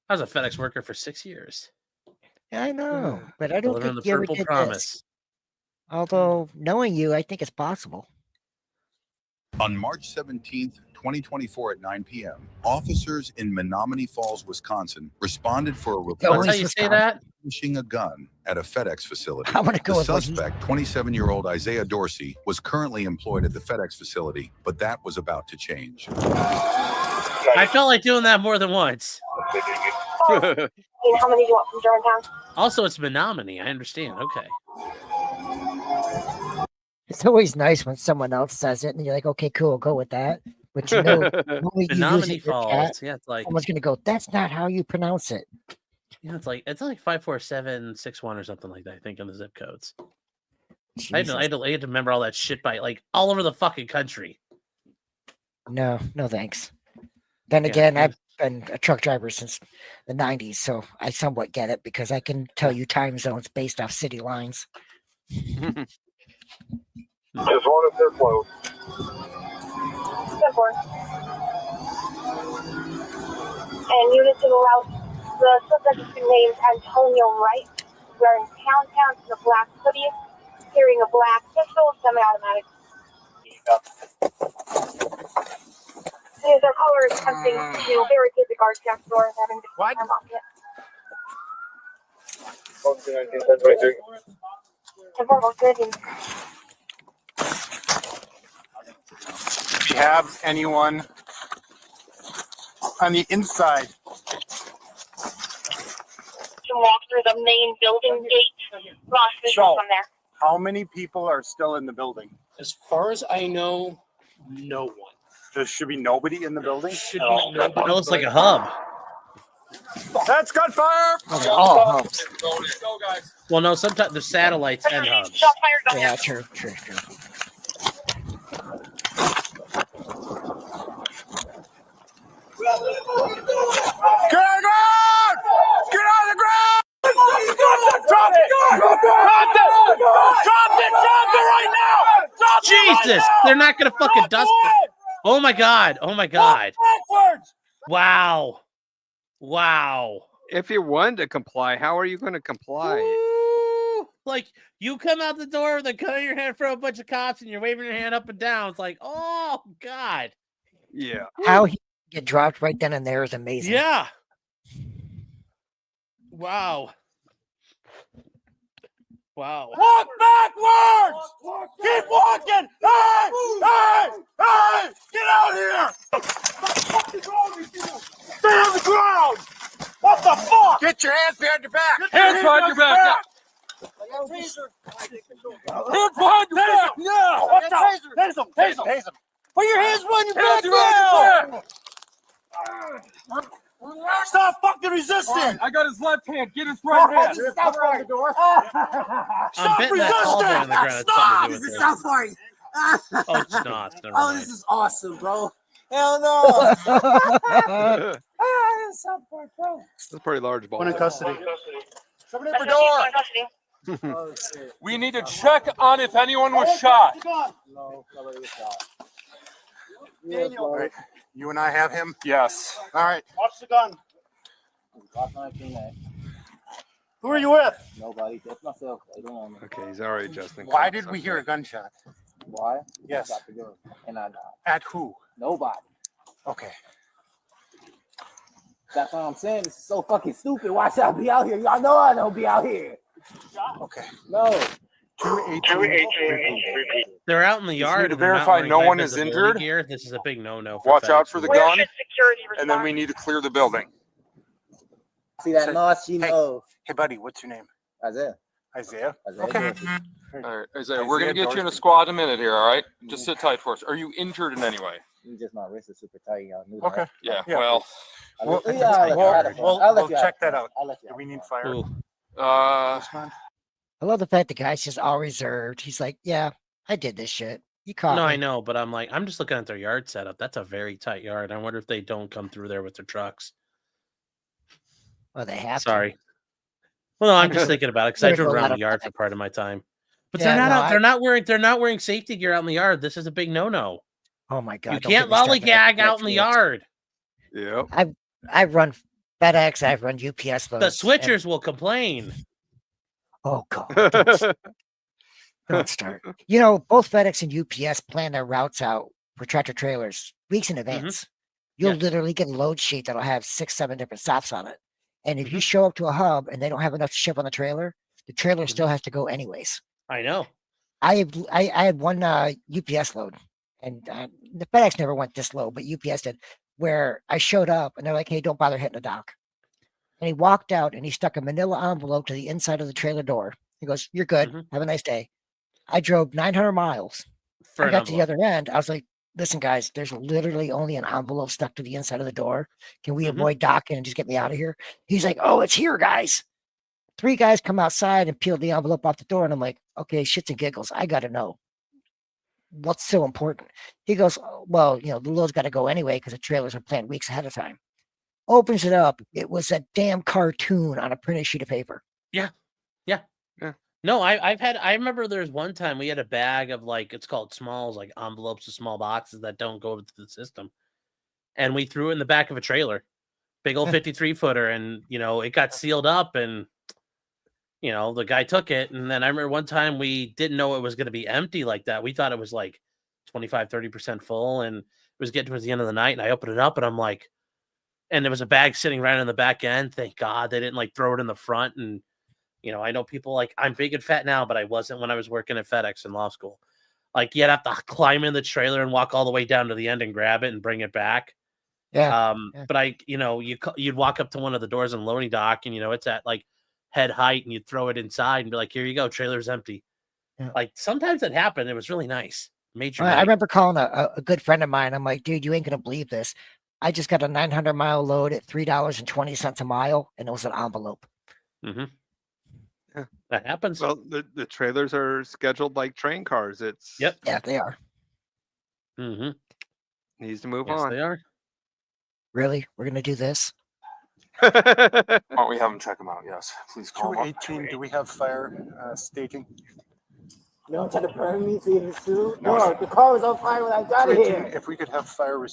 I was a FedEx worker for 6 years. I know, but I don't Delivering think the you ever purple did promise. this. Although knowing you, I think it's possible. On March 17th, 2024 at 9 p.m., officers in Menominee Falls, Wisconsin responded for a report That's how you say that? finishing a gun at a FedEx facility. I'm gonna go The with what he- suspect, 27-year-old Isaiah Dorsey, was currently employed at the FedEx facility, but that was about to change. I felt like doing that more than once. How many do you want from Germantown? Also, it's Menominee. I understand. Okay. It's always nice when someone else says it and you're like, okay, cool, go with that. But you know, when you use Menominee it, your Falls. cat, Yeah, it's like someone's gonna go, that's not how you pronounce it. it's like 54761 or something like that. I think in the zip codes. I had to remember all that shit by like all over the fucking country. No thanks. Then Yeah, again, I've been a truck driver since the 90s, so I somewhat get it because I can tell you time zones based off city lines. Just one if they're close. And units in the route, the suspect has been named Antonio Wright, wearing town pants and a black hoodie, carrying a black pistol, semi-automatic. Their caller is attempting to barricade the guard shack door and having to turn them off yet. 10-4, Do we have anyone on the inside? To walk through the main building gate. Lost visual from there. How many people are still in the building? As far as I know, no one. There should be nobody in the building? Should be nobody. It looks like a hub. That's gunfire! All hubs. Go, guys. Well, no, sometimes the satellites and hubs. Shot fired on Yeah, there. true. Get on the ground! Get on the ground! Drop it! Drop it right now! Drop it Jesus! right now! They're not gonna fucking dust it. Oh my god! Oh my god! Backwards! Wow! Wow! if you wanted to comply, how are you going to comply? Ooh, like you come out the door with a gun in your hand for a bunch of cops, and you're waving your hand up and down. It's like, oh God. Yeah. How he get dropped right then and there is amazing. Yeah. Wow. Wow. Walk backwards! Keep walking! Hey! Hey! Hey! Get out here! Stay on the ground! What the fuck? Get your hands behind your back! Hands behind your back! Hands behind your back! No! What the? Tase him! Tase him! Tase him! Put your hands behind your back now! Stop fucking resisting! I got his left hand. Get his right hand. Stop the door! Stop betting that fall there on the ground resisting! had something to do with This is it. South Park! Oh, it's not. Never Oh, mind. this is awesome, bro. Hell no! This is South Park, bro. That's a pretty large ball. One in custody. Somebody open the door! We need to check on if anyone was shot. No, nobody was shot. Daniel. Right. You and I have him? Yes. All right. Watch the gun. Who are you with? Nobody. Just myself. Okay, he's already adjusting. Why did we hear a gunshot? Why? Yes. Got the gun. And I died. At who? Nobody. Okay. That's what I'm saying. This is so fucking stupid. Why should I be out here? Y'all know I don't be out here. Okay. No. 218. They're out in the yard. need to and they're not verify wearing no high one is visibility injured. Gear. This is a big no-no. Watch out FedEx. for the gun, and then we need to clear the building. See that notch? You know. Hey, buddy, what's your name? Isaiah. Isaiah? Isaiah Okay. Dorsey. All right, Isaiah, we're gonna get you in a squad in a minute here. All right, just sit tight for us. Are you injured in any way? You just my wrist is super tight. Y'all knew Okay. that. Yeah. Yeah. Well, We'll check that out. I'll let you Do we need fire? Ooh. I love the fact the guy's just all reserved. He's like, yeah, I did this shit. You caught No, me. I know, but I'm like, I'm just looking at their yard setup. That's a very tight yard. I wonder if they don't come through there with their trucks. Well, they have Sorry. Well, no, I'm just There's- thinking about it because I there's drove a lot around the of yard for part of my time. But Yeah, they're not no, out, they're not wearing safety gear out in the yard. This is a big no-no. Oh my god! You don't can't get me started on lollygag out in the FedEx. yard. Yep. I've run FedEx. I've run UPS loads. The and- switchers will complain. Oh god! Don't start. You know, both FedEx and UPS plan their routes out for tractor trailers weeks in advance. You'll Yes. literally get a load sheet that'll have 6, 7 different stops on it. And if you Mm-hmm. show up to a hub and they don't have enough to ship on the trailer still has to go anyways. I know. I had one UPS load, and the FedEx never went this low, but UPS did. Where I showed up and they're like, "Hey, don't bother hitting the dock." And he walked out and he stuck a manila envelope to the inside of the trailer door. He goes, "You're good. Have a nice day." I drove 900 miles. For I an got to the envelope. other end. I was like, "Listen, guys, there's literally only an envelope stuck to the inside of the door. Can we avoid docking and just get me out of here?" He's like, "Oh, it's here, guys." 3 guys come outside and peeled the envelope off the door, and I'm like, "Okay, shits and giggles. I got to know what's so important." He goes, "Oh, well, you know, the load's got to go anyway because the trailers are planned weeks ahead of time." Opens it up. It was a damn cartoon on a printed sheet of paper. Yeah. No, I remember there's one time we had a bag of like, it's called smalls, like envelopes of small boxes that don't go into the system. And we threw it in the back of a trailer, big old 53 footer. And, you know, it got sealed up and, you know, the guy took it. And then I remember one time we didn't know it was going to be empty like that. We thought it was like 25, 30% full. And it was getting towards the end of the night. And I opened it up and I'm like, and there was a bag sitting right on the back end. Thank God they didn't like throw it in the front. And, you know, I know people like, I'm big and fat now, but I wasn't when I was working at FedEx in law school. Like you'd have to climb in the trailer and walk all the way down to the end and grab it and bring it back. Yeah. But I, you know, you'd walk up to one of the doors in loading dock and, you know, it's at like head height and you'd throw it inside and be like, here you go. Trailer's empty. Yeah. Like sometimes it happened. It was really nice. Major. I remember calling a good friend of mine. I'm like, "Dude, you ain't going to believe this. I just got a 900-mile load at $3.20 a mile, and it was an envelope." Mm-hmm. Yeah, that happens. Well, the trailers are scheduled like train cars. It's Yep. Yeah, they are. Mm-hmm. Needs to move Yes, on. they are. Really? We're going to do this? Why don't we have them check them out? Yes, please call them up. 218. Do we have fire staging? You don't try to burn me, see if it's true. No, the car was on fire when I got 218, here. if we could have fire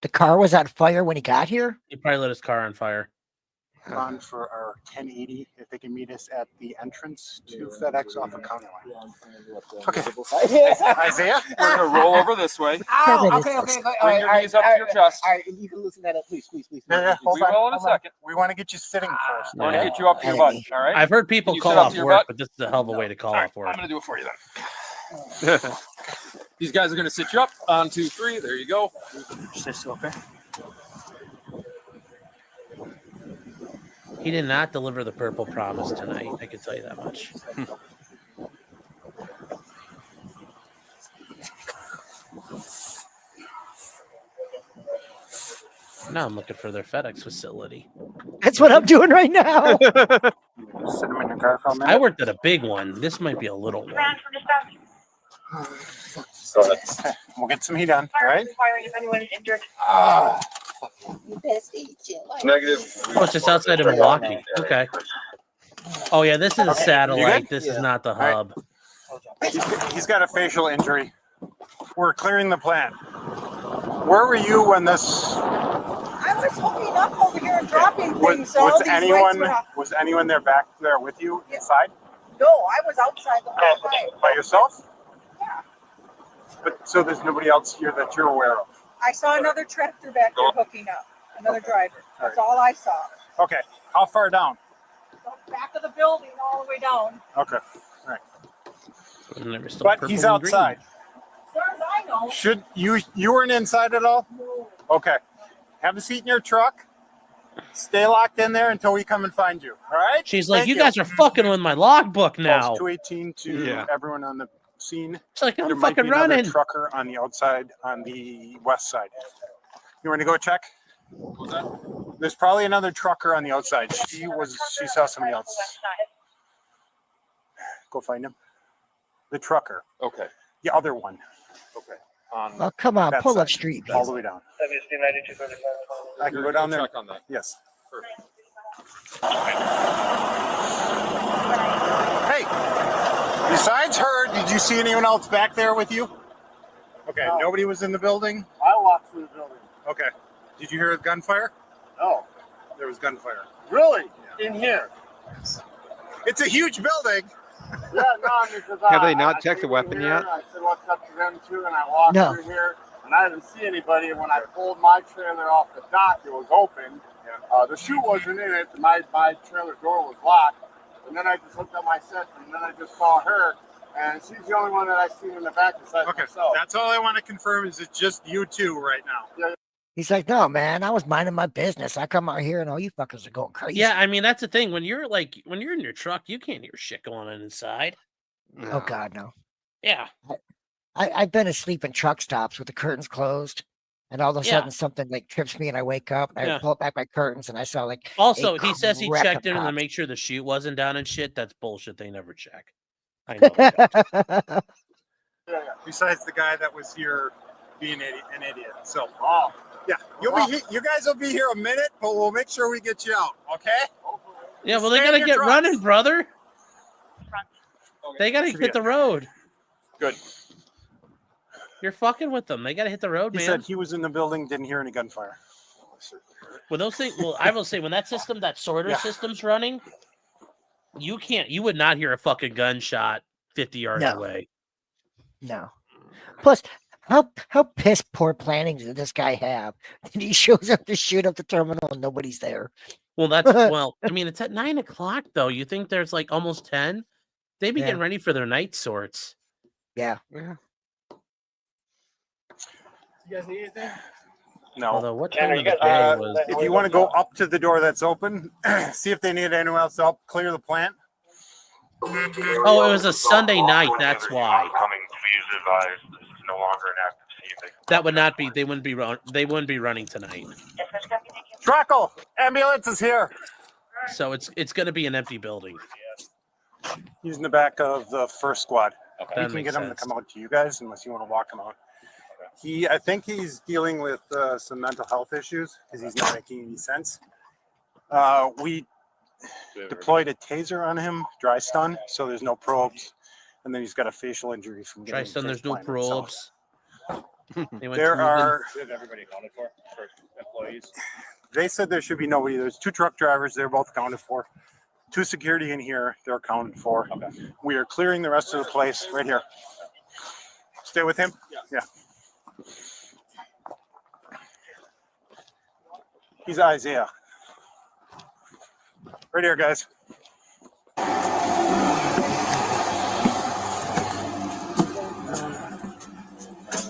The car was on fire when he got here? He probably lit his car on fire. on for our 1080 if they can meet us at the entrance to FedEx off of County Line. Okay. Isaiah, We're gonna roll over this way. Ow, okay. Bring your knees up to your chest. All right, you can loosen that up, please. Yeah, hold We on. will in a second. We want to get you sitting first. I want to get you up to your butt. All right. I've heard people Can you call sit up off to your work, butt? but this is a hell of a way to call off work. I'm gonna do it for you then. These guys are gonna sit you up. 1, 2, 3. There you go. Okay. He did not deliver the purple promise tonight. I can tell you that much. Now I'm looking for their FedEx facility. That's what I'm doing right now. Sit them in your car for a minute. I worked at a big one. This might be a little one. We'll get some heat on. All right. Inquiring if anyone is injured. Negative. Oh, it's just outside of Milwaukee. Okay. Oh yeah, this is a satellite. This is not the hub. He's got a facial injury. We're clearing the plant. Where were you when this? I was hooking up over here and dropping things. So Was anyone there back there with you inside? No, I was outside the whole time. By yourself? Yeah. But so there's nobody else here that you're aware of. I saw another tractor back there hooking up. Another driver. That's all I saw. Okay. How far down? The back of the building, all the way down. Okay. All right. But But he's outside. As far as I know. Should you weren't inside at all? No. Okay. Have a seat in your truck. Stay locked in there until we come and find you. All right? She's like, you guys are fucking with my logbook now. 218 to everyone on the scene. It's like I'm there might fucking be another running. trucker on the outside, on the west side. You want to go check? What's that? There's probably another trucker on the outside. She saw somebody else. Go find him. The trucker. Okay. The other one. Okay. Oh, come on, that pull side, up street. all the way down. I can go down there. Check on that. Yes. Hey, besides her, did you see anyone else back there with you? Okay, No. nobody was in the building? I walked through the building. Okay. Did you hear gunfire? No. There was gunfire. Really? In here? It's a huge building. Yeah, no, because Have they not I checked the came weapon in yet? here, I said what's up to them too, and I walked No. through here, and I didn't see anybody. And when I pulled my trailer off the dock, it was open. The chute wasn't in it. My trailer door was locked. And then I just looked at my set, and then I just saw her, and she's the only one that I seen in the back besides myself. That's all I want to confirm is it's just you two right now. Yeah. He's like, no, man, I was minding my business. I come out here and all you fuckers are going crazy. Yeah, I mean that's the thing. When you're in your truck, you can't hear shit going on inside. Oh God, no. Yeah. I've been asleep in truck stops with the curtains closed, and all of a sudden something like trips me, and I wake up, and I pull back my curtains, and I saw like. Also, a he says he wreck checked of in to cops. make sure the chute wasn't down and shit. That's bullshit. They never check. I know. that. Besides the guy that was here being an idiot. So, yeah, you guys will be here a minute, but we'll make sure we get you out. Okay? Yeah, well, they Stay in gotta your get trucks. running, brother. They gotta Should hit be the road. Good. You're fucking with them. They gotta hit the road, He man. said he was in the building, didn't hear any gunfire. Well, those things. Well, I will say when that sorter system's running, you would not hear a fucking gunshot 50 yards No. away. No. Plus, how piss poor planning did this guy have? And he shows up to shoot up the terminal and nobody's there. Well, that's I mean, it's at 9 o'clock though. You think there's like almost 10? They be getting ready for their night sorts. Yeah. You guys need anything? No. Although what time of the day was? If you want to go up to the door that's open, see if they need anyone else to help clear the plant. Oh, it was a Sunday night. That's why. Please advise this is no longer an active scene. That would not be. They wouldn't be running tonight. Trackle, ambulance is here. So it's going to be an empty building. He's in the back of the first squad. Okay. You That can makes get him to sense. come out to you guys unless you want to walk him out. I think he's dealing with some mental health issues because he's not making any sense. We deployed a taser on him, dry stun, so there's no probes, and then he's got a facial injury from getting Try stun. There's face no planted, so- probes. They went There through are We have everybody accounted for employees. They said there should be nobody. There's 2 truck drivers. They're both accounted for. 2 security in here. They're accounted for. Okay. We are clearing the rest of the place right here. Stay with him? Yeah. He's Isaiah. Right here, guys.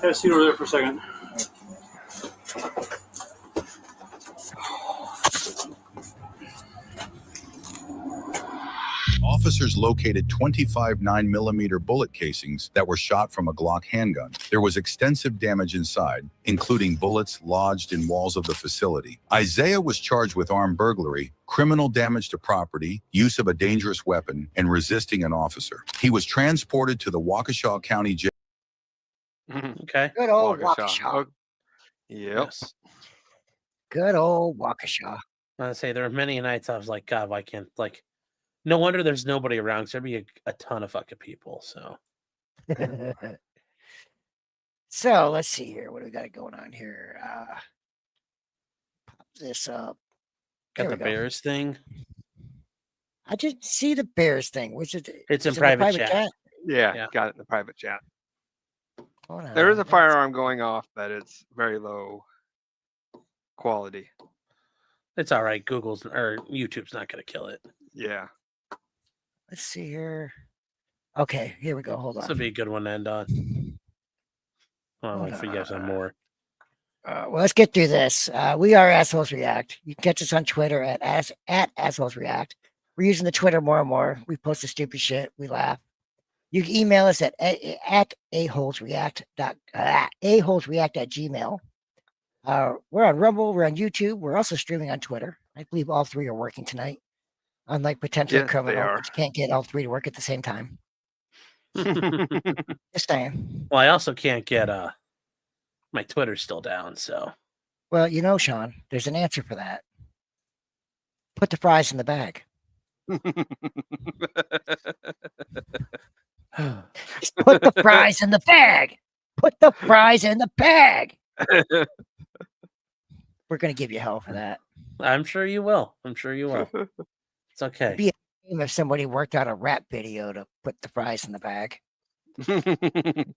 Have a seat over there for a second. Officers located 25 9mm bullet casings that were shot from a Glock handgun. There was extensive damage inside, including bullets lodged in walls of the facility. Isaiah was charged with armed burglary, criminal damage to property, use of a dangerous weapon, and resisting an officer. He was transported to the Waukesha County Jail. Okay. Good old Waukesha. Waukesha. Oh, yep. Yes. Good old Waukesha. I say there were many nights I was like, God, why can't no wonder there's nobody around because there'd be a ton of fucking people. So So let's see here. What do we got going on here? Pop this up. got There the we go. Bears thing. I didn't see the Bears thing. Which is It's in is it private the chat. Yeah, Yeah. got it in the private chat. Hold There is on, a let's- firearm going off, but it's very low quality. It's all right. Google's or YouTube's not going to kill it. Yeah. Let's see here. Okay, here we go. Hold This on. would be a good one to end on. Well, Hold if you guys have more. Well, let's get through this. We are Assholes React. You can catch us on Twitter at Assholes React. We're using the Twitter more and more. We post the stupid shit. We laugh. You can email us at aholesreact@gmail. We're on Rumble. We're on YouTube. We're also streaming on Twitter. I believe all 3 are working tonight. Unlike potential Yes, they criminal, are. which can't get all 3 to work at the same time. Just saying. Well, I also can't get my Twitter's still down, so Well, you know, Sean, there's an answer for that. Put the fries in the bag. Just put the fries in the bag. Put the fries in the bag. We're gonna give you hell for that. I'm sure you will. I'm sure you will. It's okay. It'd be a shame if somebody worked out a rap video to put the fries in the bag. Jeez.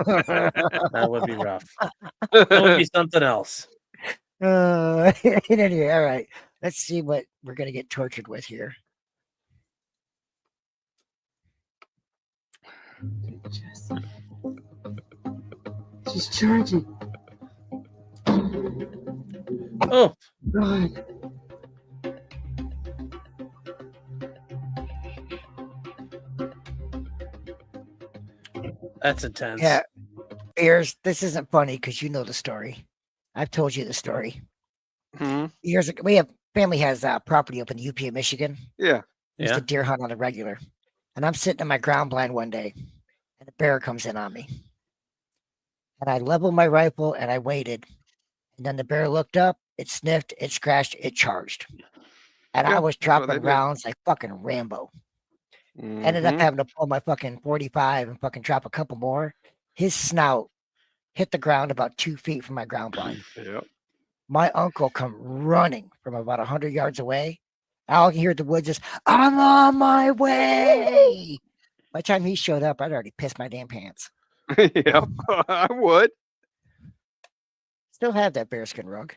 That would be rough. That would be something else. Anyway, all right. Let's see what we're gonna get tortured with here. She's charging. Oh, God. that's intense. Yeah. Ears, this isn't funny because you know the story. I've told you the story. Hmm? Years ago, family has property up in UP of Michigan. Yeah. We used Yeah. to deer hunt on the regular. And I'm sitting in my ground blind one day, and a bear comes in on me. And I leveled my rifle and I waited. And then the bear looked up, it sniffed, it scratched, it charged. And Yeah, I was that's what they dropping do. rounds like fucking Rambo. Ended up Mhm. having to pull my fucking 45 and fucking drop a couple more. His snout hit the ground about 2 feet from my ground blind. Yep. My uncle come running from about 100 yards away. All I can hear in the woods is, I'm on my way. By the time he showed up, I'd already pissed my damn pants. Yep. I would. Still have that bearskin rug.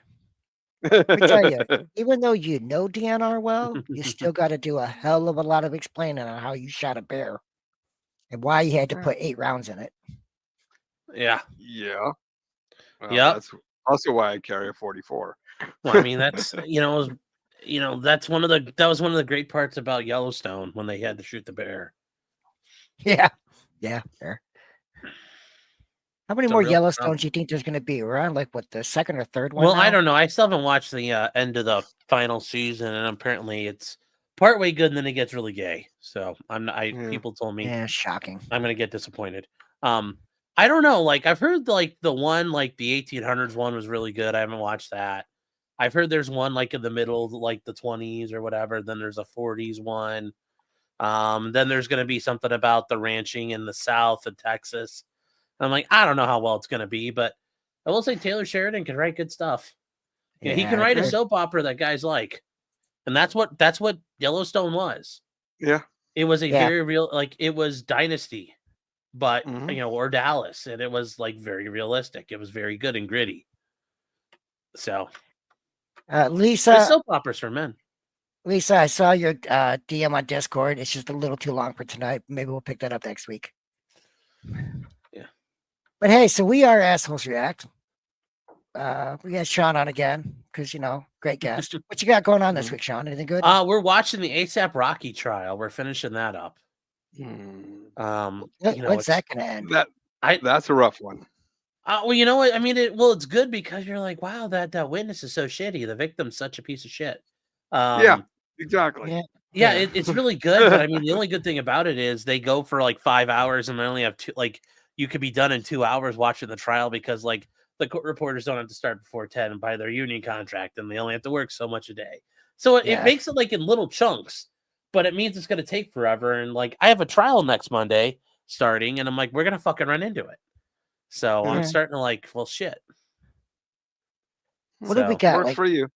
Let me tell you, even though you know DNR well, you still got to do a hell of a lot of explaining on how you shot a bear and why you had to put 8 rounds in it. Yeah. Yeah. Well, Yep. That's also why I carry a 44. Well, I mean, that's that's that was one of the great parts about Yellowstone when they had to shoot the bear. Yeah. Yeah. Fair. How many It's a more real Yellowstones do you think there's going to be? We're on like what, the second or third one? Well, I now? don't know. I still haven't watched the end of the final season, and apparently it's partway good, and then it gets really gay. So I'm not. People told me, Yeah, shocking. I'm gonna get disappointed. I don't know. Like I've heard like the one like the 1800s one was really good. I haven't watched that. I've heard there's one like in the middle, like the 20s or whatever. Then there's a 40s one. Then there's gonna be something about the ranching in the South of Texas. I'm like, I don't know how well it's gonna be, but I will say Taylor Sheridan can write good stuff. Yeah, he can write a soap opera that guys like, and that's what Yellowstone was. Yeah, it was a very real, like it was Dynasty, but or Dallas, and it was like very realistic. It was very good and gritty. So, Lisa, soap operas for men. Lisa, I saw your DM on Discord. It's just a little too long for tonight. Maybe we'll pick that up next week. Yeah. But hey, so we are Assholes React. We got Sean on again because great guest. What you got going on this week, Sean? Anything good? We're watching the ASAP Rocky trial. We're finishing that up. When's that gonna end? That's a rough one. Well, you know what? I mean, it's good because you're like, wow, that witness is so shitty. The victim's such a piece of shit. Yeah, exactly. Yeah, it's really good. But I mean, the only good thing about it is they go for like 5 hours and they only have two. Like, you could be done in 2 hours watching the trial because like the court reporters don't have to start before 10 by their union contract, and they only have to work so much a day. So it makes it like in little chunks, but it means it's going to take forever. And like, I have a trial next Monday starting, and I'm like, we're gonna fucking run into it. So I'm starting to like, well, shit. What do we got? Work for you.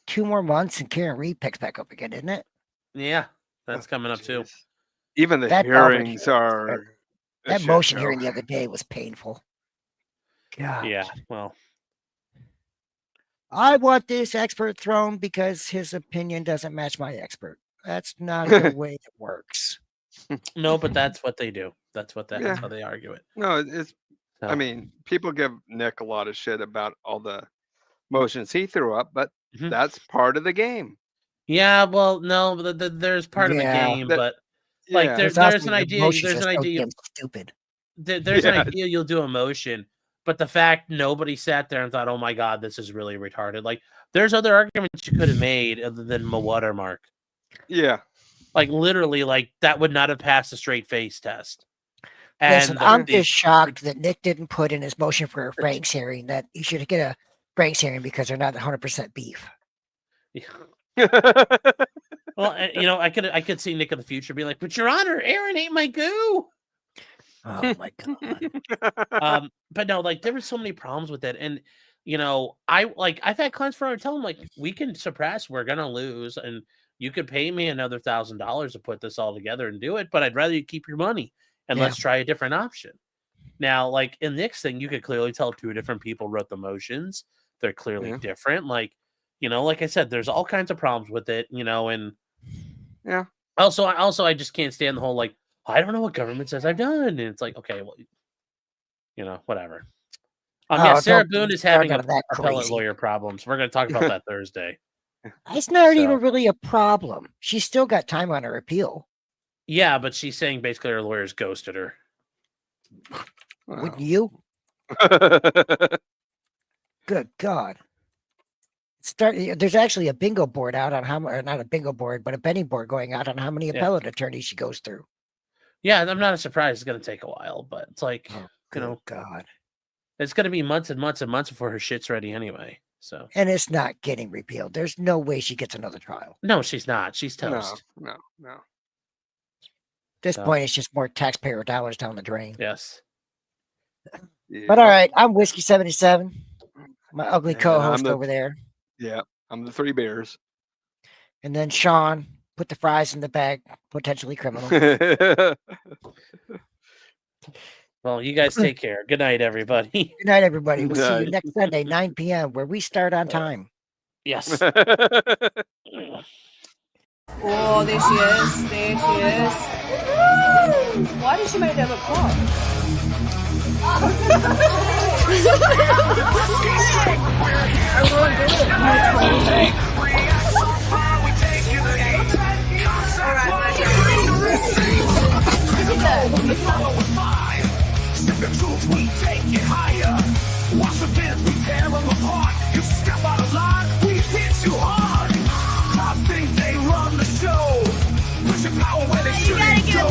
2 more months and Karen Reed picks back up again, isn't it? Yeah, that's coming up too. Even the hearings are that motion hearing the other day was painful. God. Yeah, well, I want this expert thrown because his opinion doesn't match my expert. That's not the way it works. No, but that's what they do. That's how they argue it. No, it's. I mean, people give Nick a lot of shit about all the motions he threw up, but that's part of the game. Yeah, well, no, there's part of the game, but like there's an idea. There's an idea. Stupid. There's an idea you'll do a motion, but the fact nobody sat there and thought, "Oh my god, this is really retarded." Like, there's other arguments you could have made other than my watermark. Yeah, like literally, like that would not have passed a straight face test. Listen, I'm just shocked that Nick didn't put in his motion for a Frank's hearing that you should get a Frank's hearing because they're not 100% beef. Well, I could see Nick in the future be like, "But Your Honor, Aaron ate my goo." Oh my god. But no, like there were so many problems with it, and I've had clients for tell them like, we can suppress, we're gonna lose, and you could pay me another $1,000 to put this all together and do it, but I'd rather you keep your money and let's try a different option. Now, like in Nick's thing, you could clearly tell 2 different people wrote the motions. They're clearly different. Like, like I said, there's all kinds of problems with it, and Also, I just can't stand the whole like, I don't know what government says I've done, and it's like, okay, well, whatever. Sarah Boone is having appellate lawyer problems. We're going to talk about that Thursday. It's not even really a problem. She's still got time on her appeal. Yeah, but she's saying basically her lawyers ghosted her. Wouldn't you? Good God. There's actually a bingo board out on not a bingo board, but a betting board going out on how many appellate attorneys she goes through. Yeah, I'm not surprised it's going to take a while, but it's like, God, it's going to be months and months and months before her shit's ready anyway. So, and it's not getting repealed. There's no way she gets another trial. No, she's not. She's toast. No. At this point, it's just more taxpayer dollars down the drain. Yes. But all right, I'm Whiskey 77. My ugly co-host over there. Yeah, I'm the 3 Bears. And then Sean, put the fries in the bag, potentially criminal. Well, you guys take care. Good night, everybody. Good night, everybody. We'll see you next Sunday, 9 p.m., where we start on time. Yes. Oh, there she is. There she is. Why did she make that look hard? The truth, we take it higher. Watch the bins, we tear them apart. You step out of line, we hit you hard. I think they run the show. Pushing power where they shouldn't go.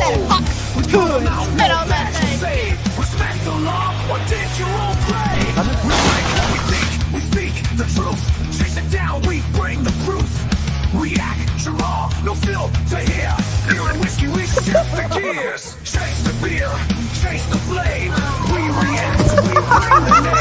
We put them out, spit on that thing. Respect the law, or did you all play? We like what we think, we speak the truth. Chase it down, we bring the proof. React, raw, no filter here. Beer and whiskey, we shift the gears. Chase the beer, chase the flame. We react, we bring the name.